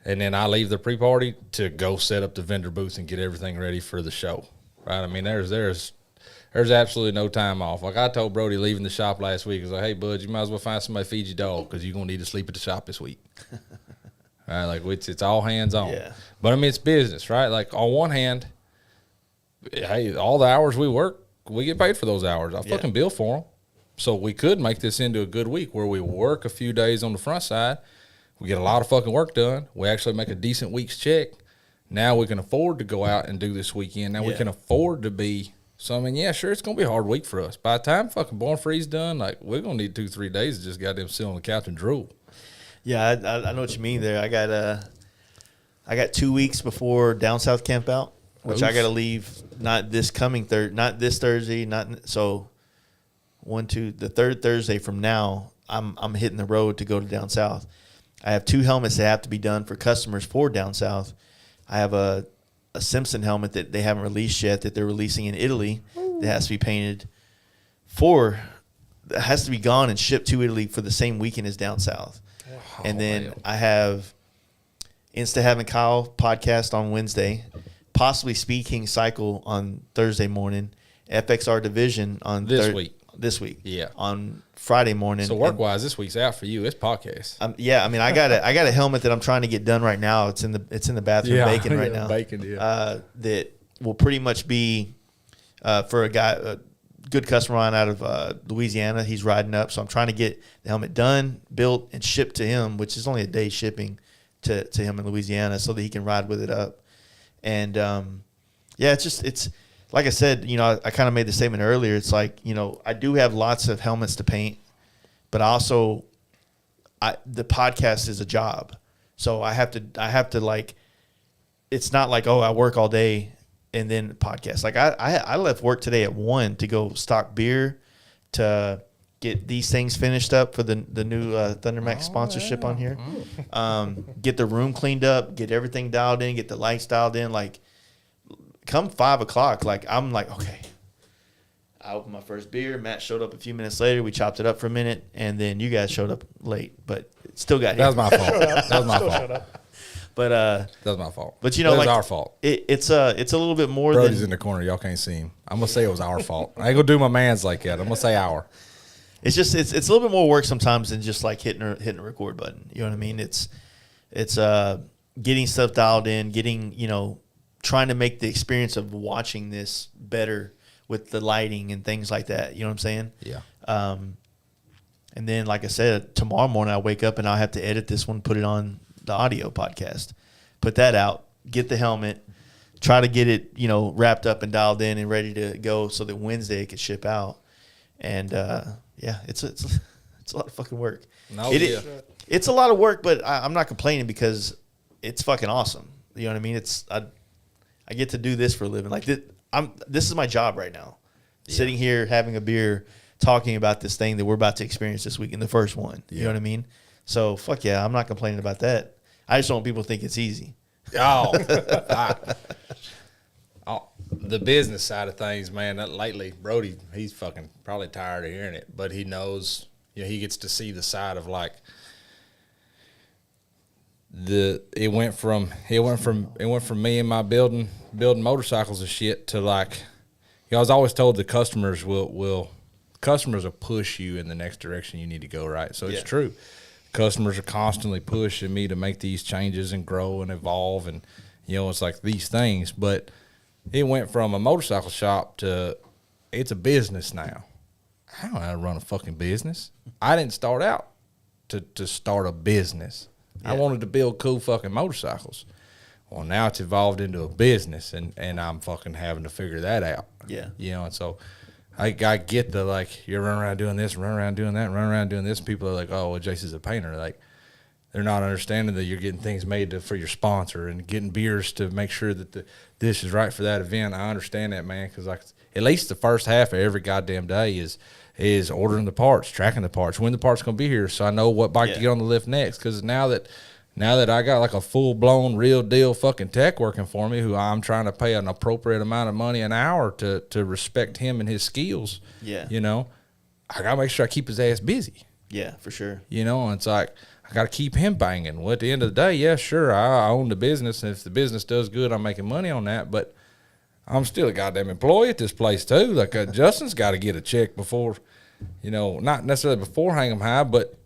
And then I leave the pre-party to go set up the vendor booth and get everything ready for the show. Right? I mean, there's absolutely no time off. Like I told Brody leaving the shop last week, I was like, hey, bud, you might as well find somebody to feed your dog because you're going to need to sleep at the shop this week. Right? Like, it's all hands on. Yeah. But, I mean, it's business, right? Like, on one hand, hey, all the hours we work, we get paid for those hours. I fucking bill for them. So we could make this into a good week where we work a few days on the front side. We get a lot of fucking work done. We actually make a decent week's check. Now we can afford to go out and do this weekend. Now we can afford to be. So, I mean, yeah, sure, it's going to be a hard week for us. By the time fucking Born Free's done, like, we're going to need 2-3 days to just goddamn sit on the couch and drool. Yeah, I know what you mean there. I got 2 weeks before Down South camp out, which I got to leave not this Thursday, the third Thursday from now, I'm hitting the road to go to Down South. I have 2 helmets that have to be done for customers for Down South. I have a Simpson helmet that they haven't released yet that they're releasing in Italy that has to be painted that has to be gone and shipped to Italy for the same weekend as Down South. And then I have Insta Having Kyle podcast on Wednesday, possibly Speed King Cycle on Thursday morning, FXR Division on this week. Yeah. On Friday morning. So work-wise, this week's out for you. It's podcast. I mean, I got a helmet that I'm trying to get done right now. It's in the bathroom baking right now. Baking, yeah. That will pretty much be for a good customer line out of Louisiana. He's riding up, so I'm trying to get the helmet done, built, and shipped to him, which is only a day shipping to him in Louisiana, so that he can ride with it up. And it's like I said, I kind of made the statement earlier. It's like, I do have lots of helmets to paint, but also the podcast is a job, so I have to like. It's not like, I work all day and then podcast. Like I left work today at 1 to go stock beer to get these things finished up for the new ThunderMax sponsorship on here. Get the room cleaned up, get everything dialed in, get the lights dialed in. Like come 5 o'clock, like I'm like, okay. I opened my first beer. Matt showed up a few minutes later. We chopped it up for a minute, and then you guys showed up late, but it still got here. That was my fault. That was my fault. But that was my fault. But it was our fault. It's a little bit more. Brody's in the corner. Y'all can't see him. I'm gonna say it was our fault. I ain't gonna do my man's like that. I'm gonna say our. It's just it's a little bit more work sometimes than just like hitting a record button. You know what I mean? It's getting stuff dialed in, trying to make the experience of watching this better with the lighting and things like that. You know what I'm saying? Yeah. And then, like I said, tomorrow morning I wake up and I'll have to edit this one, put it on the audio podcast, put that out, get the helmet, try to get it, wrapped up and dialed in and ready to go so that Wednesday it could ship out. And it's a lot of fucking work. It's a lot of work, but I'm not complaining because it's fucking awesome. You know what I mean? I get to do this for a living. Like this is my job right now. Yeah. Sitting here having a beer, talking about this thing that we're about to experience this week in the first one. You know what I mean? So fuck yeah, I'm not complaining about that. I just don't want people to think it's easy. The business side of things, man. Lately, Brody, he's fucking probably tired of hearing it, but he knows. He gets to see the side of like it went from me and my building motorcycles and shit to like. I was always told the customers will push you in the next direction you need to go, right? So it's true. Customers are constantly pushing me to make these changes and grow and evolve, and it's like these things. But it went from a motorcycle shop to it's a business now. I don't know how to run a fucking business. I didn't start out to start a business. I wanted to build cool fucking motorcycles. Well, now it's evolved into a business, and I'm fucking having to figure that out. Yeah. And so I get the, like, you're running around doing this, running around doing that, running around doing this. People are like, oh, well, Jason's a painter. Like, they're not understanding that you're getting things made for your sponsor and getting beers to make sure that the dish is right for that event. I understand that, man, because, like, at least the first half of every goddamn day is ordering the parts, tracking the parts, when the part's going to be here, so I know what bike to get on the lift next. Because now that I got like a full-blown, real-deal fucking tech working for me who I'm trying to pay an appropriate amount of money an hour to respect him and his skills, I got to make sure I keep his ass busy. Yeah, for sure. And it's like, I got to keep him banging. Well, at the end of the day, yeah, sure, I own the business, and if the business does good, I'm making money on that, but I'm still a goddamn employee at this place, too. Like, Justin's got to get a check before, not necessarily before Hang 'em High, but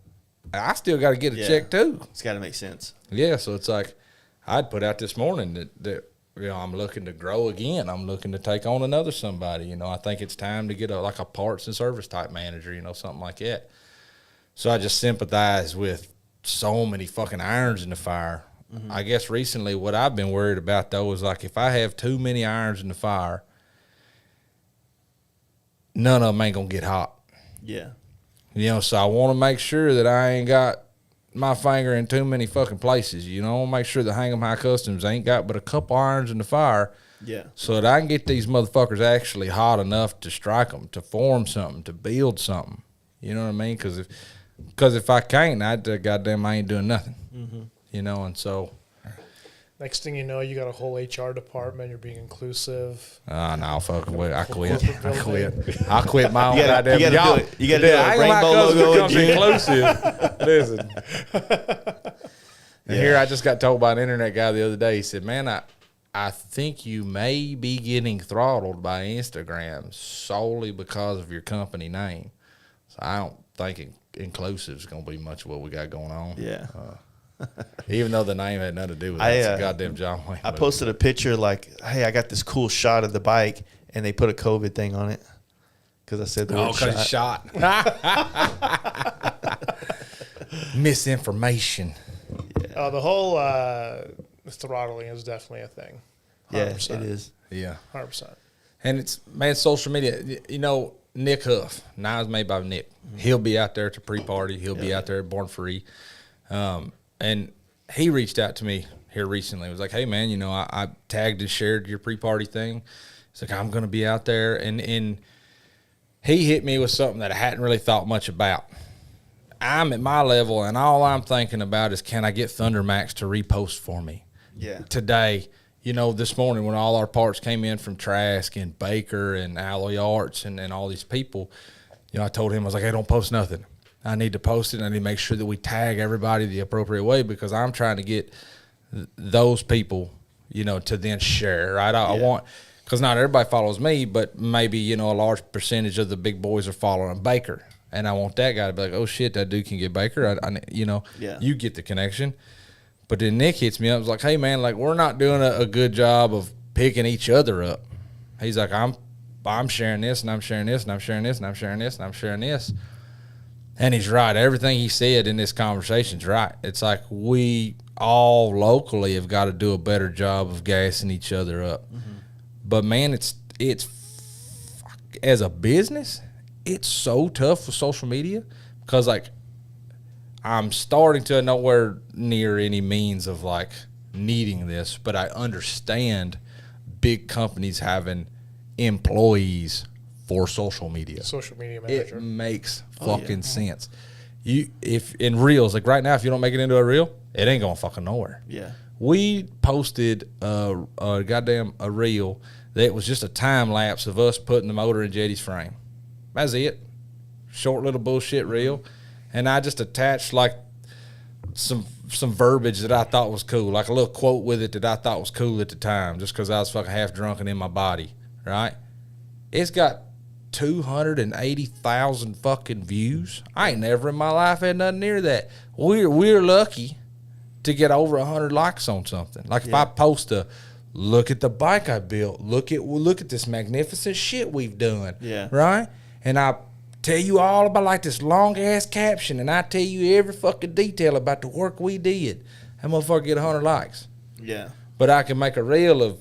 I still got to get a check too. It's got to make sense. Yeah, so it's like I'd put out this morning that I'm looking to grow again. I'm looking to take on another somebody. I think it's time to get a parts and service type manager, something like that. So I just sympathize with so many fucking irons in the fire. Mm-hmm. I guess recently what I've been worried about, though, is like if I have too many irons in the fire, none of them ain't going to get hot. Yeah. So I want to make sure that I ain't got my finger in too many fucking places. I want to make sure that Hang 'em High Customs ain't got but a couple irons in the fire. Yeah. So that I can get these motherfuckers actually hot enough to strike them, to form something, to build something. You know what I mean? Because if I can't, I ain't doing nothing. Mm-hmm. And so. Next thing you know, you got a whole HR department. You're being inclusive. No, fuck it. I quit. I quit my own goddamn job. You got to do a rainbow logo and inclusive. Listen. And here I just got told by an internet guy the other day. He said, man, I think you may be getting throttled by Instagram solely because of your company name. So I don't think inclusive is going to be much of what we got going on. Yeah. Even though the name had nothing to do with it. It's a goddamn John Wayne I movie. posted a picture like, hey, I got this cool shot of the bike, and they put a COVID thing on it because I said the word shot. Misinformation. Yeah. The whole throttling is definitely a thing. 100%. Yeah, it is. Yeah. 100%. And it's, man, social media, you know, Nick Huff, now it's made by Nick. He'll be out there at the pre-party. He'll be out there at Born Free. And he reached out to me here recently. He was like, hey, man, you know, I tagged and shared your pre-party thing. He's like, I'm going to be out there. And he hit me with something that I hadn't really thought much about. I'm at my level, and all I'm thinking about is, can I get Thunder Max to repost for me? Yeah. Today, you know, this morning when all our parts came in from Trask and Baker and Alloy Arts and all these people, you know, I told him, I was like, hey, don't post nothing. I need to post it, and I need to make sure that we tag everybody the appropriate way, because I'm trying to get those people, you know, to then share, right? I want, because not everybody follows me, but maybe, you know, a large percentage of the big boys are following Baker. And I want that guy to be like, oh, shit, that dude can get Baker. You know, you get the connection. But then Nick hits me up. Was like, hey, man, like, we're not doing a good job of picking each other up. He's like, I'm sharing this, and I'm sharing this, and I'm sharing this, and I'm sharing this, and I'm sharing this. And he's right. Everything he said in this conversation's right. It's like we all locally have got to do a better job of gassing each other up. Mm-hmm. But, man, it's as a business, it's so tough with social media because, like, I'm starting to nowhere near any means of, like, needing this, but I understand big companies having employees for social media. Social media manager. It makes fucking sense. If in reels, like right now, if you don't make it into a reel, it ain't going fucking nowhere. Yeah. We posted a reel that was just a time lapse of us putting the motor in Jetty's frame. That's it. Short little bullshit reel. And I just attached like some verbiage that I thought was cool, like a little quote with it that I thought was cool at the time, just because I was fucking half drunk and in my body, right? It's got 280,000 fucking views. I ain't never in my life had nothing near that. We're lucky to get over 100 likes on something. Like if I post look at the bike I built, look at this magnificent shit we've done, right? And I tell you all about like this long ass caption, and I tell you every fucking detail about the work we did. That motherfucker get 100 likes. Yeah. But I can make a reel of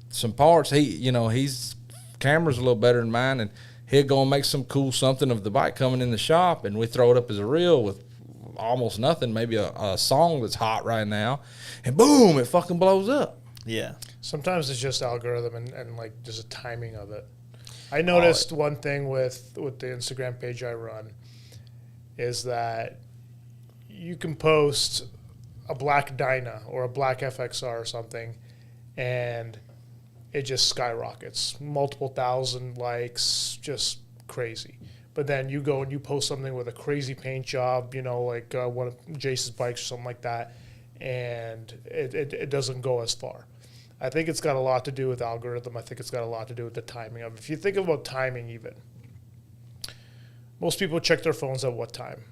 some parts. He's camera's a little better than mine, and he'll go and make some cool something of the bike coming in the shop, and we throw it up as a reel with almost nothing, maybe a song that's hot right now, and boom, it fucking blows up. Yeah. Sometimes it's just algorithm and like just a timing of it. I noticed one thing with the Instagram page I run is that you can post a black Dyna or a black FXR or something, and it just skyrockets. Multiple thousand likes, just crazy. But then you go and you post something with a crazy paint job, you know, like one of Jace's bikes or something like that, and it doesn't go as far. I think it's got a lot to do with algorithm. I think it's got a lot to do with the timing of it. If you think about timing even, most people check their phones at what time?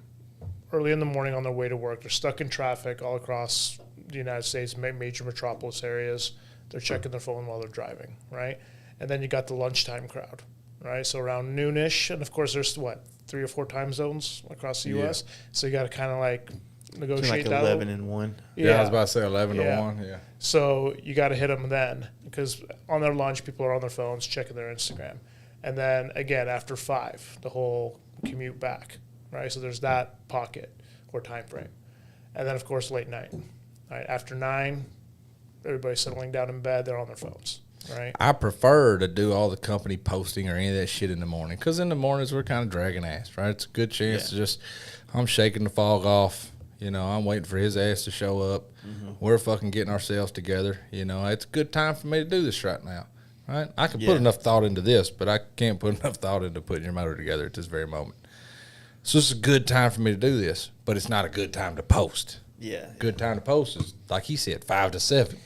Early in the morning on their way to work. They're stuck in traffic all across the United States, major metropolis areas. They're checking their phone while they're driving, right? And then you got the lunchtime crowd, right? So around noonish, and of course there's 3 or 4 time zones across the U.S. So you got to kind of like negotiate like that. 11 and 1. Yeah, I was about to say 11 to 1. Yeah. So you got to hit them then, because on their lunch, people are on their phones checking their Instagram, and then again after 5, the whole commute back, right? So there's that pocket or time frame, and then of course late night. Right after 9, everybody's settling down in bed. They're on their phones. Right. I prefer to do all the company posting or any of that shit in the morning, because in the mornings we're kind of dragging ass, right? It's a good chance to just, I'm shaking the fog off. You know, I'm waiting for his ass to show up. Mm-hmm. We're fucking getting ourselves together. You know, it's a good time for me to do this right now, right? I can put enough thought into this, but I can't put enough thought into putting your motor together at this very moment. So it's a good time for me to do this, but it's not a good time to post. Yeah. Good time to post is, like he said, 5 to 7.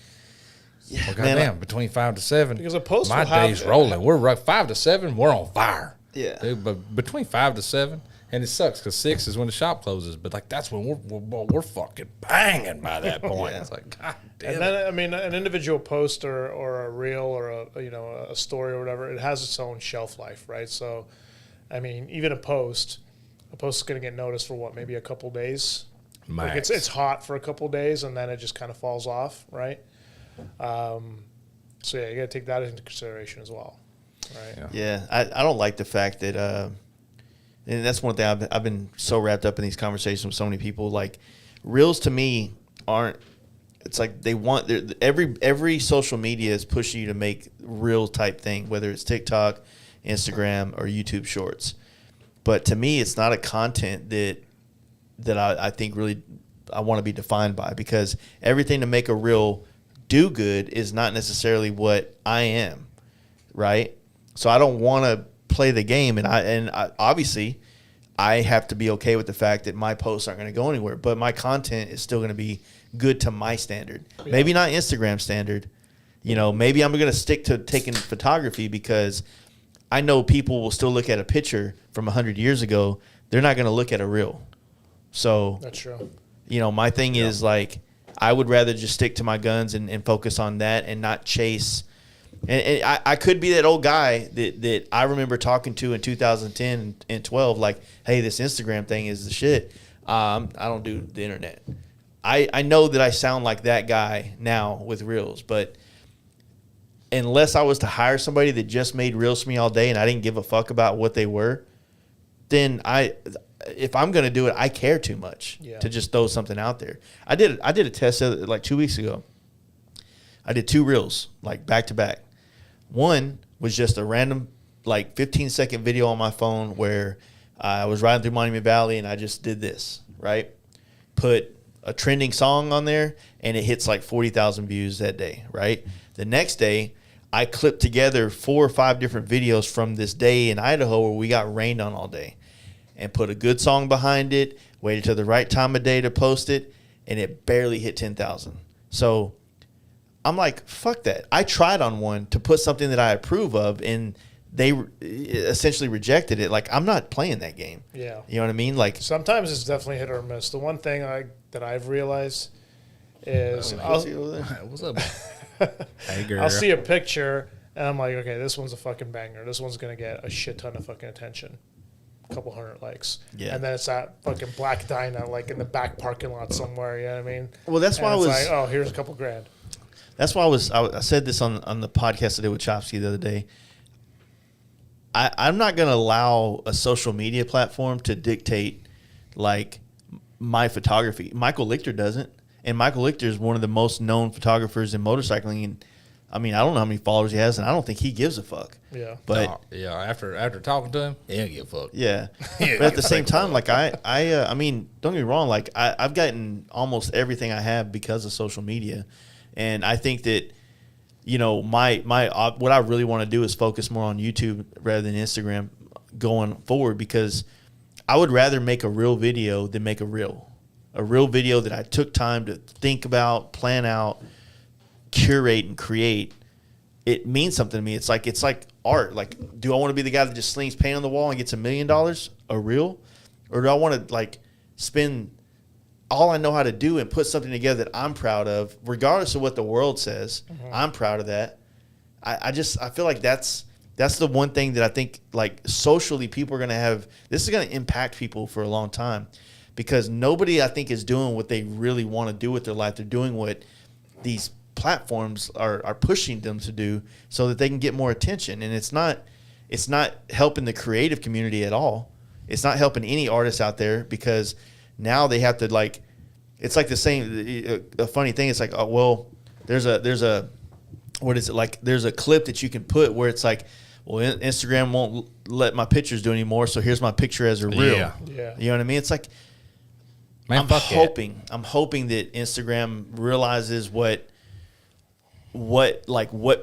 Yeah, well, goddamn, between 5 to 7, because a post my day's rolling. We're 5 to 7, we're on fire. Yeah. Dude, but between 5 to 7, And it sucks because 6 is when the shop closes, but like that's when we're fucking banging by that point. It's like, God damn. And then I mean, an individual post or a reel or a story or whatever, it has its own shelf life, right? So, I mean, even a post is going to get noticed for what, maybe a couple days. Max. Like it's hot for a couple days and then it just kind of falls off, right? So yeah, you got to take that into consideration as well, right? Yeah, I don't like the fact that, and that's one thing I've been so wrapped up in these conversations with so many people. Like, reels to me aren't. It's like they want every social media is pushing you to make reel type thing, whether it's TikTok, Instagram, or YouTube Shorts. But to me, it's not a content that I think really I want to be defined by, because everything to make a reel do good is not necessarily what I am, right? So I don't want to play the game, and I obviously I have to be okay with the fact that my posts aren't going to go anywhere, but my content is still going to be good to my standard. Yeah. Maybe not Instagram standard. You know, maybe I'm going to stick to taking photography because I know people will still look at a picture from 100 years ago. They're not going to look at a reel. So that's true. You know, my thing is like, I would rather just stick to my guns and focus on that and not chase. And I could be that old guy that I remember talking to in 2010 and 12, like, hey, this Instagram thing is the shit. I don't do the internet. I know that I sound like that guy now with reels, but unless I was to hire somebody that just made reels for me all day and I didn't give a fuck about what they were, then if I'm going to do it, I care too much to just throw something out there. I did a test like 2 weeks ago. I did 2 reels, like back to back. One was just a random, like 15-second video on my phone where I was riding through Monument Valley and I just did this, right? Put a trending song on there and it hits like 40,000 views that day, right? The next day, I clipped together 4 or 5 different videos from this day in Idaho where we got rained on all day, and put a good song behind it, waited till the right time of day to post it, and it barely hit 10,000. So I'm like, fuck that. I tried on one to put something that I approve of, and they essentially rejected it. Like, I'm not playing that game. Yeah. You know what I mean? Like, sometimes it's definitely hit or miss. The one thing that I've realized is what's up? Hey, girl. I'll see a picture and I'm like, okay, this one's a fucking banger. This one's going to get a shit ton of fucking attention. Couple hundred likes, and then it's that fucking black Dyna like in the back parking lot somewhere. You know what I mean? Well, that's why I was like, oh, here's a couple grand. That's why I said this on the podcast I did with Chopsky the other day. I'm not going to allow a social media platform to dictate like my photography. Michael Lichter doesn't, and Michael Lichter is one of the most known photographers in motorcycling. And I mean, I don't know how many followers he has, and I don't think he gives a fuck. Yeah. But after talking to him, he don't give a fuck. Yeah. But at the same time, like I mean, don't get me wrong, like I've gotten almost everything I have because of social media. And I think that, you know, my what I really want to do is focus more on YouTube rather than Instagram going forward, because I would rather make a real video than make a real video that I took time to think about, plan out, curate, and create. It means something to me. It's like art. Like, do I want to be the guy that just slings paint on the wall and gets $1 million a reel, or do I want to like spend all I know how to do and put something together that I'm proud of, regardless of what the world says? Mm-hmm. I'm proud of that. I feel like that's the one thing that I think, like, socially people are going to have. This is going to impact people for a long time, because nobody, I think, is doing what they really want to do with their life. They're doing what these platforms are pushing them to do so that they can get more attention. And it's not helping the creative community at all. It's not helping any artists out there, because now they have to, like, it's like the same, a funny thing. It's like, oh, well, there's a, what is it? Like, there's a clip that you can put where it's like, well, Instagram won't let my pictures do anymore, so here's my picture as a reel. Yeah. You know what I mean? It's like, man, I'm hoping that Instagram realizes what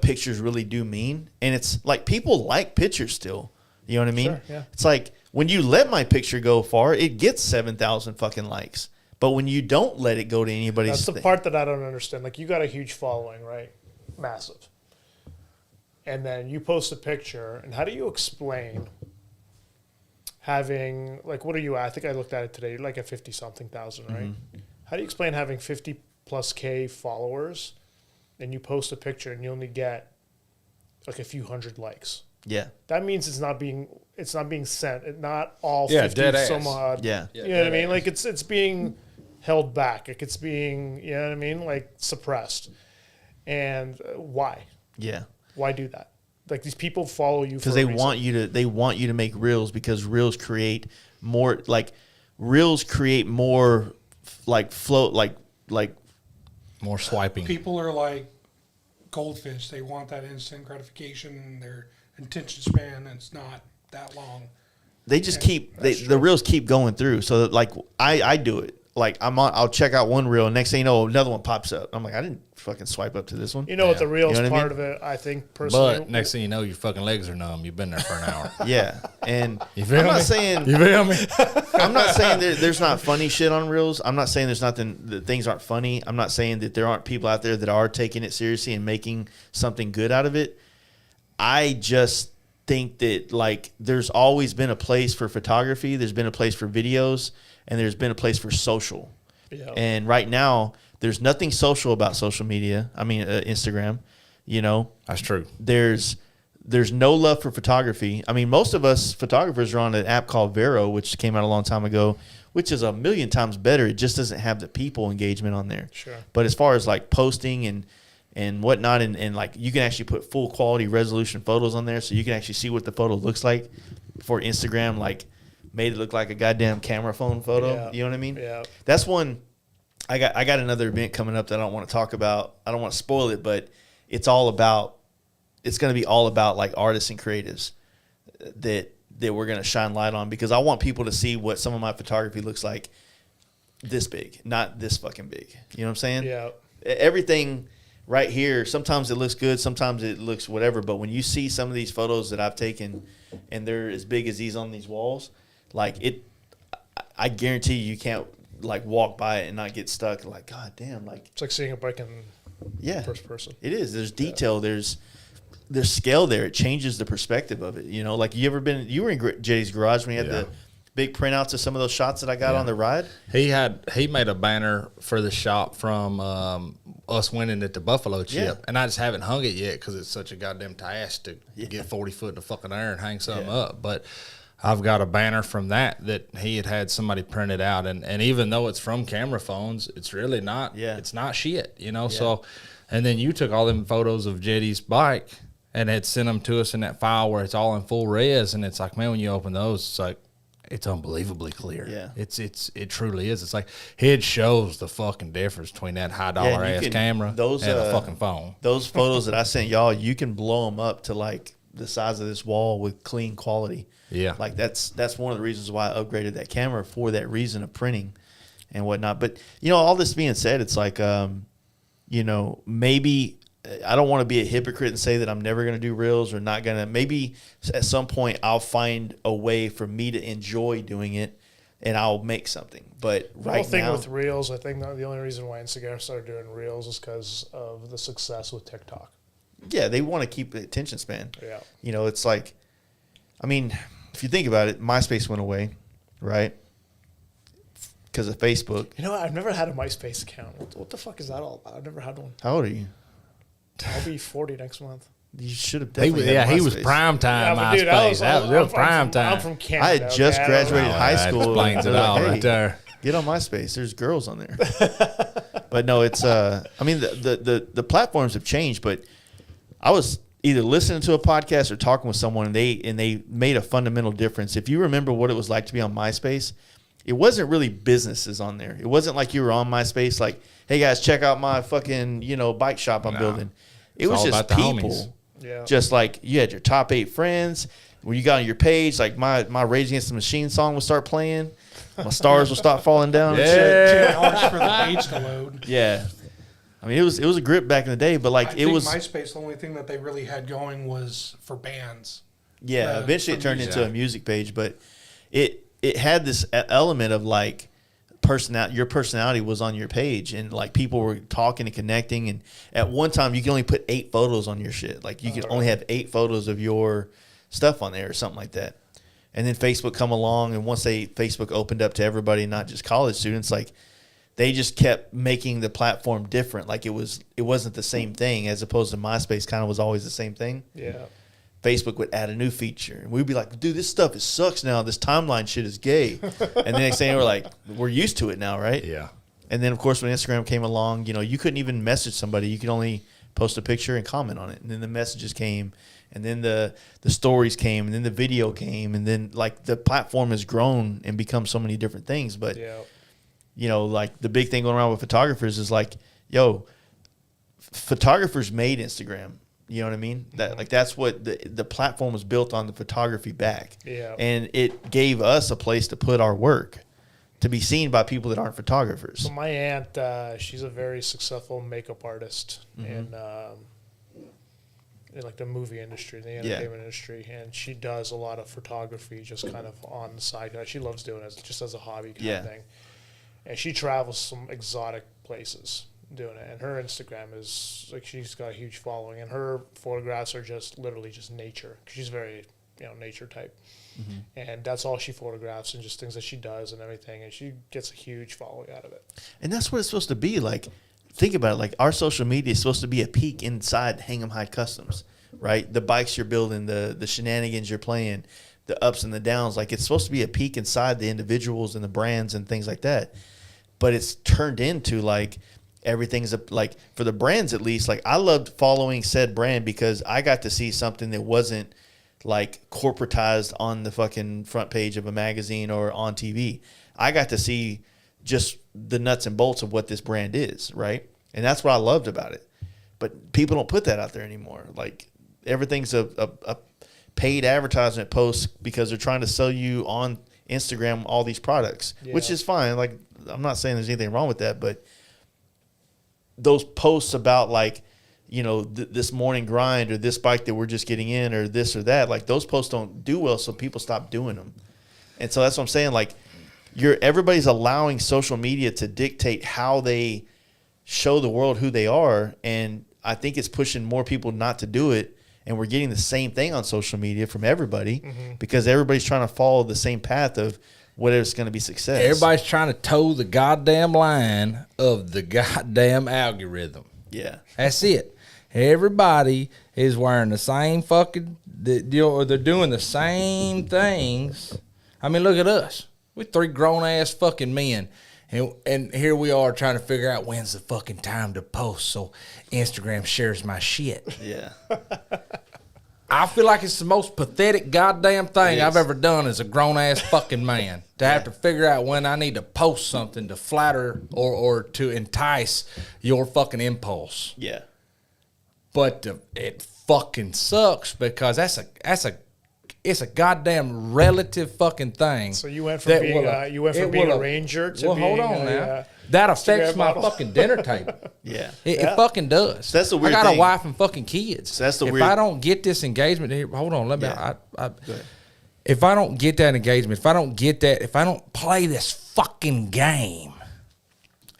pictures really do mean. And it's like, people like pictures still. You know what I mean? Sure, yeah. It's like, when you let my picture go far, it gets 7,000 fucking likes. But when you don't let it go to anybody's, that's the part that I don't understand. Like, you got a huge following, right? Massive. And then you post a picture, and how do you explain having, like, what are you at? I think I looked at it today. You're like at 50-something thousand, right? How do you explain having 50 plus K followers and you post a picture and you only get like a few hundred likes? Yeah. That means it's not being sent. Not all 50 some odd. Yeah. You know what I mean? Like it's being held back. Like it's being, you know what I mean? Like suppressed. And why? Yeah. Why do that? Like these people follow you because they want you to make reels, because reels create more like float like more swiping. People are like goldfish. They want that instant gratification. Their attention span, it's not that long. They just the reels keep going through. So that, like I do it. Like I'll check out one reel, and next thing you know, another one pops up. I'm like, I didn't fucking swipe up to this one. You know what the reels part of it, I think personally. But next thing you know, your fucking legs are numb. You've been there for an hour. Yeah, and I'm not saying I'm not saying there's not funny shit on reels. I'm not saying that things aren't funny. I'm not saying that there aren't people out there that are taking it seriously and making something good out of it. I just think that like there's always been a place for photography. There's been a place for videos. And there's been a place for social. Yeah. And right now, there's nothing social about social media. I mean, Instagram, you know. That's true. There's no love for photography. I mean, most of us photographers are on an app called Vero, which came out a long time ago, which is 1,000,000 times better. It just doesn't have the people engagement on there. Sure. But as far as like posting and whatnot, and like you can actually put full quality resolution photos on there, so you can actually see what the photo looks like for Instagram, like made it look like a goddamn camera phone photo. Yeah. You know what I mean? Yeah. That's one. I got another event coming up that I don't want to talk about. I don't want to spoil it, but it's going to be all about like artists and creatives that we're going to shine light on, because I want people to see what some of my photography looks like this big, not this fucking big. You know what I'm saying? Yeah. Everything right here, sometimes it looks good, sometimes it looks whatever, but when you see some of these photos that I've taken and they're as big as these on these walls, like I guarantee you can't like walk by it and not get stuck. Like, God damn, like it's like seeing a bike in first person. It is. There's detail. Yeah. There's scale there. It changes the perspective of it. You know, like you were in JD's garage when he had the big printouts of some of those shots that I got on the ride. He made a banner for the shop from us winning at the Buffalo Chip, and I just haven't hung it yet because it's such a goddamn task to get 40 foot in the fucking air and hang something up. But I've got a banner from that he had somebody printed out, and even though it's from camera phones, it's really not. Yeah. It's not shit, you know. Yeah. So, and then you took all them photos of Jetty's bike and had sent them to us in that file where it's all in full res, and it's like, man, when you open those, it's like it's unbelievably clear. Yeah, it truly is. It's like it shows the fucking difference between that high dollar ass camera and a fucking phone. Those photos that I sent y'all, you can blow them up to like the size of this wall with clean quality. Yeah, like that's one of the reasons why I upgraded that camera, for that reason of printing and whatnot. But you know, all this being said, it's like you know, maybe I don't want to be a hypocrite and say that I'm never going to do reels or not going to. Maybe at some point I'll find a way for me to enjoy doing it, and I'll make something. But the whole thing with reels, I think the only reason why Instagram started doing reels is because of the success with TikTok. Yeah, they want to keep the attention span. Yeah, you know, it's like, I mean, if you think about it, MySpace went away, right? Because of Facebook. You know what? I've never had a MySpace account. What the fuck is that all about? I've never had one. How old are you? I'll be 40 next month. You should have definitely he was prime time MySpace. Dude, that was prime time. I'm from Canada. I had just graduated high school. That explains it all right there. Get on MySpace. There's girls on there. But no, it's I mean the platforms have changed, but I was either listening to a podcast or talking with someone, and they made a fundamental difference. If you remember what it was like to be on MySpace, it wasn't really businesses on there. It wasn't like you were on MySpace like, hey guys, check out my fucking, you know, bike shop I'm building. It was just people. Yeah. Just like you had your top 8 friends. When you got on your page, like my Rage Against the Machine song would start playing. My stars will start falling down. And shit. 2 hours for the page to load. Yeah. I mean, it was a grip back in the day, but like I think MySpace, the only thing that they really had going was for bands. Yeah, eventually it turned into a music page, but it had this element of like your personality was on your page, and like people were talking and connecting. And at one time, you could only put 8 photos on your shit. Like you could only have 8 photos of your stuff on there or something like that. And then Facebook come along, and once Facebook opened up to everybody, not just college students, like they just kept making the platform different. Like it wasn't the same thing, as opposed to MySpace kind of was always the same thing. Yeah. Facebook would add a new feature, and we'd be like, dude, this stuff sucks now. This timeline shit is gay. And the next thing we're like, we're used to it now, right? Yeah. And then, of course, when Instagram came along, you know, you couldn't even message somebody. You could only post a picture and comment on it. And then the messages came, and then the stories came, and then the video came, and then, like, the platform has grown and become so many different things. But, you know, like, the big thing going around with photographers is, like, yo, photographers made Instagram. You know what I mean? That like that's what the platform was built on, the photography back. Yeah. And it gave us a place to put our work, to be seen by people that aren't photographers. So my aunt, she's a very successful makeup artist in like the movie industry, the entertainment industry, and she does a lot of photography just kind of on the side. She loves doing it just as a hobby kind of thing. And she travels some exotic places doing it, and her Instagram is like, she's got a huge following, and her photographs are just literally just nature. She's very, you know, nature type, and that's all she photographs, and just things that she does and everything, and she gets a huge following out of it. And that's what it's supposed to be. Like, think about it. Like, our social media is supposed to be a peek inside Hang 'em High Customs, right? The bikes you're building, the shenanigans you're playing, the ups and the downs. Like, it's supposed to be a peek inside the individuals and the brands and things like that. But it's turned into like everything's like, for the brands at least, like I loved following said brand because I got to see something that wasn't like corporatized on the fucking front page of a magazine or on TV. I got to see just the nuts and bolts of what this brand is, right? And that's what I loved about it. But people don't put that out there anymore. Like, everything's a paid advertisement post because they're trying to sell you on Instagram all these products, which is fine. Like, I'm not saying there's anything wrong with that, but those posts about, like, you know, this morning grind or this bike that we're just getting in or this or that, like, those posts don't do well, so people stop doing them. And so that's what I'm saying. Like, everybody's allowing social media to dictate how they show the world who they are, and I think it's pushing more people not to do it. And we're getting the same thing on social media from everybody because everybody's trying to follow the same path of whatever's going to be success. Everybody's trying to toe the goddamn line of the goddamn algorithm. Yeah. That's it. Everybody is wearing the same fucking, or they're doing the same things. I mean, look at us. We're three grown-ass fucking men. And here we are trying to figure out when's the fucking time to post so Instagram shares my shit. Yeah. I feel like it's the most pathetic goddamn thing I've ever done as a grown-ass fucking man. To have to figure out when I need to post something to flatter or to entice your fucking impulse. Yeah. But it fucking sucks because it's a goddamn relative fucking thing. So you went from being a ranger to being hold on now. That affects my fucking dinner table. Yeah. It fucking does. That's the weird thing. I got a wife and fucking kids. So that's the if weird. I don't get this engagement here, hold on, let me. If I don't get that engagement, if I don't play this fucking game,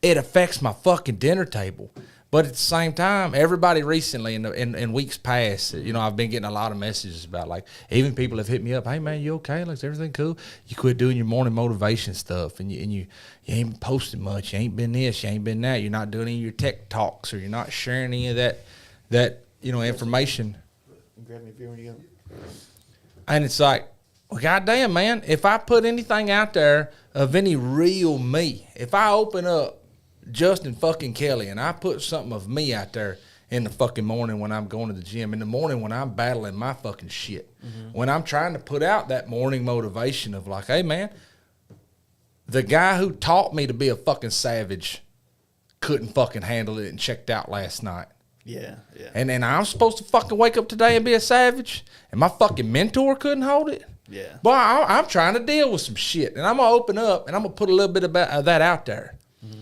it affects my fucking dinner table. But at the same time, everybody recently in weeks past, you know, I've been getting a lot of messages about, like, even people have hit me up, hey man, you okay? Like, is everything cool? You quit doing your morning motivation stuff, and you ain't posting much. You ain't been this, you ain't been that. You're not doing any of your tech talks, or you're not sharing any of that you know, information. Grab me a beer when you go. And it's like, well, goddamn, man, if I put anything out there of any real me, if I open up Justin fucking Kelly and I put something of me out there in the fucking morning when I'm going to the gym, in the morning when I'm battling my fucking shit, when I'm trying to put out that morning motivation of, like, hey man, the guy who taught me to be a fucking savage couldn't fucking handle it and checked out last night. Yeah, yeah. And I'm supposed to fucking wake up today and be a savage, and my fucking mentor couldn't hold it. Yeah. Boy, I'm trying to deal with some shit, and I'm gonna open up and I'm gonna put a little bit of that out there.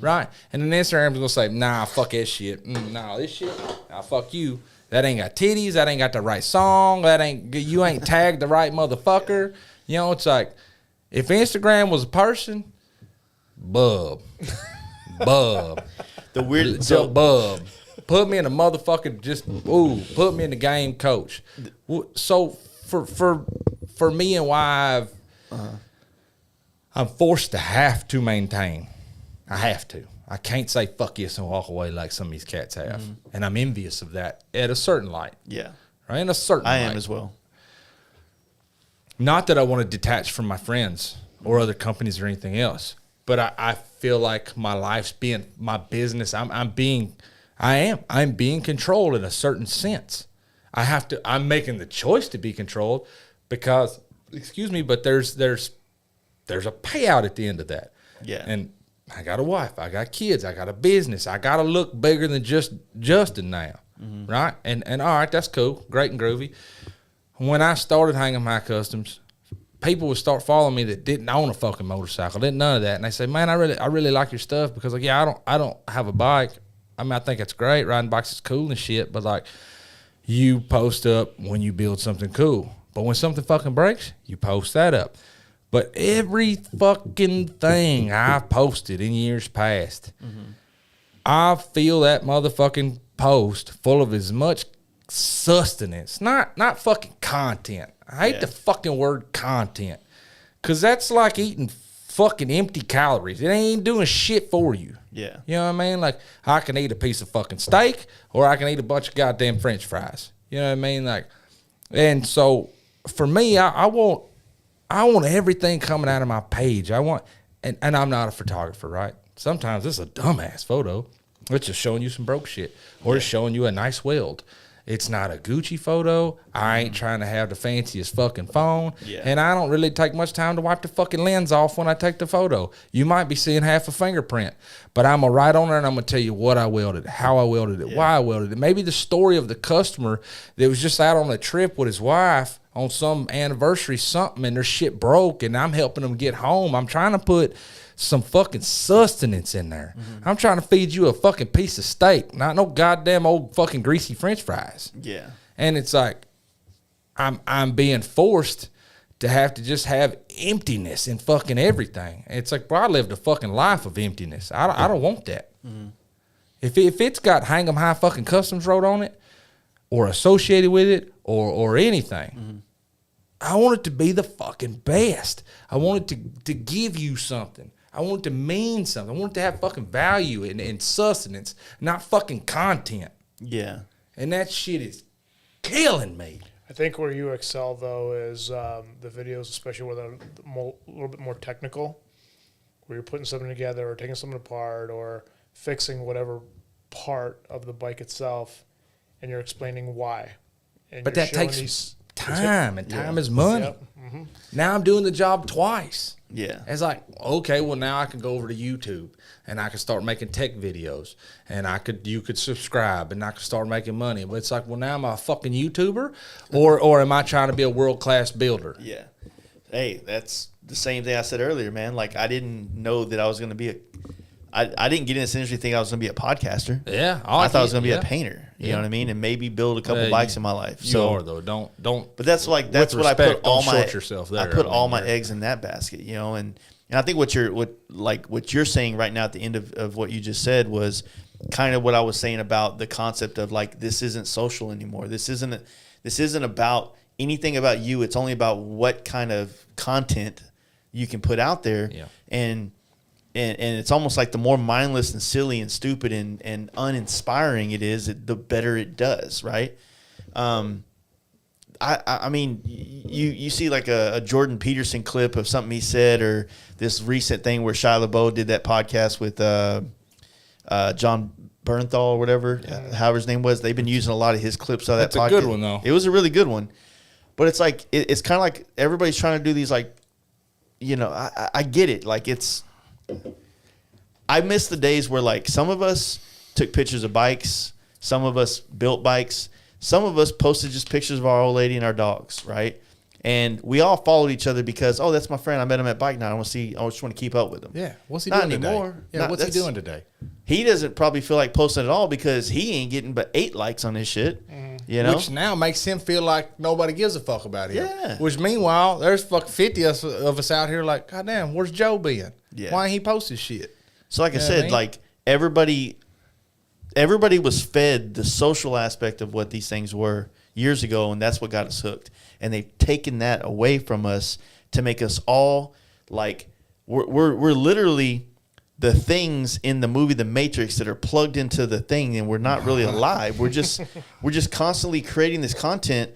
Right? And then Instagram's going to say, nah, fuck that shit. Nah, this shit, nah, fuck you. That ain't got titties. That ain't got the right song. You ain't tagged the right motherfucker. You know, it's like, if Instagram was a person, bub. The weird, bub. Put me in a motherfucking, put me in the game coach. So for me and why I'm forced to have to maintain. I have to. I can't say fuck yes and walk away like some of these cats have. And I'm envious of that at a certain light. Yeah. Right? In a certain light. I am as well. Not that I want to detach from my friends or other companies or anything else, but I feel like my life's being, my business, I'm being controlled in a certain sense. I'm making the choice to be controlled because, but there's a payout at the end of that. Yeah. And I got a wife, I got kids, I got a business, I got to look bigger than just Justin now. Right? And all right, that's cool, great and groovy. When I started hanging my customs, people would start following me that didn't own a fucking motorcycle, didn't none of that, and they say, "Man, I really like your stuff because like, yeah, I don't have a bike. I mean, I think it's great. Riding bikes is cool and shit, but like, you post up when you build something cool, but when something fucking breaks, you post that up." But every fucking thing I've posted in years past, I feel that motherfucking post full of as much sustenance, not fucking content. I hate the fucking word content, because that's like eating fucking empty calories. It ain't doing shit for you. Yeah. You know what I mean? Like, I can eat a piece of fucking steak, or I can eat a bunch of goddamn French fries. You know what I mean? Like, and so for me, I want everything coming out of my page. I want, and I'm not a photographer, right? Sometimes it's a dumbass photo. It's just showing you some broke shit, or it's showing you a nice weld. It's not a Gucci photo. I ain't trying to have the fanciest fucking phone. Yeah. And I don't really take much time to wipe the fucking lens off when I take the photo. You might be seeing half a fingerprint, but I'm going to write on there and I'm going to tell you what I welded, how I welded it, why I welded it. Maybe the story of the customer that was just out on a trip with his wife on some anniversary something and their shit broke and I'm helping them get home. I'm trying to put some fucking sustenance in there. I'm trying to feed you a fucking piece of steak, not no goddamn old fucking greasy French fries. Yeah. And it's like I'm being forced to have to just have emptiness in fucking everything. It's like, bro, I lived a fucking life of emptiness. I don't want that. If it's got Hang 'em High fucking Customs wrote on it or associated with it or anything, I want it to be the fucking best. I want it to give you something. I want it to mean something. I want it to have fucking value and sustenance, not fucking content. Yeah. And that shit is killing me. I think where you excel, though, is the videos, especially where they're a little bit more technical, where you're putting something together or taking something apart or fixing whatever part of the bike itself, and you're explaining why. And but that takes time, and time is money. Yep. Now I'm doing the job twice. Yeah. It's like, okay, well, now I can go over to YouTube and I can start making tech videos and you could subscribe and I can start making money. But it's like, well, now I'm a fucking YouTuber or am I trying to be a world-class builder? Yeah. Hey, that's the same thing I said earlier, man. Like, I didn't know that I was going to be I didn't get in this industry thinking I was going to be a podcaster. Yeah. I thought I was going to be a painter. You know what I mean? And maybe build a couple bikes in my life. You are, though. Don't. But that's what I put all my eggs eggs in that basket, you know. And I think what you're saying right now at the end of what you just said was kind of what I was saying about the concept of like, this isn't social anymore. This isn't about anything about you. It's only about what kind of content you can put out there. Yeah. And it's almost like the more mindless and silly and stupid and uninspiring it is, the better it does, right? I mean, you see like a Jordan Peterson clip of something he said, or this recent thing where Shia LaBeouf did that podcast with John Bernthal or whatever, however his name was. They've been using a lot of his clips of that podcast. That's a good one, though. It was a really good one. But it's like, it's kind of like everybody's trying to do these, like, you know, I get it. Like, I miss the days where, like, some of us took pictures of bikes, some of us built bikes, some of us posted just pictures of our old lady and our dogs, right? And we all followed each other because, oh, that's my friend. I met him at bike night. I just want to keep up with him. Yeah. What's he Not doing anymore. today? Yeah. What's he doing today? He doesn't probably feel like posting at all because he ain't getting but 8 likes on his shit. You know? Which now makes him feel like nobody gives a fuck about him. Yeah. Which meanwhile, there's fucking 50 of us out here like, God damn, where's Joe been? Yeah. Why ain't he posted shit? So like I said, like everybody was fed the social aspect of what these things were years ago, and that's what got us hooked. And they've taken that away from us to make us all like we're literally the things in the movie The Matrix that are plugged into the thing, and we're not really alive. We're just constantly creating this content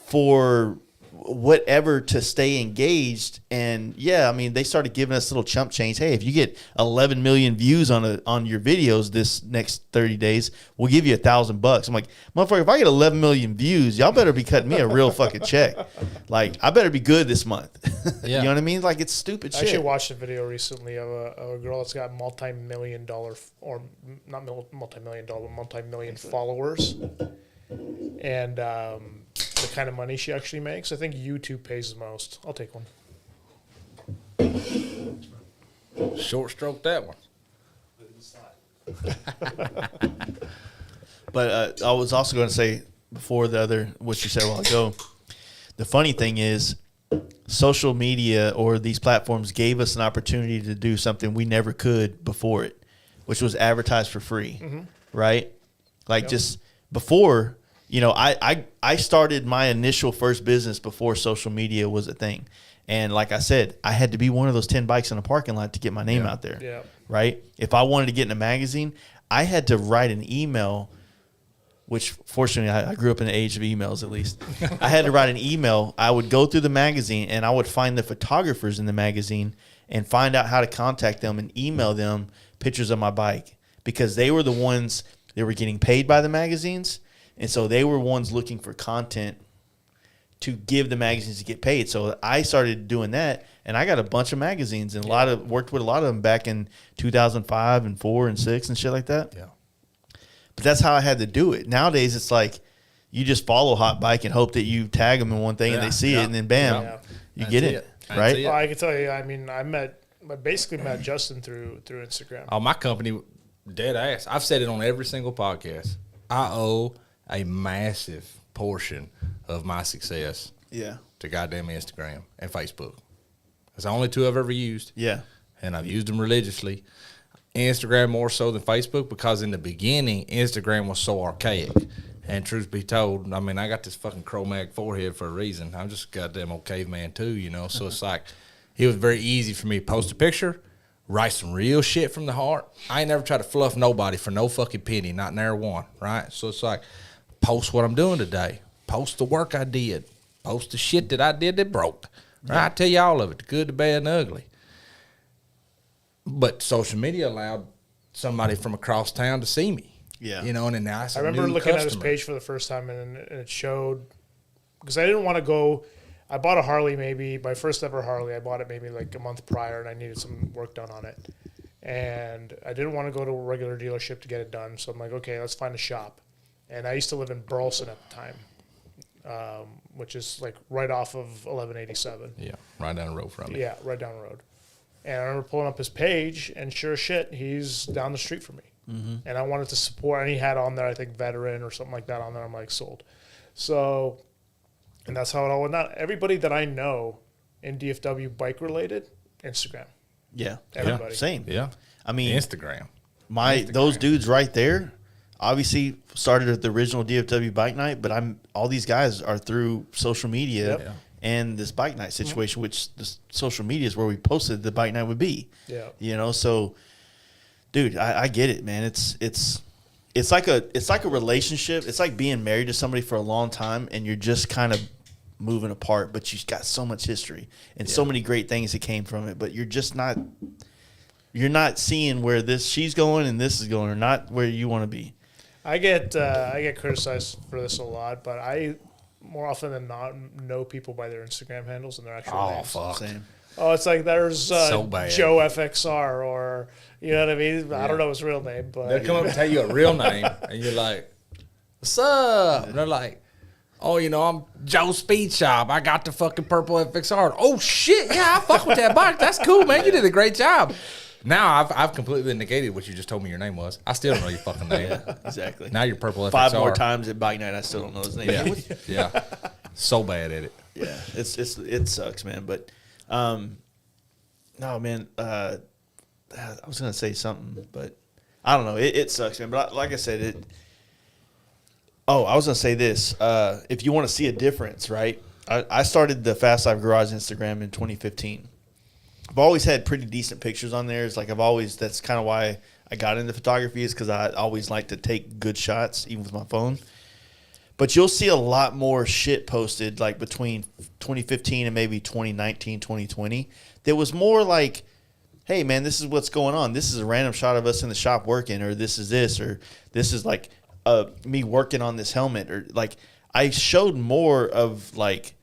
for whatever to stay engaged. And yeah, I mean, they started giving us little chump change. Hey, if you get 11 million views on your videos this next 30 days, we'll give you $1,000. I'm like, motherfucker, if I get 11 million views, y'all better be cutting me a real fucking check. Like, I better be good this month. You know what I mean? Like, it's stupid shit. I actually watched a video recently of a girl that's got multi-million followers. And the kind of money she actually makes, I think YouTube pays the most. I'll take one. Short stroke that one. But I was also going to say before what you said a while ago, the funny thing is social media or these platforms gave us an opportunity to do something we never could before it, which was advertise for free, right? Like just before, you know, I started my initial first business before social media was a thing. And like I said, I had to be one of those 10 bikes in a parking lot to get my name out there, right? If I wanted to get in a magazine, I had to write an email, which fortunately I grew up in the age of emails at least. I had to write an email. I would go through the magazine and I would find the photographers in the magazine and find out how to contact them and email them pictures of my bike, because they were the ones that were getting paid by the magazines. And so they were ones looking for content to give the magazines to get paid. So I started doing that, and I got a bunch of magazines and worked with a lot of them back in 2005 and 4 and 6 and shit like that. Yeah. But that's how I had to do it. Nowadays, it's like you just follow Hot Bike and hope that you tag them in one thing and they see it, and then bam, you get it, right? Well, I can tell you, I mean, I basically met Justin through Instagram. Oh, my company, dead ass. I've said it on every single podcast. I owe a massive portion of my success to goddamn Instagram and Facebook. It's the only two I've ever used. Yeah. And I've used them religiously. Instagram more so than Facebook, because in the beginning, Instagram was so archaic. And truth be told, I mean, I got this fucking Cro-Mag forehead for a reason. I'm just a goddamn old caveman too, you know? So it's like, it was very easy for me to post a picture, write some real shit from the heart. I ain't never tried to fluff nobody for no fucking penny, not near one, right? So it's like, post what I'm doing today. Post the work I did. Post the shit that I did that broke. Right? I tell you all of it, the good, the bad, and the ugly. But social media allowed somebody from across town to see me. Yeah. You know, and then now I remember looking at his page for the first time, and it showed, because I didn't want to go. I bought a Harley, my first ever Harley. I bought it maybe like a month prior, and I needed some work done on it. And I didn't want to go to a regular dealership to get it done. So I'm like, okay, let's find a shop. And I used to live in Burleson at the time, which is like right off of 1187. Yeah, right down the road from me. Yeah, right down the road. And I remember pulling up his page, and sure as shit, he's down the street from me. Mm-hmm. And I wanted to support, and he had on there, I think, veteran or something like that on there. I'm like, sold. So, and that's how it all went down. Everybody that I know in DFW bike related, Instagram. Yeah. Everybody. Yeah. Same. Yeah. I mean, Instagram. Those dudes right there obviously started at the original DFW bike night, but all these guys are through social media and this bike night situation, which the social media is where we posted the bike night would be. Yeah. You know, so dude, I get it, man. It's like a relationship. It's like being married to somebody for a long time and you're just kind of moving apart, but you've got so much history and so many great things that came from it, but you're just not seeing where she's going and this is going, or not where you want to be. I get criticized for this a lot, but I more often than not know people by their Instagram handles and their actual names. Fuck. Same. Oh, it's like there's so Joe FXR, or you know what I mean? Yeah. I don't know his real name, but they'll come up and tell you a real name, and you're like, "What's up?" And they're like, "Oh, you know, I'm Joe Speed Shop. I got the fucking purple FXR." Oh shit, yeah, I fuck with that bike. That's cool, man. You did a great job. Now I've completely negated what you just told me your name was. I still don't know your fucking name. Yeah, exactly. Now you're purple FXR. 5 more times at bike night, I still don't know his name. Yeah, yeah. So bad at it. Yeah, it sucks, man. But no, man. I was gonna say something, but I don't know. It sucks, man. But like I said, I was gonna say this. If you want to see a difference, right? I started the Fast Life Garage Instagram in 2015. I've always had pretty decent pictures on there. It's like that's kind of why I got into photography, is because I always like to take good shots, even with my phone. But you'll see a lot more shit posted like between 2015 and maybe 2019, 2020. That was more like, hey, man, this is what's going on. This is a random shot of us in the shop working, or this is like me working on this helmet. Or like I showed more of like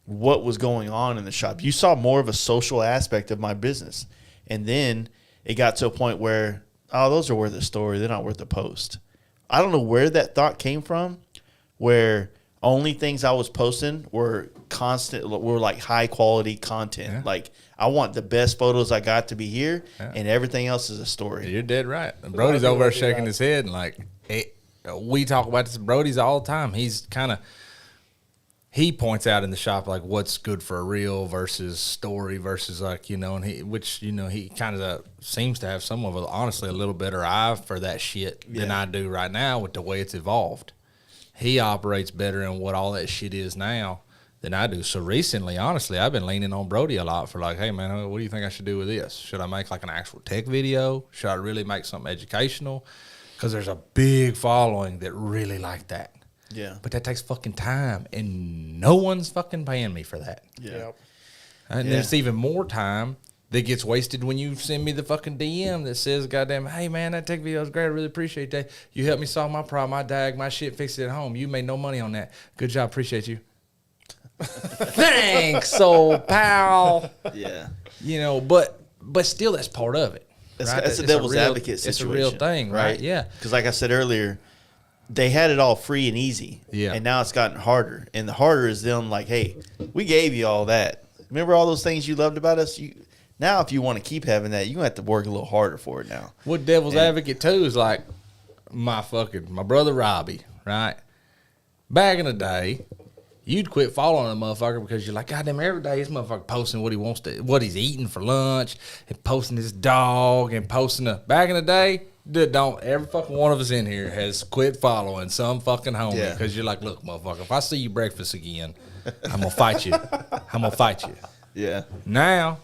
what was going on in the shop. You saw more of a social aspect of my business. And then it got to a point where, oh, those are worth a story. They're not worth a post. I don't know where that thought came from, where only things I was posting were like high quality content. Yeah. Like I want the best photos I got to be here, and everything else is a story. You're dead right. And Brody's over there shaking his head and like, we talk about this Brody's all the time. He points out in the shop like what's good for a reel versus story versus like, you know, and he kind of seems to have honestly a little better eye for that shit than I do right now with the way it's evolved. He operates better in what all that shit is now than I do. So recently, honestly, I've been leaning on Brody a lot for like, hey man, what do you think I should do with this? Should I make like an actual tech video? Should I really make something educational? Because there's a big following that really like that. Yeah. But that takes fucking time, and no one's fucking paying me for that. Yeah. And there's even more time that gets wasted when you send me the fucking DM that says, goddamn, hey, man, that tech video is great. I really appreciate that. You helped me solve my problem. I diag my shit, fixed it at home. You made no money on that. Good job. Appreciate you. Thanks, old pal. Yeah. You know, but still that's part of it. It's a devil's advocate situation. It's a real thing, right? Yeah. Because like I said earlier, they had it all free and easy. Yeah. And now it's gotten harder. And the harder is them like, hey, we gave you all that. Remember all those things you loved about us? Now if you want to keep having that, you're going to have to work a little harder for it now. What devil's advocate too is like my brother Robbie, right? Back in the day, you'd quit following a motherfucker because you're like, goddamn, every day this motherfucker posting what he's eating for lunch, and posting his dog, and posting back in the day, every fucking one of us in here has quit following some fucking homie because you're like, look, motherfucker, if I see you breakfast again, I'm gonna fight you. I'm gonna fight you. Yeah. Now,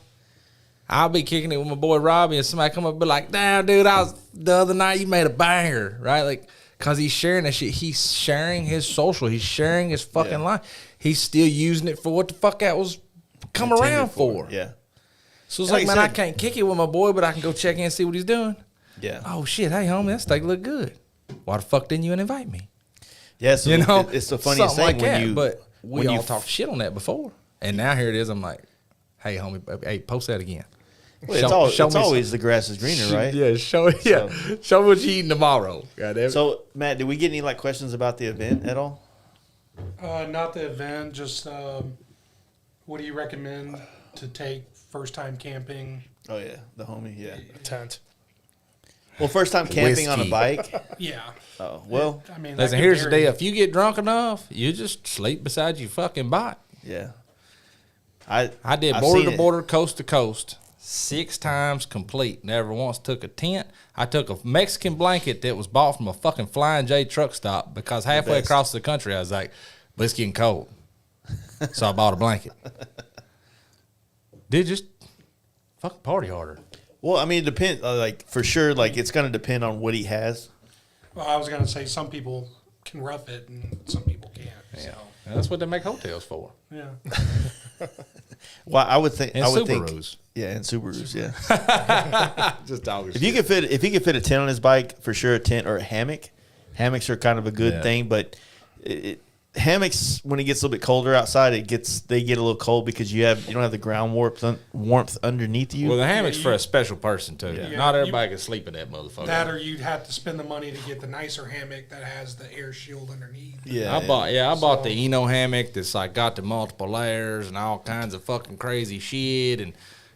I'll be kicking it with my boy Robbie, and somebody come up and be like, damn, dude, the other night you made a banger, right? Like, because he's sharing that shit. He's sharing his social. He's sharing his fucking life. He's still using it for what the fuck that was come around for. Yeah. So it's like, man, I can't kick it with my boy, but I can go check in and see what he's doing. Yeah. Oh, shit. Hey, homie, that steak look good. Why the fuck didn't you invite me? Yeah, so you know, it's the funniest thing like when that, you... But we all talked shit on that before. And now here it is. I'm like, hey, homie, hey, post that again. Well, it's always the grass is greener, right? Yeah, show me what you're eating tomorrow. So, Matt, did we get any questions about the event at all? Not the event, just what do you recommend to take first time camping? Oh yeah, the homie, yeah. A tent. Well, first time camping on a bike. Yeah. Oh well. I mean, listen, here's the deal: if you get drunk enough, you just sleep beside your fucking bike. Yeah. I did border to border, coast to coast. 6 times complete. Never once took a tent. I took a Mexican blanket that was bought from a fucking Flying J truck stop because halfway across the country I was like, but it's getting cold. So I bought a blanket. Dude, just fucking party harder. Well, I mean, it depends. Like, for sure, like, it's going to depend on what he has. Well, I was going to say some people can rough it and some people can't. Yeah. So. And that's what they make hotels for. Yeah. Well, I would think. And Subarus. Yeah, and Subarus. Yeah. Just doggers. If he could fit a tent on his bike, for sure, a tent or a hammock. Hammocks are kind of a good thing, but hammocks, when it gets a little bit colder outside, they get a little cold because you don't have the ground warmth underneath you. Well, the hammock's for a special person too. Yeah. Not everybody can sleep in that motherfucker. That, or you'd have to spend the money to get the nicer hammock that has the air shield underneath. Yeah, I bought the Eno hammock that's like got the multiple layers and all kinds of fucking crazy shit, and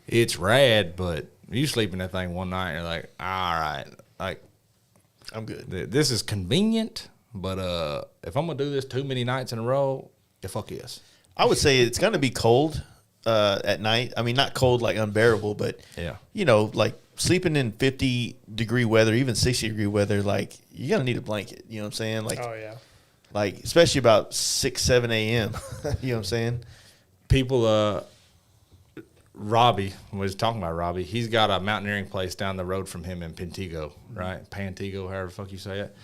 it's rad. But you sleep in that thing one night, and you're like, all right, like I'm good. This is convenient. But if I'm going to do this too many nights in a row, the fuck yes. I would say it's going to be cold at night. I mean, not cold like unbearable, but, like sleeping in 50-degree weather, even 60-degree weather, like, you're going to need a blanket. You know what I'm saying? Like, oh, yeah. like especially about 6, 7 a.m. You know what I'm saying? People, Robbie was talking about Robbie. He's got a mountaineering place down the road from him in Pantego, right? Pantego, however the fuck you say it.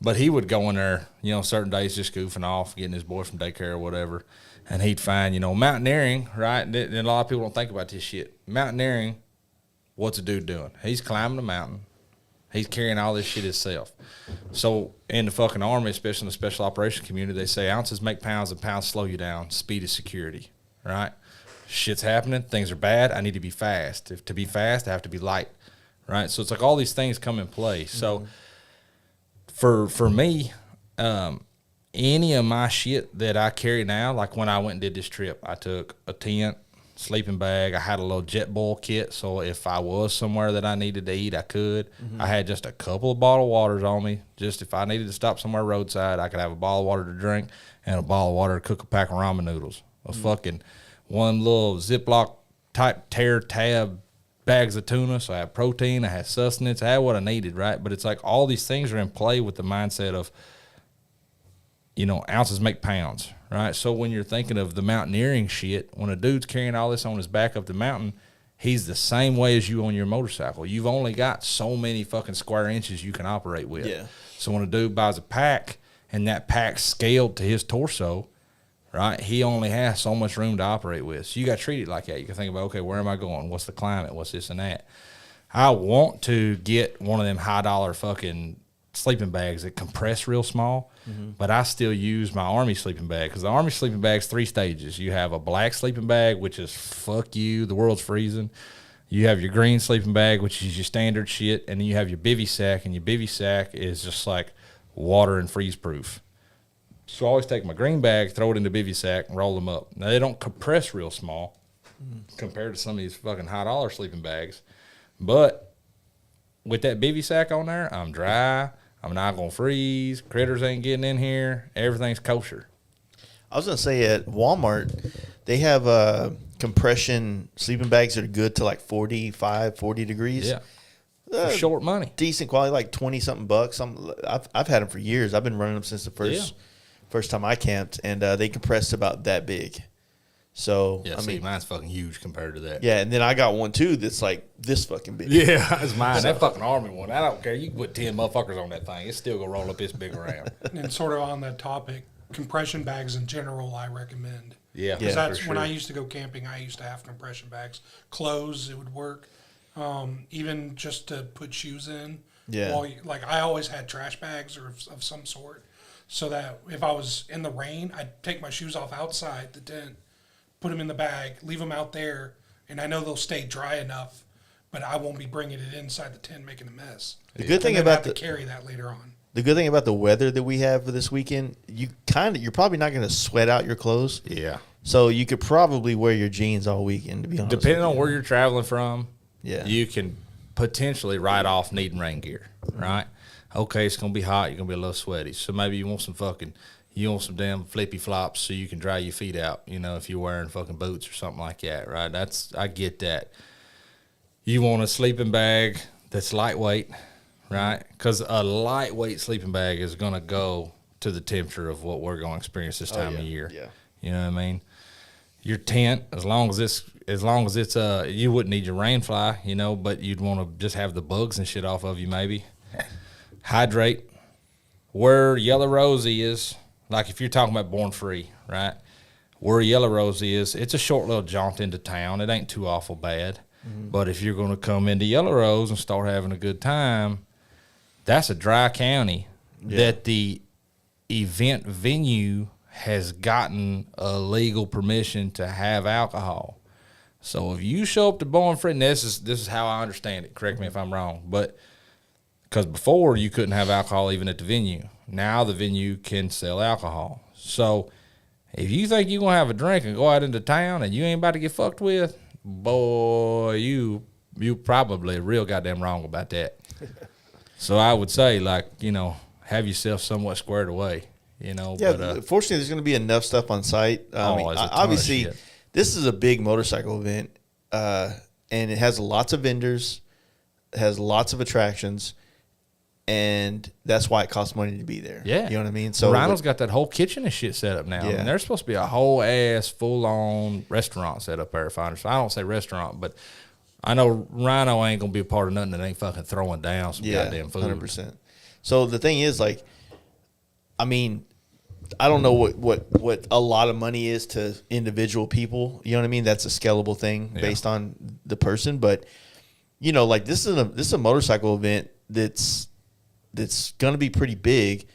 But he would go in there, you know, certain days just goofing off, getting his boy from daycare or whatever, and he'd find, you know, mountaineering, right? And a lot of people don't think about this shit. Mountaineering, what's a dude doing? He's climbing a mountain. He's carrying all this shit himself. So in the fucking Army, especially in the special operations community, they say ounces make pounds and pounds slow you down. Speed is security, right? Shit's happening. Things are bad. I need to be fast. To be fast, I have to be light, right? So it's like all these things come in play. So for me, any of my shit that I carry now, like when I went and did this trip, I took a tent, sleeping bag. I had a little jet boil kit, so if I was somewhere that I needed to eat, I could. I had just a couple of bottled waters on me. Just if I needed to stop somewhere roadside, I could have a bottle of water to drink and a bottle of water to cook a pack of ramen noodles. A fucking one little Ziploc type tear tab bags of tuna. So I had protein, I had sustenance, I had what I needed, right? But it's like all these things are in play with the mindset of, you know, ounces make pounds, right? So when you're thinking of the mountaineering shit, when a dude's carrying all this on his back up the mountain, he's the same way as you on your motorcycle. You've only got so many fucking square inches you can operate with. Yeah. So when a dude buys a pack and that pack's scaled to his torso, right, he only has so much room to operate with. So you got to treat it like that. You can think about, okay, where am I going? What's the climate? What's this and that? I want to get one of them high dollar fucking sleeping bags that compress real small, but I still use my Army sleeping bag because the Army sleeping bag's 3 stages. You have a black sleeping bag, which is fuck you, the world's freezing. You have your green sleeping bag, which is your standard shit, and then you have your bivy sack, and your bivy sack is just like water and freeze proof. So I always take my green bag, throw it in the bivy sack, and roll them up. Now, they don't compress real small compared to some of these fucking high dollar sleeping bags, but with that bivy sack on there, I'm dry. I'm not going to freeze. Critters ain't getting in here. Everything's kosher. I was going to say at Walmart, they have compression sleeping bags that are good to like 45, 40 degrees. Yeah. For short money. Decent quality, like 20-something bucks. I've had them for years. I've been running them since the first time I camped, and they compressed about that big. So, yeah, I mean, mine's fucking huge compared to that. Yeah, and then I got one, too, that's like this fucking big. Yeah, that's mine. That fucking Army one. I don't care. You can put 10 motherfuckers on that thing. It's still going to roll up this big around. And sort of on that topic, compression bags in general, I recommend. Yeah, because that's when I used to go camping, I used to have compression bags. Clothes, it would work. Even just to put shoes in. Yeah. Like I always had trash bags or of some sort, so that if I was in the rain, I'd take my shoes off outside the tent, put them in the bag, leave them out there, and I know they'll stay dry enough, but I won't be bringing it inside the tent making a mess. The good thing about to carry that later on. The good thing about the weather that we have for this weekend, you're probably not going to sweat out your clothes. Yeah. So you could probably wear your jeans all weekend, to be honest. Depending on where you're traveling from, yeah, you can potentially write off needing rain gear, right? Okay, it's going to be hot. You're going to be a little sweaty. So maybe you want some damn flippy flops so you can dry your feet out, you know, if you're wearing fucking boots or something like that, right? I get that. You want a sleeping bag that's lightweight, right? Because a lightweight sleeping bag is going to go to the temperature of what we're going to experience this time of year. Yeah. You know what I mean? Your tent, as long as it's you wouldn't need your rain fly, you know, but you'd want to just have the bugs and shit off of you maybe. Hydrate. Where Yellow Rose is, like if you're talking about Born Free, right? Where Yellow Rose is, it's a short little jaunt into town. It ain't too awful bad. But if you're going to come into Yellow Rose and start having a good time, that's a dry county that the event venue has gotten a legal permission to have alcohol. So if you show up to Born Free, and this is how I understand it, correct me if I'm wrong, but because before you couldn't have alcohol even at the venue. Now the venue can sell alcohol. So if you think you're going to have a drink and go out into town and you ain't about to get fucked with, boy, you probably real goddamn wrong about that. So I would say, like, you know, have yourself somewhat squared away, you know. Yeah, but, fortunately, there's going to be enough stuff on site. Obviously, this is a big motorcycle event, and it has lots of vendors, has lots of attractions, and that's why it costs money to be there. Yeah. You know what I mean? So Rhino's got that whole kitchen and shit set up now. Yeah. And there's supposed to be a whole ass full on restaurant set up there. If I understand. I don't say restaurant, but I know Rhino ain't gonna be a part of nothing that ain't fucking throwing down some goddamn food. 100%. So the thing is, like, I mean, I don't know what a lot of money is to individual people. You know what I mean? That's a scalable thing based on the person. But you know, like this is a motorcycle event that's going to be pretty big.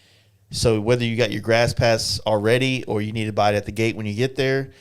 So whether you got your grass pass already or you need to buy it at the gate when you get there,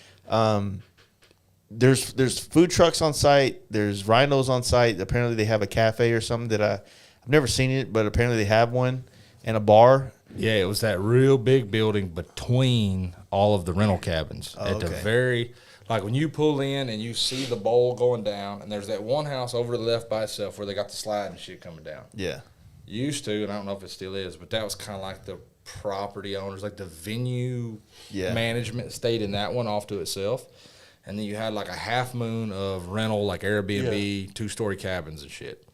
there's food trucks on site. There's rhinos on site. Apparently they have a cafe or something that I've never seen it, but apparently they have one, and a bar. Yeah, it was that real big building between all of the rental cabins. Oh, at the very, like when you pull in and you see the bowl going down, and there's that one house over to the left by itself where they got the slide and shit coming down. Yeah. Used to, and I don't know if it still is, but that was kind of like the property owners, like the venue management stayed in that one off to itself. And then you had like a half moon of rental, like Airbnb, 2-story cabins and shit.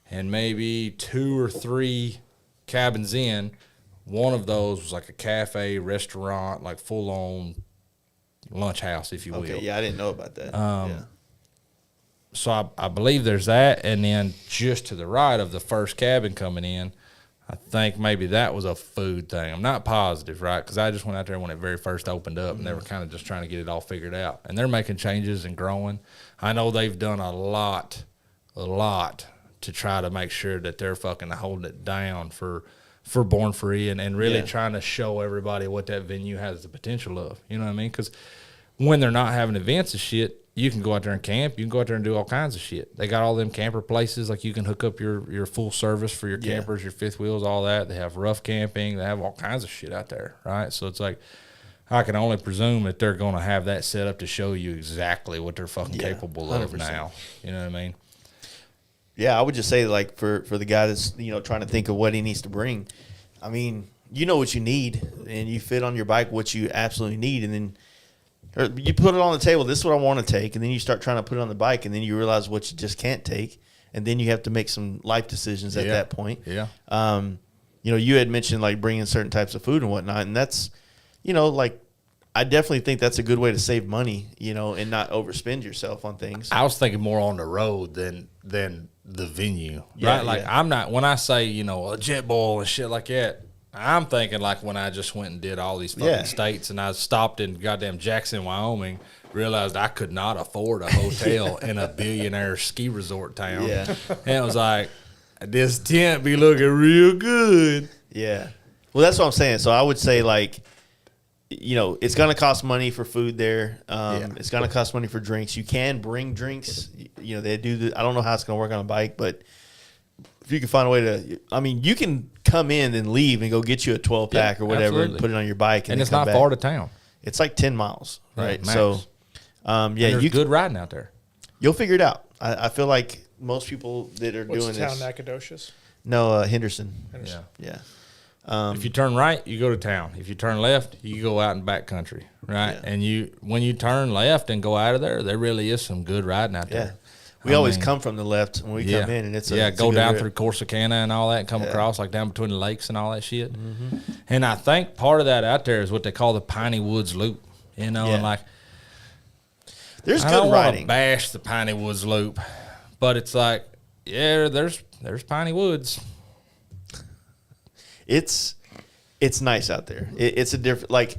And maybe 2 or 3 cabins in, one of those was like a cafe, restaurant, like full-on lunch house, if you will. Okay, yeah, I didn't know about that. So I believe there's that. And then just to the right of the first cabin coming in, I think maybe that was a food thing. I'm not positive, right? Because I just went out there when it very first opened up, and they were kind of just trying to get it all figured out. And they're making changes and growing. I know they've done a lot to try to make sure that they're fucking holding it down for Born Free and really trying to show everybody what that venue has the potential of. You know what I mean? Because when they're not having events and shit, you can go out there and camp. You can go out there and do all kinds of shit. They got all them camper places. Like you can hook up your full service for your campers, your fifth wheels, all that. They have rough camping. They have all kinds of shit out there, right? So it's like I can only presume that they're going to have that set up to show you exactly what they're fucking capable of 100%. now. You know what I mean? Yeah, I would just say, like, for the guy that's, you know, trying to think of what he needs to bring, I mean, you know what you need, and you fit on your bike what you absolutely need, and then you put it on the table, this is what I want to take, and then you start trying to put it on the bike, and then you realize what you just can't take, and then you have to make some life decisions at that point. Yeah. You know, you had mentioned, like, bringing certain types of food and whatnot, and that's, you know, like, I definitely think that's a good way to save money, you know, and not overspend yourself on things. I was thinking more on the road than the venue, right? Like I'm not, when I say, you know, a jet bowl and shit like that, I'm thinking like when I just went and did all these fucking states and I stopped in goddamn Jackson, Wyoming, realized I could not afford a hotel in a billionaire ski resort town. Yeah. And it was like, this tent be looking real good. Yeah. Well, that's what I'm saying. So I would say, like, you know, it's going to cost money for food there. It's going to cost money for drinks. You can bring drinks. You know, they do I don't know how it's going to work on a bike, but if you can find a way to, I mean, you can come in and leave and go get you a 12-pack or whatever and put it on your bike. And it's not far to town. It's like 10 miles, right? Max. So, there's good riding out there. You'll figure it out. I feel like most people that are doing What's the this. town, Nacogdoches? No, Henderson. Yeah. Yeah. If you turn right, you go to town. If you turn left, you go out in back country, right? Yeah. And when you turn left and go out of there, there really is some good riding out there. We always come from the left when we come in, and it's go down through Corsicana and all that, and come across like down between the lakes and all that shit. Mm-hmm. And I think part of that out there is what they call the Piney Woods Loop, you know, and like there's I good don't riding. want to bash the Piney Woods Loop, but it's like there's Piney Woods. It's nice out there. It's a different, like,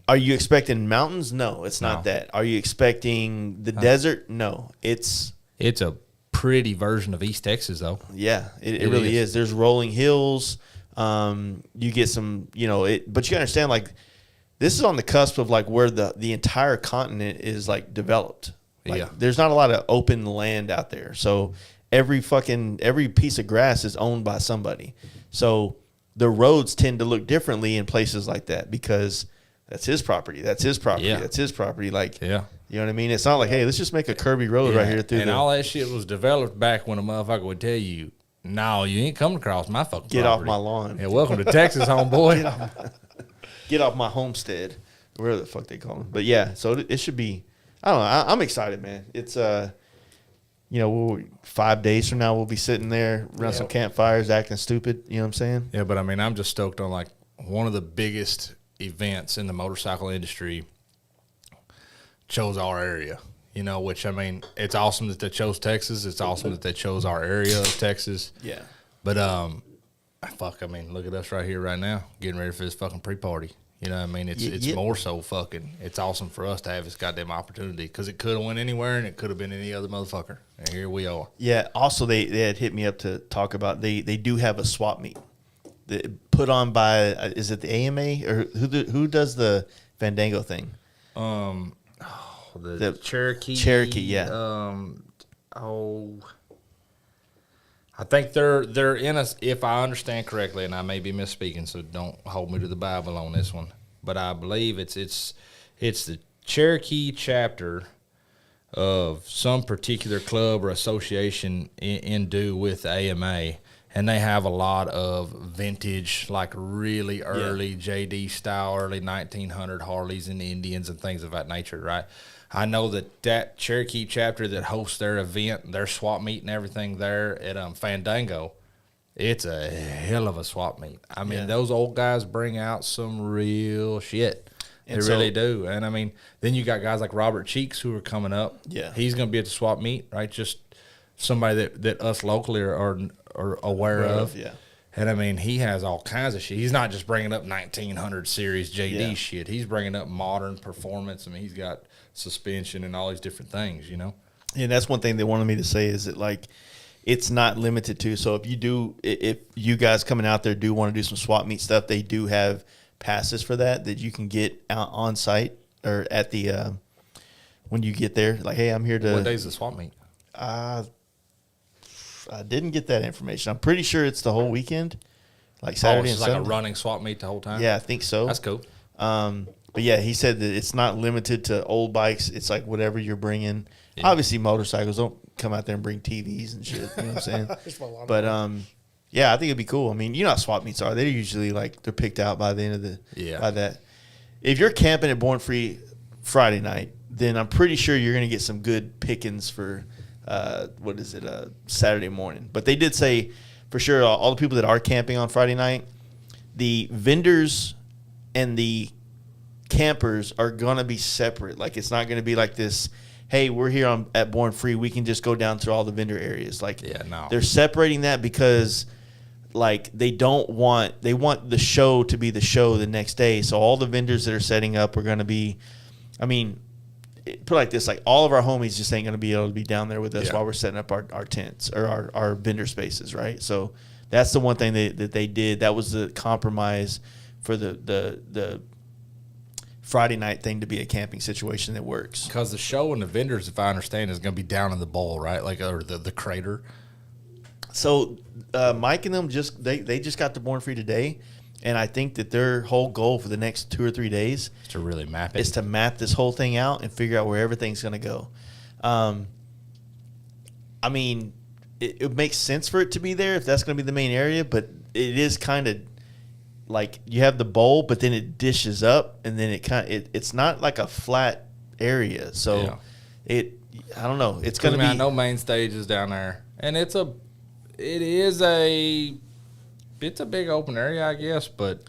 are you expecting mountains? No, it's not that. Are you expecting the desert? No, it's a pretty version of East Texas, though. Yeah, it really is. There's rolling hills. You get some, you know, but you understand, like, this is on the cusp of, like, where the entire continent is, like, developed. Like, there's not a lot of open land out there. So every piece of grass is owned by somebody. So the roads tend to look differently in places like that because that's his property. That's his property. Yeah. That's his property. Like, yeah. You know what I mean? It's not like, hey, let's just make a curvy road right here through. And all that shit was developed back when a motherfucker would tell you, no, you ain't coming across my fucking Get property. off my lawn. Yeah, welcome to Texas, homeboy. Get off my homestead, whatever the fuck they call them. But yeah, so it should be. I don't know. I'm excited, man. It's 5 days from now we'll be sitting there around some campfires acting stupid. You know what I'm saying? Yeah, but I mean, I'm just stoked on like one of the biggest events in the motorcycle industry chose our area. Which, I mean, it's awesome that they chose Texas. It's awesome that they chose our area of Texas. Yeah. But, look at us right here, right now, getting ready for this fucking pre-party. You know what I mean? It's more so it's awesome for us to have this goddamn opportunity because it could have went anywhere and it could have been any other motherfucker. And here we are. Yeah. Also, they had hit me up to talk about, they do have a swap meet put on by, is it the AMA or who does the Fandango thing? The Cherokee. Cherokee, yeah. I think they're in us, if I understand correctly, and I may be misspeaking, so don't hold me to the Bible on this one. But I believe it's the Cherokee chapter of some particular club or association in due with the AMA, and they have a lot of vintage, like really early JD style, early 1900 Harleys and Indians and things of that nature, right? I know that Cherokee chapter that hosts their event, their swap meet and everything there at Fandango, it's a hell of a swap meet. I mean, those old guys bring out some real shit. They really do. And, I mean, then you got guys like Robert Cheeks who are coming up. Yeah. He's going to be at the swap meet, right? Just somebody that us locally are aware of. Yeah. And, I mean, he has all kinds of shit. He's not just bringing up 1900 series JD shit. He's bringing up modern performance. I mean, he's got suspension and all these different things, And that's one thing they wanted me to say is that, like, it's not limited to. So if you guys coming out there do want to do some swap meet stuff, they do have passes for that you can get out on site or at the when you get there. Like, hey, I'm here to. What day is the swap meet? I didn't get that information. I'm pretty sure it's the whole weekend, like Saturday and Sunday. Like a running swap meet the whole time? Yeah, I think so. That's cool. But yeah, he said that it's not limited to old bikes. It's like whatever you're bringing. Yeah. Obviously, motorcycles don't come out there and bring TVs and shit. You know what I'm saying? But yeah, I think it'd be cool. I mean, you know how swap meets are. They're usually like they're picked out by the end of by that. If you're camping at Born Free Friday night, then I'm pretty sure you're gonna get some good pickings for Saturday morning. But they did say for sure all the people that are camping on Friday night, the vendors and the campers are gonna be separate. Like, it's not gonna be like this, hey, we're here at Born Free, we can just go down through all the vendor areas. Like, they're separating that because like they want the show to be the show the next day. So all the vendors that are setting up are gonna be, I mean, put it like this, like all of our homies just ain't gonna be able to be down there with us while we're setting up our tents or our vendor spaces, right? So that's the one thing that they did. That was the compromise for the Friday night thing to be a camping situation that works. Because the show and the vendors, if I understand, is going to be down in the bowl, right? Like, or the crater. So Mike and them they just got to Born Free today, and I think that their whole goal for the next 2 or 3 days is to really map it. Is to map this whole thing out and figure out where everything's going to go. I mean, it makes sense for it to be there if that's going to be the main area, but it is kind of like you have the bowl, but then it dishes up, and then it's not like a flat area. So I don't know. It's going to be. I know main stage is down there, and it's a big open area, I guess. But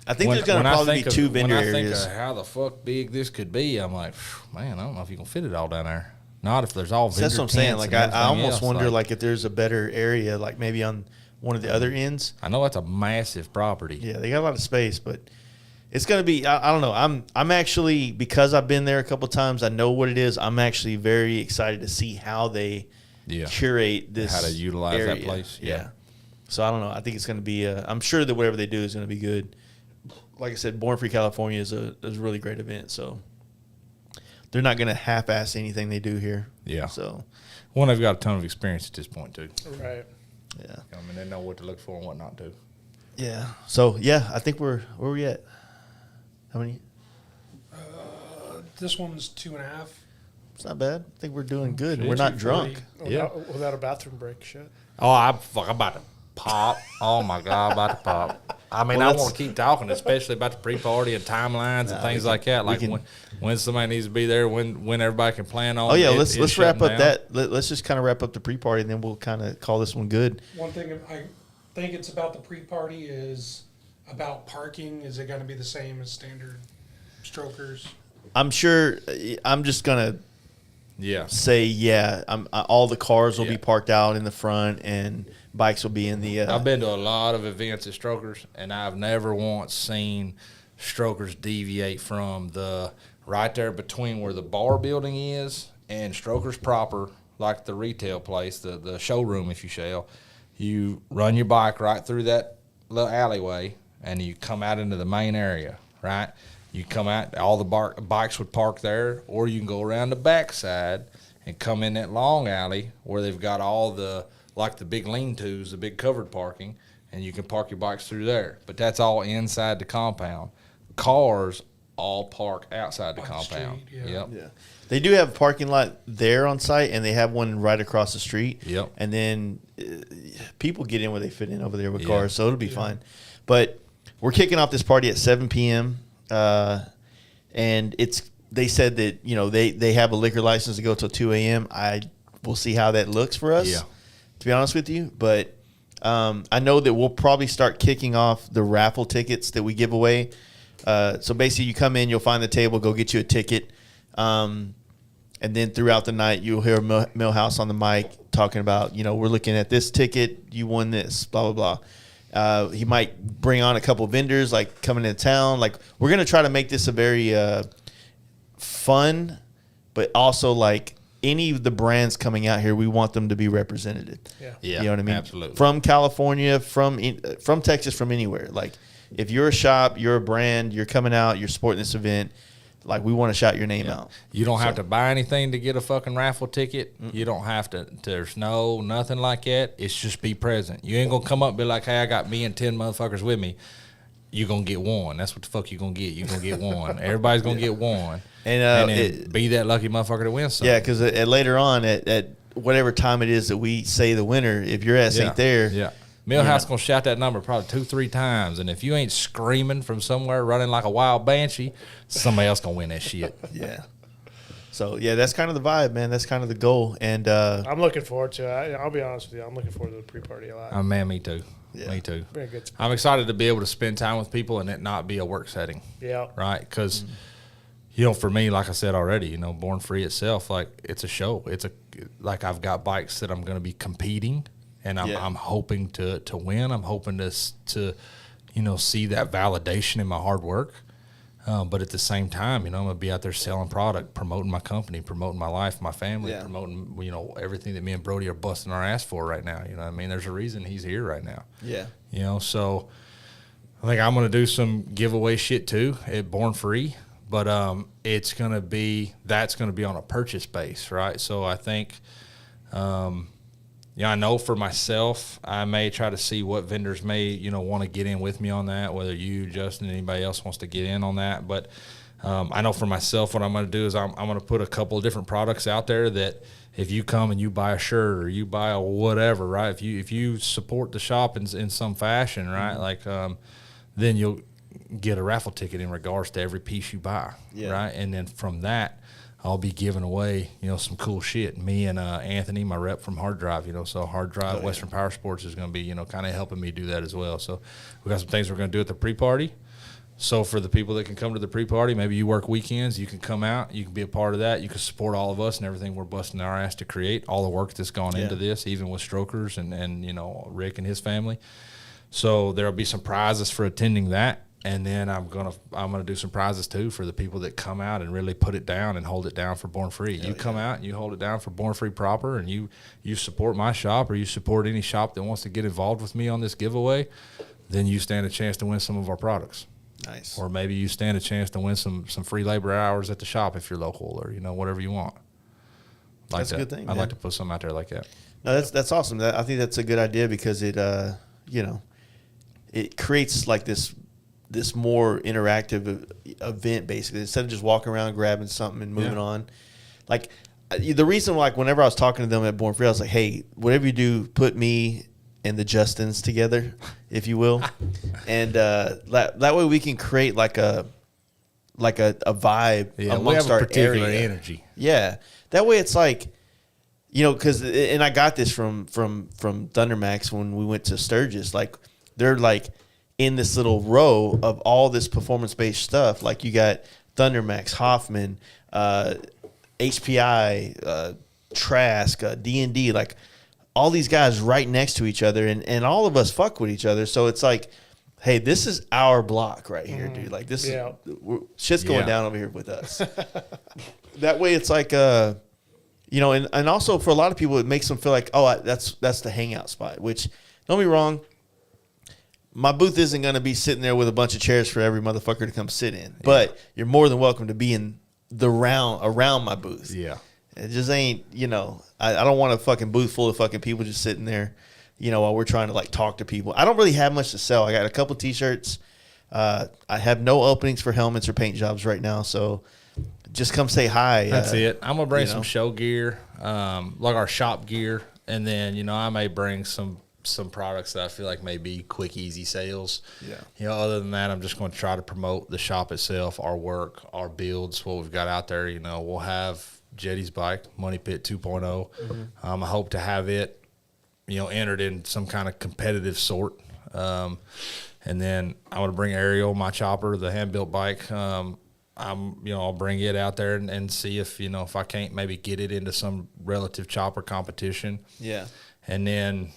I think there's going to probably be 2 vendor areas. When I think of how the fuck big this could be, I'm like, man, I don't know if you can fit it all down there. Not if there's all vendor That's what I'm saying. Like, I almost wonder, like if there's a better area, like maybe on one of the other ends. I know that's a massive property. Yeah, they got a lot of space, but it's going to be, I don't know. I'm actually, because I've been there a couple of times, I know what it is. I'm actually very excited to see how they curate this how to utilize area. That place. Yeah. So I don't know. I think it's going to be, I'm sure that whatever they do is going to be good. Like I said, Born Free California is a really great event. So they're not going to half-ass anything they do here. Yeah. So one, they've got a ton of experience at this point, too. Right. Yeah. I mean, they know what to look for and what not to. Yeah. So, yeah, I think where are we at? How many? This one's 2.5. It's not bad. I think we're doing good. Shit. We're not drunk. Without a bathroom break, shit. Oh, I'm about to pop. Oh, my God, I'm about to pop. I mean, I want to keep talking, especially about the pre-party and timelines and things like that. Like when somebody needs to be there, when everybody can plan on. Oh yeah, let's wrap up that. Let's just kind of wrap up the pre-party, and then we'll kind of call this one good. One thing I think it's about the pre-party is about parking. Is it going to be the same as standard strokers? I'm sure. I'm just gonna say all the cars will be parked out in the front and bikes will be in the. I've been to a lot of events at Strokers, and I've never once seen Strokers deviate from the right there between where the bar building is and Strokers proper, like the retail place, the showroom, if you shall. You run your bike right through that little alleyway, and you come out into the main area, right? You come out, all the bikes would park there, or you can go around the backside and come in that long alley where they've got all the, like the big lean-tos, the big covered parking, and you can park your bikes through there. But that's all inside the compound. Cars all park outside the compound. Street, yeah. They do have a parking lot there on site, and they have one right across the street. Yep. And then people get in where they fit in over there with cars, so it'll be fine. But we're kicking off this party at 7 p.m., and they said that, they have a liquor license to go till 2 a.m. We'll see how that looks for us, to be honest with you. But I know that we'll probably start kicking off the raffle tickets that we give away. So basically you come in, you'll find the table, go get you a ticket. And then throughout the night, you'll hear Millhouse on the mic talking about, we're looking at this ticket, you won this, blah, blah, blah. He might bring on a couple of vendors, like coming into town. Like, we're going to try to make this a very fun, but also like any of the brands coming out here, we want them to be represented. Yeah, you know what I mean? Absolutely. From California, from Texas, from anywhere. Like, if you're a shop, you're a brand, you're coming out, you're supporting this event, like, we want to shout your name out. You don't have to buy anything to get a fucking raffle ticket. You don't have to. There's nothing like that. It's just be present. You ain't going to come up and be like, hey, I got me and 10 motherfuckers with me. You're going to get one. That's what the fuck you're going to get. You're going to get one. Everybody's going to get one. And then be that lucky motherfucker to win something. Yeah, because later on, at whatever time it is that we say the winner, if your ass ain't there. Yeah. Millhouse going to shout that number probably 2-3 times. And if you ain't screaming from somewhere, running like a wild banshee, somebody else going to win that shit. Yeah. So, that's kind of the vibe, man. That's kind of the goal. And I'm looking forward to it. I'll be honest with you. I'm looking forward to the pre-party a lot. Man, me too. Yeah. Me too. Good. I'm excited to be able to spend time with people and it not be a work setting. Yeah. Right? Because, for me, like I said already, Born Free itself, like, it's a show. Like, I've got bikes that I'm going to be competing. And I'm hoping to win. I'm hoping to see that validation in my hard work. But at the same time, I'm going to be out there selling product, promoting my company, promoting my life, my family, promoting, everything that me and Brody are busting our ass for right now. You know what I mean? There's a reason he's here right now. Yeah. So I think I'm going to do some giveaway shit too at Born Free. But that's going to be on a purchase base, right? So I think I know for myself, I may try to see what vendors may, want to get in with me on that, whether you, Justin, anybody else wants to get in on that. But I know for myself what I'm going to do is I'm going to put a couple of different products out there that if you come and you buy a shirt or you buy a whatever, right, if you support the shop in some fashion, right, like then you'll get a raffle ticket in regards to every piece you buy, right? And then from that, I'll be giving away, some cool shit. Me and Anthony, my rep from Hard Drive, so Hard Drive, Western Power Sports is going to be, kind of helping me do that as well. So we got some things we're going to do at the pre-party. So for the people that can come to the pre-party, maybe you work weekends, you can come out, you can be a part of that. You can support all of us and everything we're busting our ass to create, all the work that's gone into this, even with Strokers and Rick and his family. So there'll be some prizes for attending that. And then I'm gonna do some prizes too for the people that come out and really put it down and hold it down for Born Free. You come out and you hold it down for Born Free proper, and you support my shop or you support any shop that wants to get involved with me on this giveaway, then you stand a chance to win some of our products. Nice. Or maybe you stand a chance to win some free labor hours at the shop if you're local, or whatever you want. That's a good thing. I'd like to put something out there like that. No, that's awesome. I think that's a good idea because it it creates like this more interactive event, basically, instead of just walking around grabbing something and moving on. Like, the reason, like, whenever I was talking to them at Born Free, I was like, hey, whatever you do, put me and the Justins together, if you will, and that way we can create like a vibe amongst we have a our particular area. energy. Yeah, that way it's like, you know, because and I got this from Thundermax when we went to Sturgis. Like they're like in this little row of all this performance based stuff. Like you got Thundermax, Hoffman, HPI, Trask, D&D, like all these guys right next to each other, and all of us fuck with each other. So it's like, hey, this is our block right here, dude. Like this is shit's going down over here with us. That way it's like, you know, and also for a lot of people, it makes them feel like, oh, that's the hangout spot, which don't be wrong. My booth isn't going to be sitting there with a bunch of chairs for every motherfucker to come sit in, but you're more than welcome to be in the around my booth. Yeah. It just ain't, you know, I don't want a fucking booth full of fucking people just sitting there, you know, while we're trying to like talk to people. I don't really have much to sell. I got a couple t-shirts. I have no openings for helmets or paint jobs right now. So just come say hi. That's it. I'm going to bring some show gear, like our shop gear. And then, you know, I may bring some products that I feel like may be quick, easy sales. Yeah. You know, other than that, I'm just going to try to promote the shop itself, our work, our builds, what we've got out there. You know, we'll have Jetty's bike, Money Pit 2.0. I hope to have it, you know, entered in some kind of competitive sort. And then I want to bring Ariel, my chopper, the hand-built bike. I'll bring it out there and see if, you know, if I can't maybe get it into some relative chopper competition. Yeah. And then,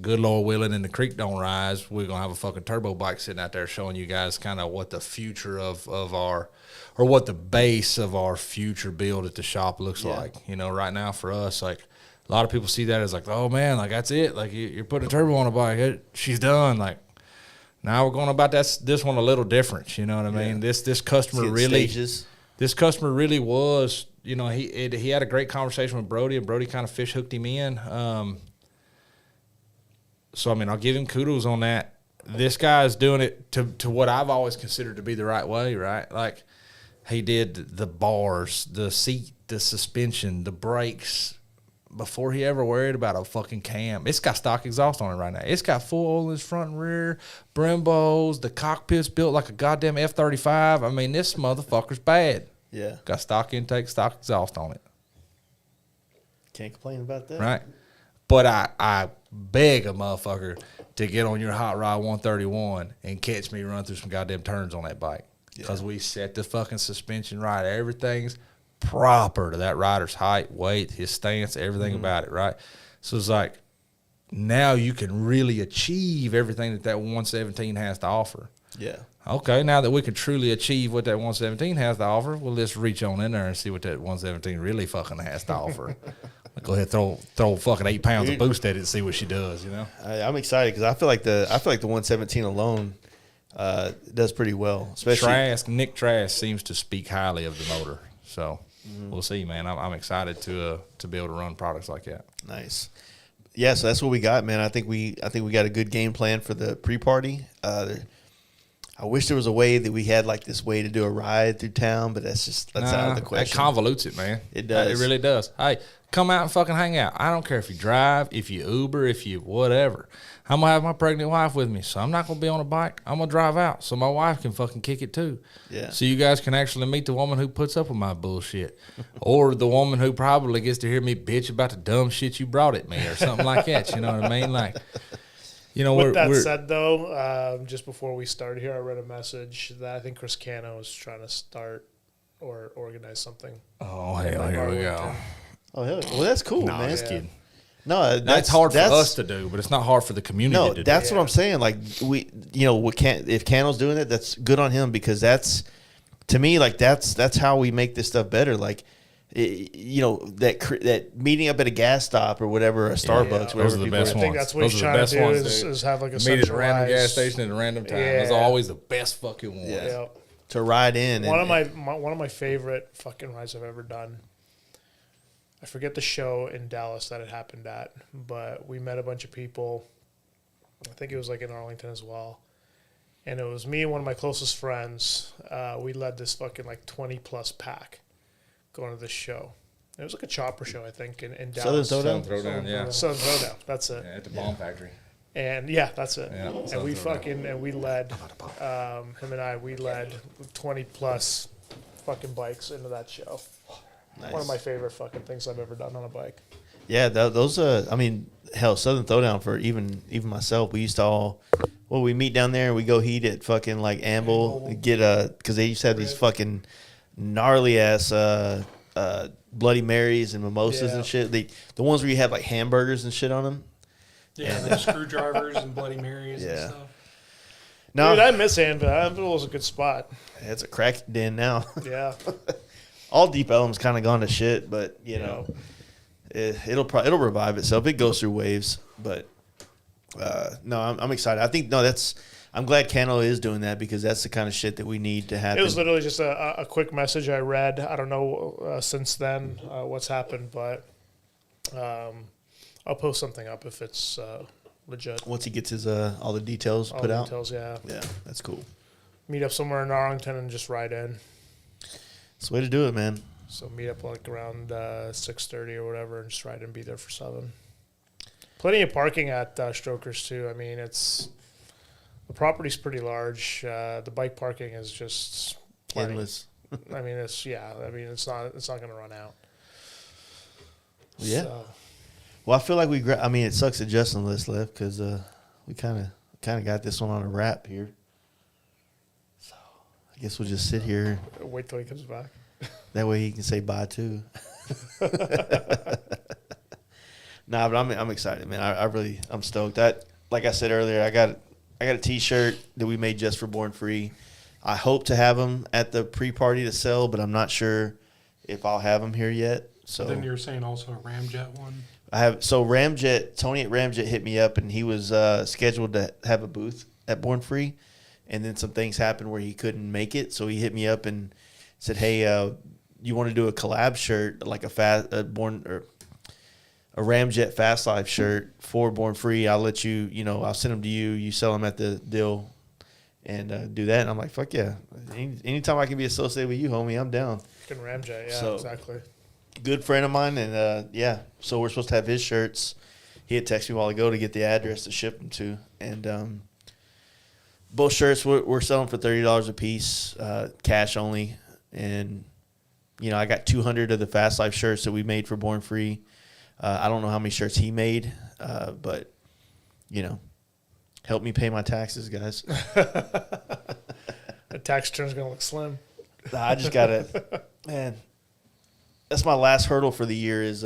good Lord willing, and the creek don't rise, we're going to have a fucking turbo bike sitting out there showing you guys kind of what the future of our, or what the base of our future build at the shop looks like. You know, right now for us, like, a lot of people see that as like, oh, man, like, that's it. Like, you're putting a turbo on a bike. She's done. Like, now we're going about this one a little different. You know what I mean? This customer really, this customer really was, you know, he had a great conversation with Brody, and Brody kind of fish hooked him in. So, I mean, I'll give him kudos on that. This guy's doing it to what I've always considered to be the right way, right? Like, he did the bars, the seat, the suspension, the brakes, before he ever worried about a fucking cam. It's got stock exhaust on it right now. It's got full oil in its front and rear, Brembos, the cockpit's built like a goddamn F-35. I mean, this motherfucker's bad. Yeah. Got stock intake, stock exhaust on it. Can't complain about that. Right. But I beg a motherfucker to get on your Hot Rod 131 and catch me run through some goddamn turns on that bike. Because we set the fucking suspension right. Everything's proper to that rider's height, weight, his stance, everything about it, right? So it's like, now you can really achieve everything that 117 has to offer. Yeah. Okay, now that we can truly achieve what that 117 has to offer, well, let's reach on in there and see what that 117 really fucking has to offer. Go ahead, throw fucking 8 pounds of boost at it and see what she does. You know, I'm excited because I feel like the 117 alone does pretty well. Especially Nick Trask seems to speak highly of the motor, so we'll see, man. I'm excited to be able to run products like that. Nice. Yeah, so that's what we got, man. I think we got a good game plan for the pre-party. I wish there was a way that we had like this way to do a ride through town, but that's out of the question. It convolutes it, man. It does. It really does. Hey, come out and fucking hang out. I don't care if you drive, if you Uber, if you whatever. I'm going to have my pregnant wife with me, so I'm not going to be on a bike. I'm going to drive out so my wife can fucking kick it too. Yeah. So you guys can actually meet the woman who puts up with my bullshit, or the woman who probably gets to hear me bitch about the dumb shit you brought at me or something like that. You know what I mean? Like, you know, with that said, though, just before we started here, I read a message that I think Chris Cano is trying to start or organize something. Oh, hell, here we go. Oh, hell, well, that's cool, man. Just kidding. No, that's hard for us to do, but it's not hard for the community to do. That's what I'm saying. Like, if Cano's doing it, that's good on him, because that's, to me, like, that's how we make this stuff better. Like, that meeting up at a gas stop or whatever, a Starbucks, whatever. Those are the best ones. I think that's what he's trying to do is have like a meet at a random gas station at a random time. Yeah. Those are always the best fucking ones. Yeah. To ride in. One of my favorite fucking rides I've ever done. I forget the show in Dallas that it happened at, but we met a bunch of people. I think it was like in Arlington as well. And it was me and one of my closest friends. We led this fucking like 20 plus pack going to this show. It was like a chopper show, I think, in Dallas. Southern Throwdown, yeah. Southern Throwdown, that's it. Yeah, at the Bomb Factory. And yeah, that's it. Yeah, and we led, him and I, we led 20 plus fucking bikes into that show. Nice. One of my favorite fucking things I've ever done on a bike. Yeah, those, I mean, hell, Southern Throwdown for even myself, we used to all, we meet down there and we go heat at fucking like Amble, get because they used to have these fucking gnarly ass Bloody Marys and mimosas and shit. The ones where you have like hamburgers and shit on them. Yeah, the screwdrivers and Bloody Marys and stuff. No, dude, I miss Anvil. Anvil was a good spot. It's a crack den now. Yeah. All Deep Ellum's kind of gone to shit, but you know, it'll revive itself. It goes through waves, but no, I'm excited. I think I'm glad Cano is doing that because that's the kind of shit that we need to happen. It was literally just a quick message I read. I don't know since then what's happened, but I'll post something up if it's legit. Once he gets his all the details put out. Details, yeah. Yeah, that's cool. Meet up somewhere in Arlington and just ride in. It's the way to do it, man. So meet up like around 6:30 or whatever, and just ride and be there for 7. Plenty of parking at Strokers too. I mean, the property's pretty large. The bike parking is just endless. I mean, it's not going to run out. Yeah. So. Well, I feel like it sucks that Justin List left because we kind of got this one on a wrap here. So I guess we'll just sit here. Wait till he comes back. That way he can say bye too. Nah, but I'm excited, man. I'm stoked. Like I said earlier, I got a T-shirt that we made just for Born Free. I hope to have them at the pre-party to sell, but I'm not sure if I'll have them here yet. So then you're saying also a Ramjet one. Ramjet. Tony at Ramjet hit me up, and he was scheduled to have a booth at Born Free, and then some things happened where he couldn't make it. So he hit me up and said, "Hey, you want to do a collab shirt, like a Ramjet Fast Life shirt for Born Free? I'll let you. I'll send them to you. You sell them at the deal, and do that." And I'm like, "Fuck yeah! Anytime I can be associated with you, homie, I'm down." Fucking Ramjet, yeah, so, exactly. Good friend of mine, and so we're supposed to have his shirts. He had texted me a while ago to get the address to ship them to, and both shirts we're selling for $30 a piece, cash only. And I got 200 of the Fast Life shirts that we made for Born Free. I don't know how many shirts he made, but help me pay my taxes, guys. The tax return's gonna look slim. I just gotta, man. That's my last hurdle for the year is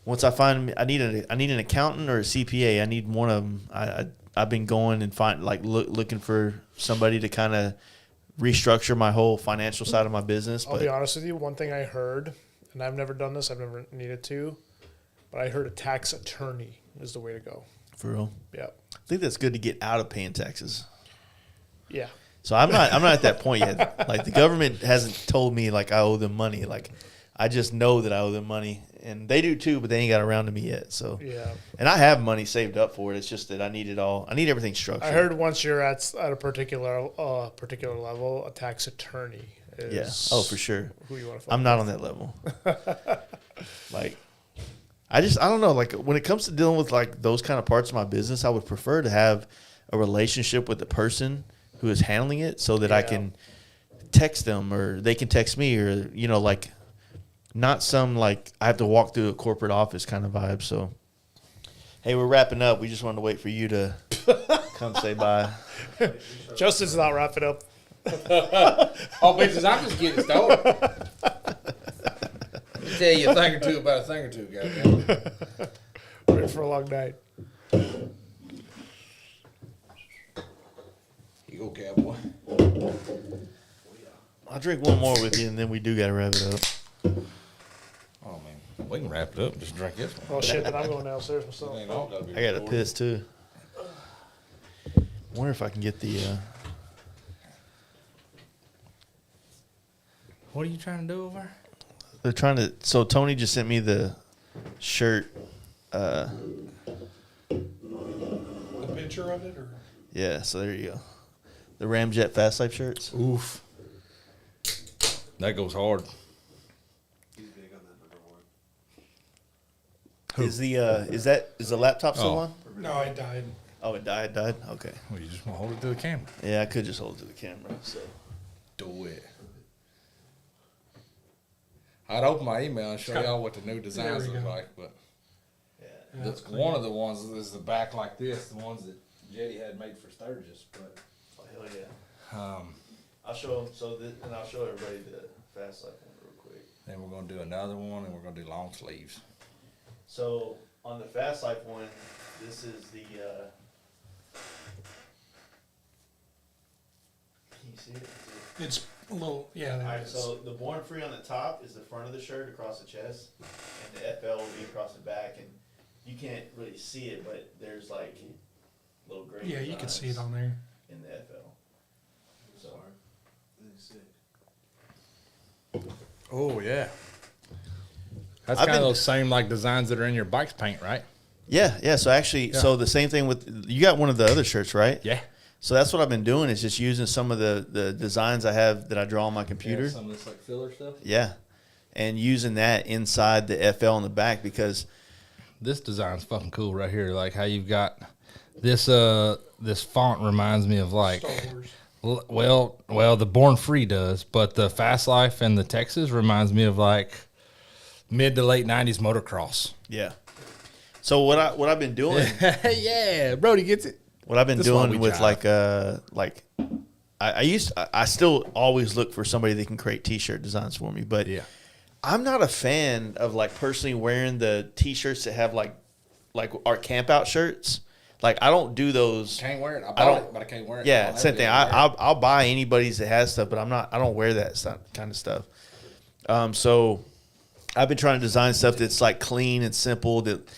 once I find I need an accountant or a CPA. I need one of them. I've been going and looking for somebody to kind of restructure my whole financial side of my business. I'll be honest with you. One thing I heard, and I've never done this. I've never needed to, but I heard a tax attorney is the way to go. For real? Yeah. I think that's good to get out of paying taxes. Yeah. So I'm not at that point yet. Like the government hasn't told me like I owe them money. Like I just know that I owe them money, and they do too, but they ain't got around to me yet. So yeah, and I have money saved up for it. It's just that I need it all. I need everything structured. I heard once you're at a particular level, a tax attorney is for sure. Who you want to? I'm not on that level. Like, I don't know. Like when it comes to dealing with like those kind of parts of my business, I would prefer to have a relationship with the person who is handling it, so that I can text them or they can text me, or like. Not some, like, I have to walk through a corporate office kind of vibe. So, hey, we're wrapping up. We just wanted to wait for you to come say bye. Justin's not wrapping up. Bitches, I'm just getting started. Let me tell you a thing or two about a thing or two, goddamn. Ready for a long night. You go, cowboy. I'll drink one more with you, and then we do got to wrap it up. Oh, man. We can wrap it up and just drink this one. Oh, shit, then I'm going downstairs myself. I got to piss, too. I wonder if I can get the... What are you trying to do over? They're trying to... So, Tony just sent me the shirt. The picture of it? Or? Yeah, so there you go. The Ramjet Fast Life shirts. Oof. That goes hard. Is the laptop still on? For No, it died. Oh, it died? Okay. Well, you just want to hold it to the camera. Yeah, I could just hold it to the camera. So Do it. I'd open my email and show y'all what the new designs look like, but one of the ones is the back like this, the ones that Jetty had made for Sturgis. But hell yeah. I'll show them. And I'll show everybody the fast life one real quick. Then we're gonna do another one, and we're gonna do long sleeves. So on the fast life one, this is the. Can you see it? It's a little, yeah. All right, so the Born Free on the top is the front of the shirt across the chest, and the FL will be across the back, and you can't really see it, but there's like little gray. Yeah, you can see it on there. In the FL. So. Oh yeah. That's kind of those same like designs that are in your bike's paint, right? Yeah. So actually, so the same thing with you got one of the other shirts, right? Yeah. So that's what I've been doing is just using some of the designs I have that I draw on my computer. Yeah, some of this like filler stuff. Yeah, and using that inside the FL on the back because this design's fucking cool right here. Like how you've got this this font reminds me of like Star Wars. Well, the Born Free does, but the Fast Life and the Texas reminds me of like mid to late '90s motocross. Yeah. So what I've been doing? Yeah, Brody gets it. What I've been doing with I still always look for somebody that can create T-shirt designs for me, but yeah, I'm not a fan of like personally wearing the T-shirts that have like our camp out shirts. Like I don't do those. Can't wear it. I bought it, but I can't wear it. Yeah, same thing. I'll buy anybody's that has stuff, but I don't wear that kind of stuff. So I've been trying to design stuff that's like clean and simple that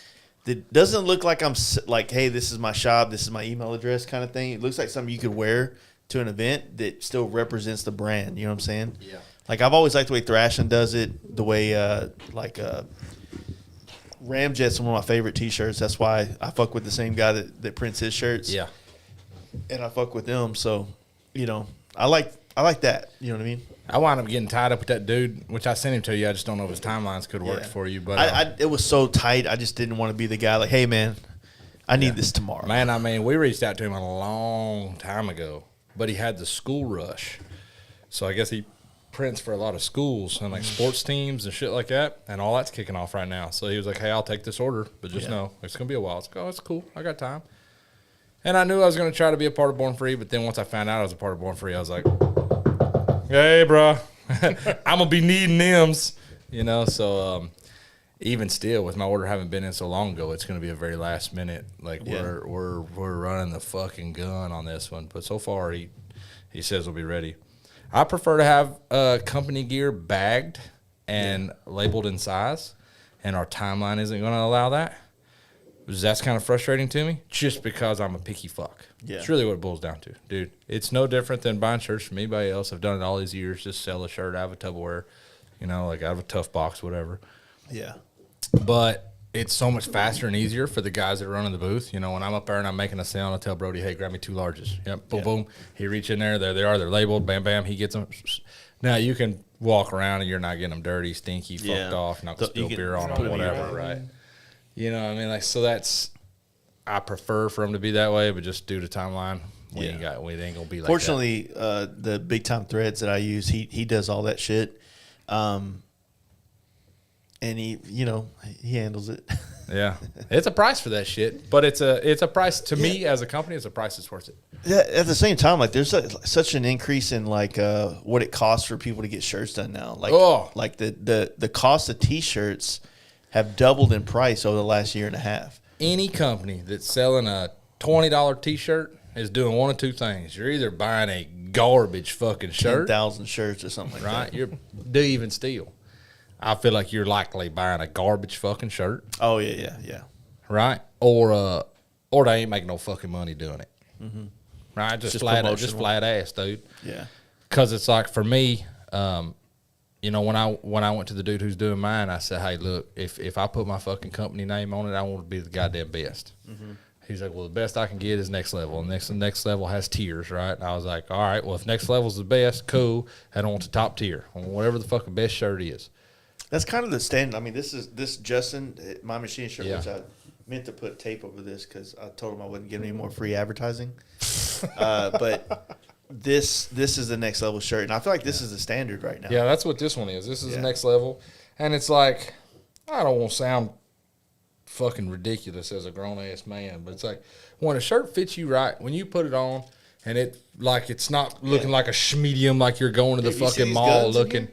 doesn't look like I'm like, hey, this is my shop, this is my email address kind of thing. It looks like something you could wear to an event that still represents the brand. You know what I'm saying? Yeah. Like I've always liked the way Thrashing does it, the way Ramjet's one of my favorite T-shirts. That's why I fuck with the same guy that prints his shirts. Yeah. And I fuck with them. So, you know, I like that. You know what I mean? I wound up getting tied up with that dude, which I sent him to you. I just don't know if his timelines could work for you. But it was so tight. I just didn't want to be the guy like, hey, man, I need this tomorrow. Man, I mean, we reached out to him a long time ago, but he had the school rush. So I guess he prints for a lot of schools and like sports teams and shit like that. And all that's kicking off right now. So he was like, hey, I'll take this order, but just know it's going to be a while. It's like, oh, it's cool. I got time. And I knew I was going to try to be a part of Born Free, but then once I found out I was a part of Born Free, I was like, hey, bro, I'm going to be needing them's, you know. So even still, with my order having been in so long ago, it's going to be a very last minute. Like we're running the fucking gun on this one. But so far, he says we'll be ready. I prefer to have company gear bagged and labeled in size, and our timeline isn't going to allow that. That's kind of frustrating to me, just because I'm a picky fuck. Yeah. It's really what it boils down to, dude. It's no different than buying shirts from anybody else. I've done it all these years. Just sell a shirt out of a Tupperware, you know, like out of a Tough Box, whatever. Yeah. But it's so much faster and easier for the guys that are running the booth. You know, when I'm up there and I'm making a sale, I tell Brody, hey, grab me 2 larges. Yep, boom, boom. He reach in there. There they are. They're labeled. Bam, bam. He gets them. Now, you can walk around and you're not getting them dirty, stinky, fucked off, not going to spill beer on them, whatever, right? You know what I mean? Like, so that's, I prefer for them to be that way, but just due to timeline, we ain't going to be like Fortunately, the big time threads that I use, he does all that shit. And he, you know, he handles it. Yeah. It's a price for that shit, but it's a price to me as a company, it's a price that's worth it. Yeah, at the same time, like there's such an increase in like what it costs for people to get shirts done now. Like, like the cost of T-shirts have doubled in price over the last year and a half. Any company that's selling a $20 T-shirt is doing one of two things. You're either buying a garbage fucking shirt, 10,000 shirts or something like that. You're do even steal. I feel like you're likely buying a garbage fucking shirt. Oh yeah. Right? Or they ain't making no fucking money doing it. Mm-hmm. Right? Just flat ass, dude. Yeah. Because it's like for me, you know, when I went to the dude who's doing mine, I said, hey, look, if I put my fucking company name on it, I want to be the goddamn best. Mm-hmm. He's like, well, the best I can get is next level. And next level has tiers, right? And I was like, all right, well, if next level's the best, cool. I don't want the top tier. I want whatever the fucking best shirt is. That's kind of the standard. I mean, this Justin, my machine shirt, which meant to put tape over this because I told him I wouldn't give any more free advertising. But this is the next level shirt, and I feel like this is the standard right now. Yeah, that's what this one is. This is the next level, and it's like, I don't want to sound fucking ridiculous as a grown ass man, but it's like when a shirt fits you right, when you put it on, and it's not looking like a medium, like you're going to the fucking mall looking.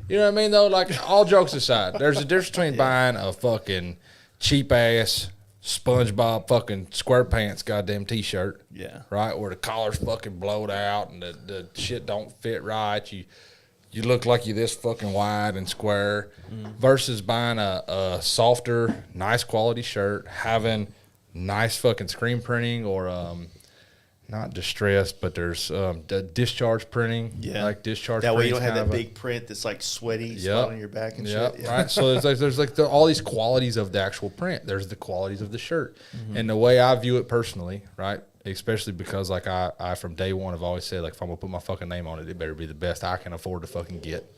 You know what I mean, though? Like, all jokes aside, there's a difference between buying a fucking cheap-ass SpongeBob fucking SquarePants goddamn T-shirt. Yeah. Right? Where the collar's fucking blowed out and the shit don't fit right. You look like you're this fucking wide and square versus buying a softer, nice quality shirt, having nice fucking screen printing or not distressed, but there's the discharge printing. Yeah, like discharge. That way you don't have that big print that's like sweaty, spot on your back and shit. Yeah. Right. So there's all these qualities of the actual print. There's the qualities of the shirt, and the way I view it personally, right? Especially because like I from day one have always said, like, if I'm gonna put my fucking name on it, it better be the best I can afford to fucking get.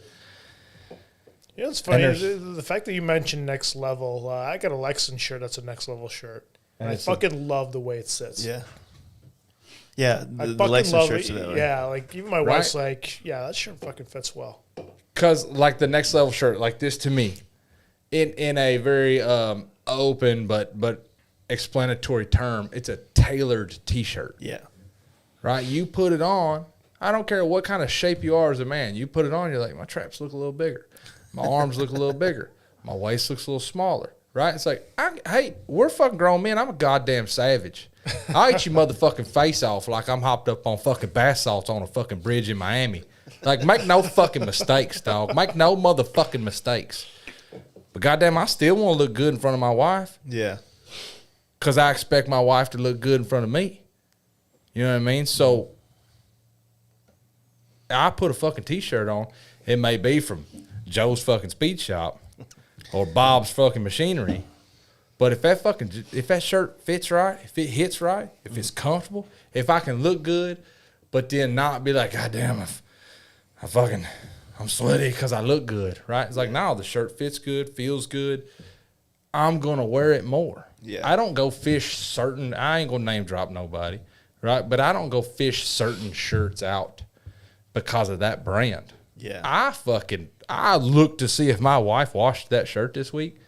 Yeah, it's funny. The fact that you mentioned next level, I got a Lexin shirt that's a next level shirt, and I fucking love the way it sits. Yeah. Yeah, the Lexin shirts are that way. Yeah, like even my wife's like, yeah, that shirt fucking fits well. Because like the next level shirt, like this to me, in a very open but explanatory term, it's a tailored T-shirt. Yeah. Right? You put it on, I don't care what kind of shape you are as a man. You put it on, you're like, my traps look a little bigger. My arms look a little bigger. My waist looks a little smaller. Right? It's like, hey, we're fucking grown men. I'm a goddamn savage. I'll eat your motherfucking face off like I'm hopped up on fucking bath salts on a fucking bridge in Miami. Like, make no fucking mistakes, dog. Make no motherfucking mistakes. But goddamn, I still want to look good in front of my wife. Yeah. Because I expect my wife to look good in front of me. You know what I mean? So, I put a fucking T-shirt on. It may be from Joe's fucking speed shop or Bob's fucking machinery. But if that shirt fits right, if it hits right, if it's comfortable, if I can look good, but then not be like, God damn, I'm sweaty because I look good, right? It's like, no, the shirt fits good, feels good. I'm going to wear it more. Yeah. I don't go fish certain, I ain't going to name drop nobody, right? But I don't go fish certain shirts out because of that brand. Yeah. I look to see if my wife washed that shirt this week.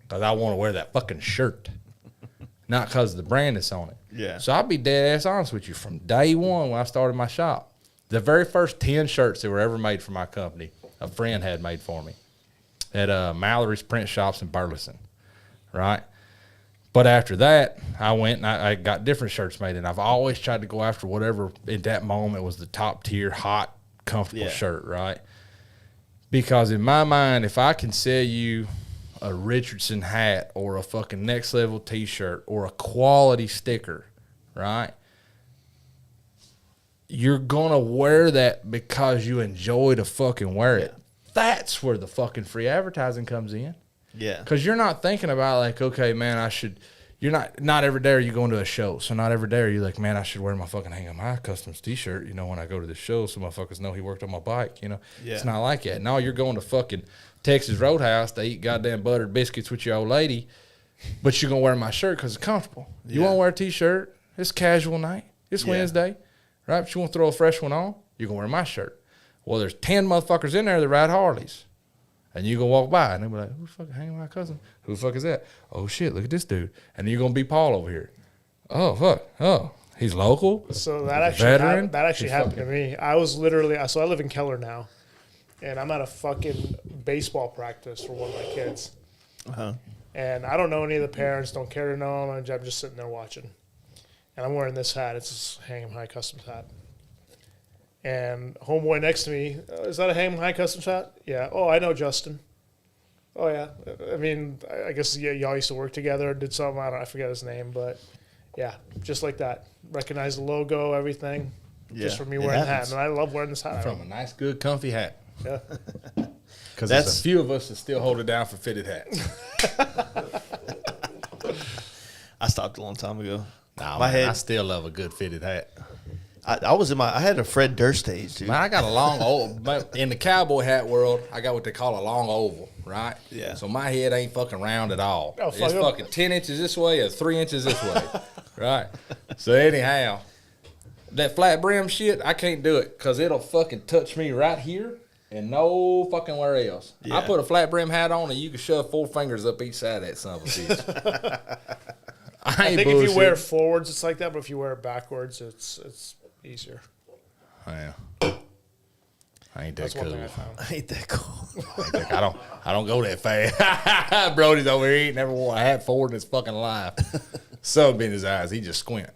Because I want to wear that fucking shirt. Not because of the brand that's on it. Yeah. So I'll be dead ass honest with you. From day one when I started my shop, the very first 10 shirts that were ever made for my company, a friend had made for me at Mallory's Print Shops in Burleson. Right? But after that, I went and I got different shirts made. And I've always tried to go after whatever at that moment was the top tier, hot, comfortable shirt. Right? Because in my mind, if I can sell you a Richardson hat or a fucking next level T-shirt or a quality sticker, right? You're gonna wear that because you enjoy to fucking wear it. That's where the fucking free advertising comes in. Yeah. Because you're not thinking about like, okay, man, you're not every day are you going to a show. So not every day are you like, man, I should wear my fucking Hang 'em High Customs T-shirt, you know, when I go to the show so motherfuckers know he worked on my bike, you know. Yeah. It's not like that. No, you're going to fucking Texas Roadhouse to eat goddamn buttered biscuits with your old lady, but you're going to wear my shirt because it's comfortable. You want to wear a T-shirt, it's casual night, it's Wednesday, right? But you want to throw a fresh one on, you're going to wear my shirt. Well, there's 10 motherfuckers in there that ride Harleys. And you're going to walk by, and they'll be like, who the fuck hanging with my cousin? Who the fuck is that? Oh, shit, look at this dude. And then you're going to be Paul over here. Oh, fuck. Oh, he's local? So that actually happened to me. I was literally, so I live in Keller now, and I'm at a fucking baseball practice for one of my kids. Uh-huh. And I don't know any of the parents, don't care to know them. I'm just sitting there watching. And I'm wearing this hat. It's a Hang 'em High Customs hat. And homeboy next to me, is that a Hang 'em High Customs hat? Yeah. Oh, I know Justin. Oh, yeah. I mean, I guess y'all used to work together, did something. I forget his name, but yeah, just like that. Recognize the logo, everything, just for me wearing the hat. And I love wearing this hat. From a nice, good, comfy hat. Yeah. Because there's a few of us that still hold it down for fitted hats. I stopped a long time ago. Nah, I still love a good fitted hat. I was I had a Fred Durst stage, dude. Man, I got a long oval. In the cowboy hat world, I got what they call a long oval, right? Yeah. So my head ain't fucking round at all. Oh, it's fucking 10 inches this way or 3 inches this way, right? So anyhow, that flat brim shit, I can't do it because it'll fucking touch me right here and no fucking where else. Yeah. I put a flat brim hat on and you can shove 4 fingers up each side of that son of a bitch. I think if you wear it forwards, it's like that, but if you wear it backwards, it's easier. Yeah. I ain't that That's cool. one thing I found. I ain't that cool. I don't go that fast. Brody's over here. He ain't never wore a hat forward in his fucking life. Something in his eyes. He just squint.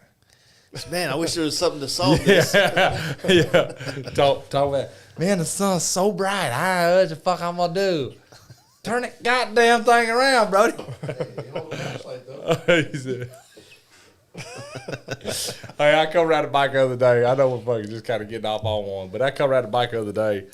Man, I wish there was something to solve this. Yeah. Talk about, man, the sun's so bright. What the fuck I'm gonna do? Turn that goddamn thing around, Brody. He said. Hey, I come ride a bike the other day. I know we're fucking just kind of getting off on one, but I come ride a bike the other day,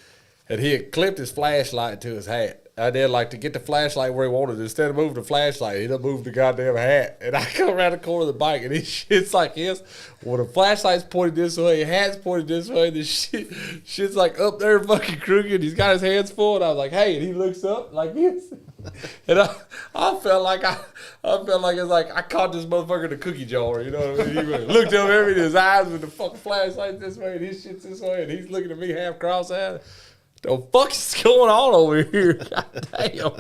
and he had clipped his flashlight to his hat. I did like to get the flashlight where he wanted it. Instead of moving the flashlight, he done moved the goddamn hat. And I come around the corner of the bike, and his shit's like this. Well, the flashlight's pointed this way, hat's pointed this way, the shit's like up there fucking crooked. He's got his hands full, and I was like, hey, and he looks up like this. And I felt like it's like I caught this motherfucker in the cookie jar, you know what I mean? He looked up at me, his eyes with the fucking flashlight this way, and his shit's this way, and he's looking at me half cross-eyed. The fuck is going on over here? God damn.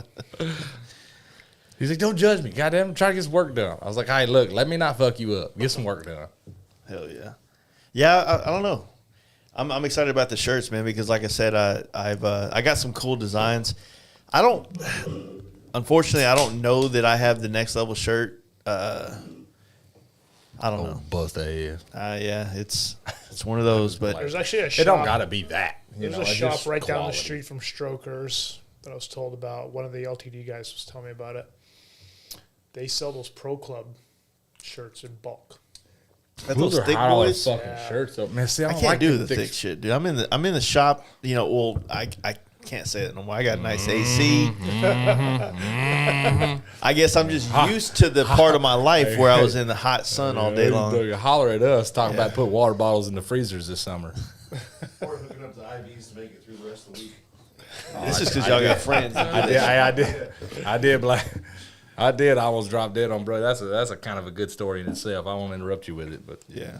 He's like, don't judge me. Goddamn, I'm trying to get some work done. I was like, hey, look, let me not fuck you up. Get some work done. Hell yeah. Yeah, I don't know. I'm excited about the shirts, man, because like I said, I got some cool designs. Unfortunately, I don't know that I have the next level shirt. I don't know. Bust that head. Yeah, it's one of those, but There's actually a shop. It don't gotta be that. There's a shop right down the street from Strokers that I was told about. One of the LTD guys was telling me about it. They sell those Pro Club shirts in bulk. those thick boys. Fucking shirts up. Man, see, I can't do the thick shit, dude. I'm in the shop. You know, well, I can't say that no more. I got nice AC. I guess I'm just used to the part of my life where I was in the hot sun all day long. You holler at us talking about putting water bottles in the freezers this summer. Or hooking up the IVs to make it through the rest of the week. This is because y'all got friends. I did. I did. I almost dropped dead on bro. That's a kind of a good story in itself. I won't interrupt you with it, but yeah,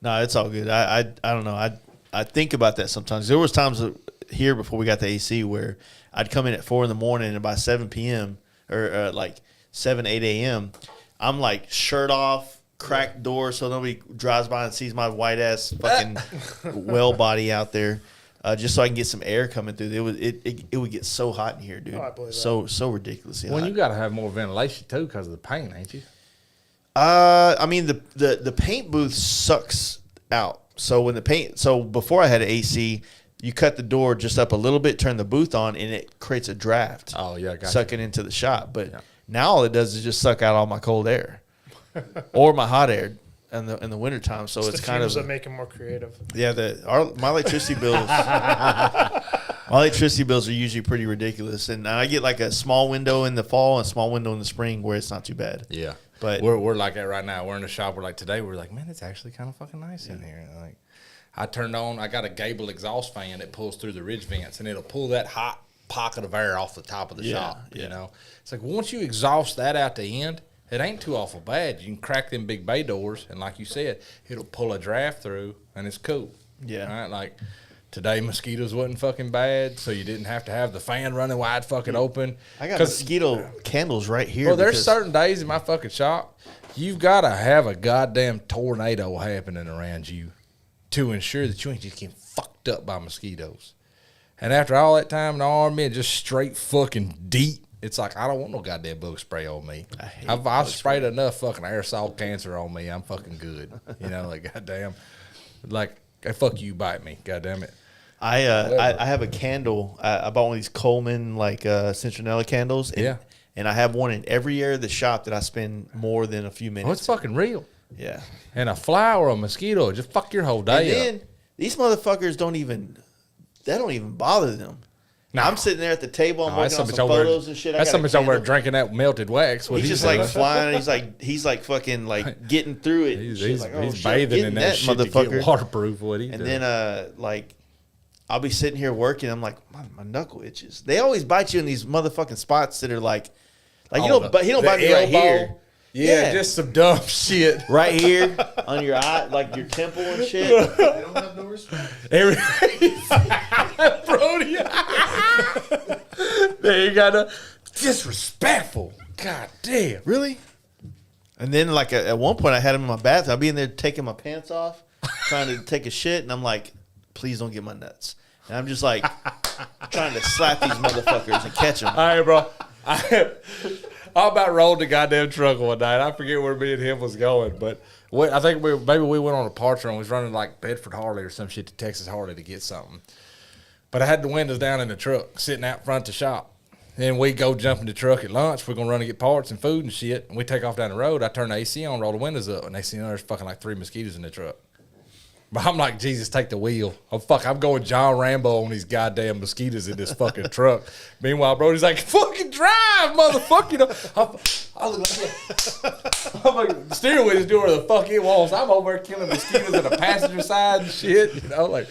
no, it's all good. I don't know. I think about that sometimes. There was times here before we got the AC where I'd come in at 4 a.m. and by 7 p.m. or like 7, 8 a.m. I'm like shirt off, cracked door so nobody drives by and sees my white ass fucking well body out there, just so I can get some air coming through. It would get so hot in here, dude. Oh, I believe so ridiculously well, hot. you got to have more ventilation too because of the paint, ain't you? I mean the paint booth sucks out. So when before I had an AC, you cut the door just up a little bit, turn the booth on, and it creates a draft. Oh yeah, sucking into the shop. But now all it does is just suck out all my cold air or my hot air in the wintertime. So it's kind of that make them more creative. Yeah, my electricity bills. My electricity bills are usually pretty ridiculous, and I get like a small window in the fall and a small window in the spring where it's not too bad. Yeah. But we're like that right now. We're in the shop. We're like today. We're like, man, it's actually kind of fucking nice in here. Like, I turned on. I got a Gable exhaust fan that pulls through the ridge vents, and it'll pull that hot pocket of air off the top of the shop. Yeah. You know, it's like once you exhaust that out the end, it ain't too awful bad. You can crack them big bay doors, and like you said, it'll pull a draft through, and it's cool. Yeah. Right. Like today, mosquitoes wasn't fucking bad, so you didn't have to have the fan running wide fucking open. I got mosquito candles right here. Well, there's certain days in my fucking shop, you've got to have a goddamn tornado happening around you to ensure that you ain't just getting fucked up by mosquitoes. And after all that time in the army and just straight fucking deep, it's like, I don't want no goddamn bug spray on me. I've sprayed enough fucking aerosol cancer on me. I'm fucking good. You know, like, goddamn. Like, fuck you, bite me. Goddamn it. I have a candle. I bought one of these Coleman, like, Citronella candles. And I have one in every area of the shop that I spend more than a few minutes. Oh, it's fucking real. Yeah. And a fly or a mosquito just fuck your whole day and then, these motherfuckers don't even bother them. Nah. I'm sitting there at the table. I'm working on some photos and shit. That's somebody over drinking that melted wax. He's just like flying. He's like fucking like getting through it. He's bathing in that shit motherfucker. To get waterproof. What he and then like I'll be sitting here working. I'm like my knuckle itches. They always bite you in these motherfucking spots that are like you know, but he don't bite me right here. Yeah, just some dumb shit. Right here on your eye, like your temple and shit. They don't have no respect. Brody. There you got a disrespectful. God damn. Really? And then like at one point I had him in my bathroom. I'd be in there taking my pants off, trying to take a shit, and I'm like, please don't get my nuts. And I'm just like trying to slap these motherfuckers and catch them. All right, bro. I about rolled the goddamn truck one night. I forget where me and him was going, but I think maybe we went on a parts run. We was running like Bedford Harley or some shit to Texas Harley to get something. But I had the windows down in the truck, sitting out front the shop. Then we go jump in the truck at lunch. We're gonna run and get parts and food and shit. And we take off down the road. I turn the AC on, roll the windows up, and they see there's fucking like 3 mosquitoes in the truck. But I'm like, Jesus, take the wheel. I'm going John Rambo on these goddamn mosquitoes in this fucking truck. Meanwhile, Brody's like, fucking drive, motherfucker. You know, I look like that. I'm like, the steering wheel is doing where the fuck it wants. I'm over there killing mosquitoes in the passenger side and shit. You know, like,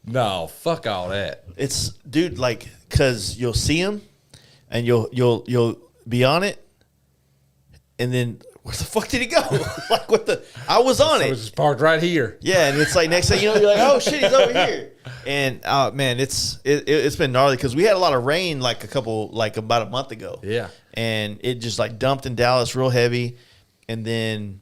no, fuck all that. It's, dude, like, because you'll see them and you'll be on it, and then where the fuck did he go? Like I was on it. It was just parked right here. Yeah, and it's like next thing you know, you're like, oh shit, he's over here. And man, it's been gnarly because we had a lot of rain like about a month ago. Yeah. And it just like dumped in Dallas real heavy, and then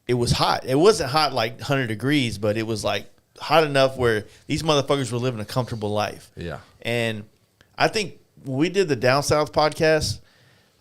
it was hot. It wasn't hot like 100 degrees, but it was like hot enough where these motherfuckers were living a comfortable life. Yeah. And I think when we did the Down South podcast,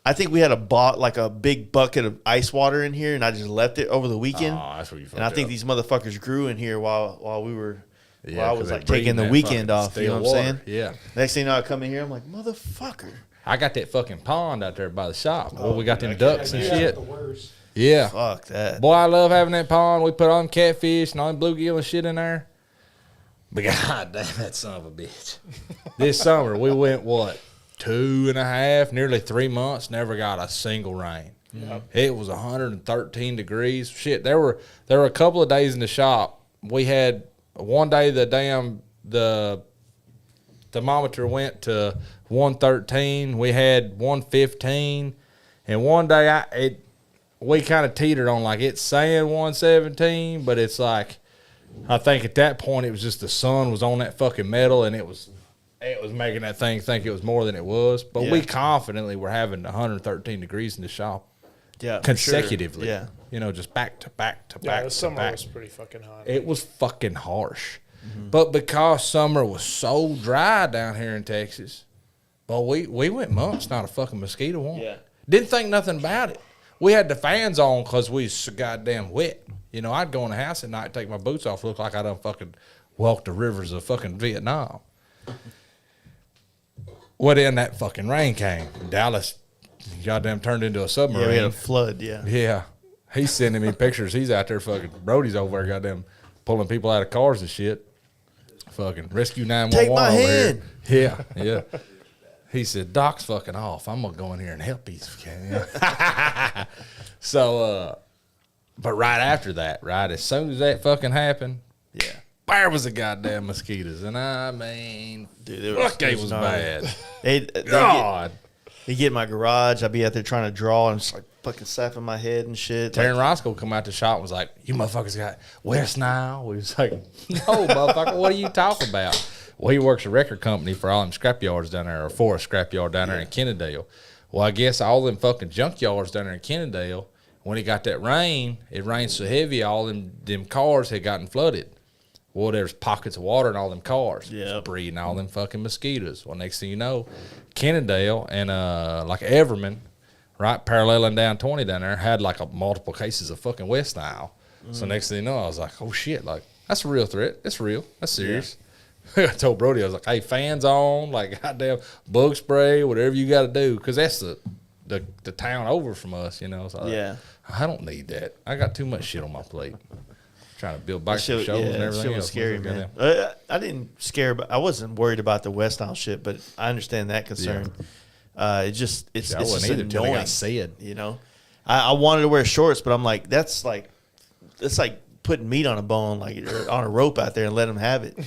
I think we had a big bucket of ice water in here, and I just left it over the weekend. Oh, that's what you. And I think these motherfuckers grew in here while we were. Yeah, while I was like taking the weekend off. You know what I'm saying? Yeah. Next thing you know, I come in here, I'm like, motherfucker. I got that fucking pond out there by the shop. Oh, we got them ducks and shit. The worst. Yeah. Fuck that. Boy, I love having that pond. We put on catfish and all them bluegill and shit in there. But god damn that son of a bitch. This summer we went 2.5, nearly 3 months, never got a single rain. Yep. It was 113 degrees. Shit, there were a couple of days in the shop. We had one day the thermometer went to 113. We had 115, and one day we kind of teetered on like it's saying 117, but it's like I think at that point it was just the sun was on that fucking metal, and it was making that thing think it was more than it was. But we confidently were having 113 degrees in the shop. Yeah, consecutively. Sure. Yeah. You know, just back to back to back. Yeah, the summer was pretty fucking hot. It was fucking harsh. Mm-hmm. But because summer was so dry down here in Texas, but we went months, not a fucking mosquito on. Yeah. Didn't think nothing about it. We had the fans on because we was so goddamn wet. You know, I'd go in the house at night, take my boots off, look like I done fucking walked the rivers of fucking Vietnam. Well, then that fucking rain came. Dallas goddamn turned into a submarine. Yeah, we had a flood, yeah. Yeah. He's sending me pictures. He's out there fucking, Brody's over there goddamn pulling people out of cars and shit. Fucking Rescue 911 Take my over hand. Here. Yeah, yeah. He said, Doc's fucking off. I'm going to go in here and help these. So, but right after that, right, as soon as that fucking happened, yeah, there was the goddamn mosquitoes. And I mean, dude, it was bad. God. They get in my garage. I'd be out there trying to draw and just like fucking slapping my head and shit. Taryn Roscoe come out the shop and was like, you motherfuckers got West Nile? We was like, no, motherfucker, what are you talking about? Well, he works a record company for all them scrap yards down there, or for a scrap yard down there in Kennedale. Well, I guess all them fucking junk yards down there in Kennedale, when it got that rain, it rained so heavy, all them cars had gotten flooded. Well, there's pockets of water in all them cars. Yeah. Breeding all them fucking mosquitoes. Well, next thing you know, Kennedale and like Everman, right, paralleling down 20 down there, had like multiple cases of fucking West Nile. So next thing you know, I was like, oh shit, like that's a real threat. It's real. That's serious. Yeah. I told Brody, I was like, hey, fans on, like goddamn bug spray, whatever you got to do, because that's the town over from us, you know. So yeah. I don't need that. I got too much shit on my plate. Trying to build bikes for shows and everything. Shit was scary, man. I didn't scare, but I wasn't worried about the West Nile shit. But I understand that concern. Yeah. It's just annoying. I said, you know, I wanted to wear shorts, but I'm like, it's like putting meat on a bone, like or on a rope out there and let them have it.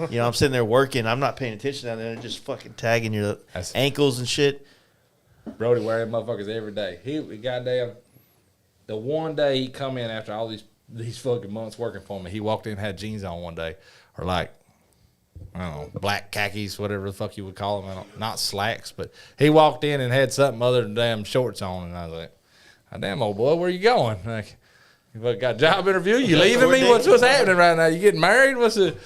You know, I'm sitting there working, I'm not paying attention down there, and just fucking tagging your ankles and shit. Brody wearing motherfuckers every day. He goddamn, the one day he come in after all these fucking months working for me, he walked in and had jeans on one day, or like, I don't know, black khakis, whatever the fuck you would call them. Not slacks, but he walked in and had something other than damn shorts on, and I was like, oh, damn, old boy, where you going? Like, you got a job interview? You leaving me? What's happening right now? You getting married? What's going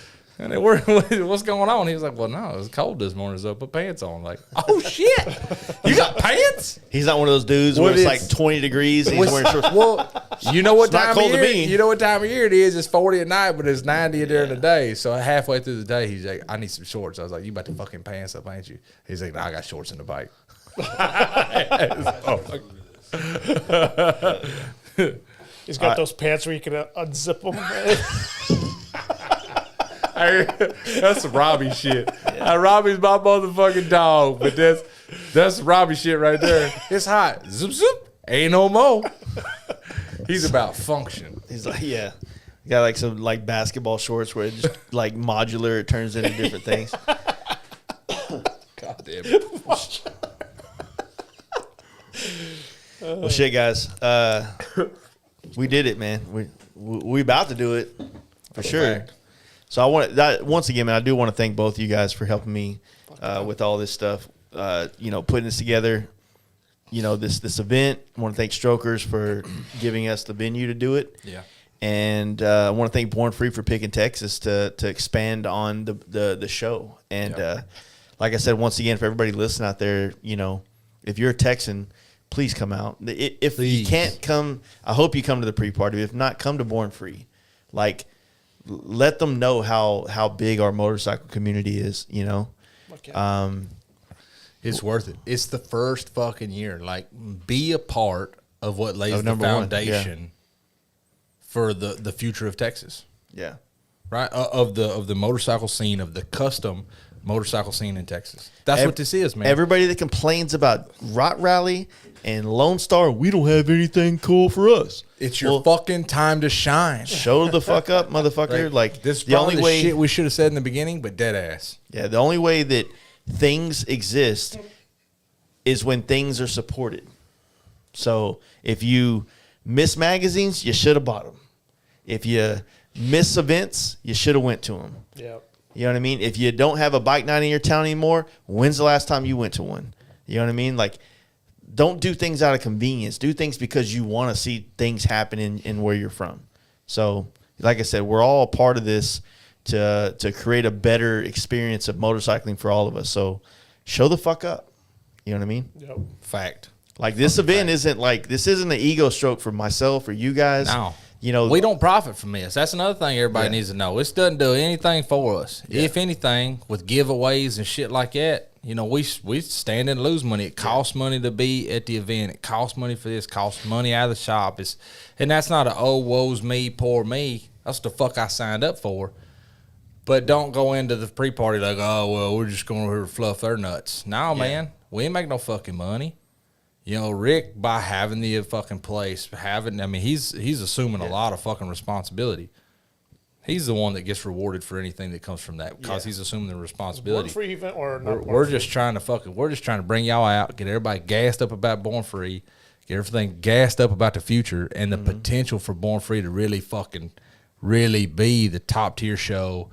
on? He was like, well, no, it was cold this morning, so I put pants on. Like, oh, shit. You got pants? He's not one of those dudes where it's like 20 degrees and he's wearing shorts. Well, you know what time of year? You know what time of year it is? It's 40 at night, but it's 90 during the day. So halfway through the day, he's like, I need some shorts. I was like, you about to fucking pants up, ain't you? He's like, no, I got shorts in the bike. He's got those pants where you can unzip them. That's some Robbie shit. Robbie's my motherfucking dog, but that's Robbie shit right there. It's hot. Zip, zip. Ain't no more. He's about function. He's like, yeah. You got like some like basketball shorts where it just like modular, it turns into different things. God damn it. Well, shit, guys. We did it, man. We about to do it for sure. Fact. So I want that once again, man. I do want to thank both of you guys for helping me with all this stuff. You know, putting this together. You know, this event. I want to thank Strokers for giving us the venue to do it. Yeah. And I want to thank Born Free for picking Texas to expand on the show. And like I said, once again, for everybody listening out there, you know, if you're a Texan, please come out. If you can't come, I hope you come to the pre-party. If not, come to Born Free. Like, let them know how big our motorcycle community is, you know. Okay. It's worth it. It's the first fucking year. Like, be a part of what lays the foundation for the future of Texas. Yeah. Right? Of the motorcycle scene, of the custom motorcycle scene in Texas. That's what this is, man. Everybody that complains about Rot Rally and Lone Star, we don't have anything cool for us. It's your fucking time to shine. Show the fuck up, motherfucker. Like this is the only way shit we should have said in the beginning, but dead ass. Yeah, the only way that things exist is when things are supported. So if you miss magazines, you should have bought them. If you miss events, you should have went to them. Yep. You know what I mean? If you don't have a bike night in your town anymore, when's the last time you went to one? You know what I mean? Like, don't do things out of convenience. Do things because you want to see things happen in where you're from. So, like I said, we're all a part of this to create a better experience of motorcycling for all of us. So, show the fuck up. You know what I mean? Yep. Fact. Like, this event isn't an ego stroke for myself or you guys. No. You know, we don't profit from this. That's another thing everybody needs to know. This doesn't do anything for us. Yeah. If anything, with giveaways and shit like that, you know, we stand and lose money. It costs money to be at the event. It costs money for this. Costs money out of the shop. And that's not woe's me, poor me. That's the fuck I signed up for. But don't go into the pre-party like, oh, well, we're just going over here to fluff their nuts. No, man. We ain't make no fucking money. You know, Rick, by having the fucking place, he's assuming a lot of fucking responsibility. He's the one that gets rewarded for anything that comes from that because he's assuming the responsibility. Born Free event or not? We're just trying to bring y'all out, get everybody gassed up about Born Free, get everything gassed up about the future and the potential for Born Free to really be the top tier show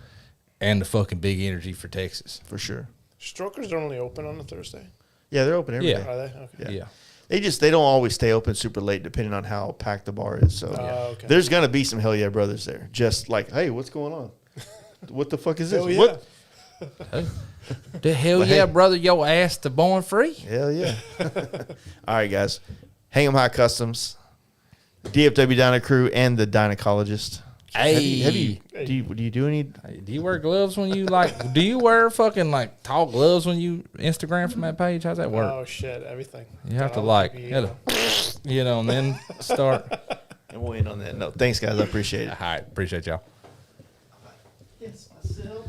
and the fucking big energy for Texas. For sure. Strokers are only open on a Thursday. Yeah, they're open every day. Are they? Okay. Yeah. They don't always stay open super late depending on how packed the bar is. So there's gonna be some Hell Yeah brothers there. Just like, hey, what's going on? What the fuck is this? Hell yeah. What? The hell yeah, brother, your ass to Born Free. Hell yeah. All right, guys. Hang 'em High Customs, DFW-Dyna Crew, and the Dynacologist. Hey, do you do any? Do you wear gloves when you do you wear fucking tall gloves when you Instagram from that page? How's that work? Oh shit, everything. You have to and then start. And we'll end on that note. Thanks, guys. I appreciate it. All right. Appreciate y'all. Yes, myself.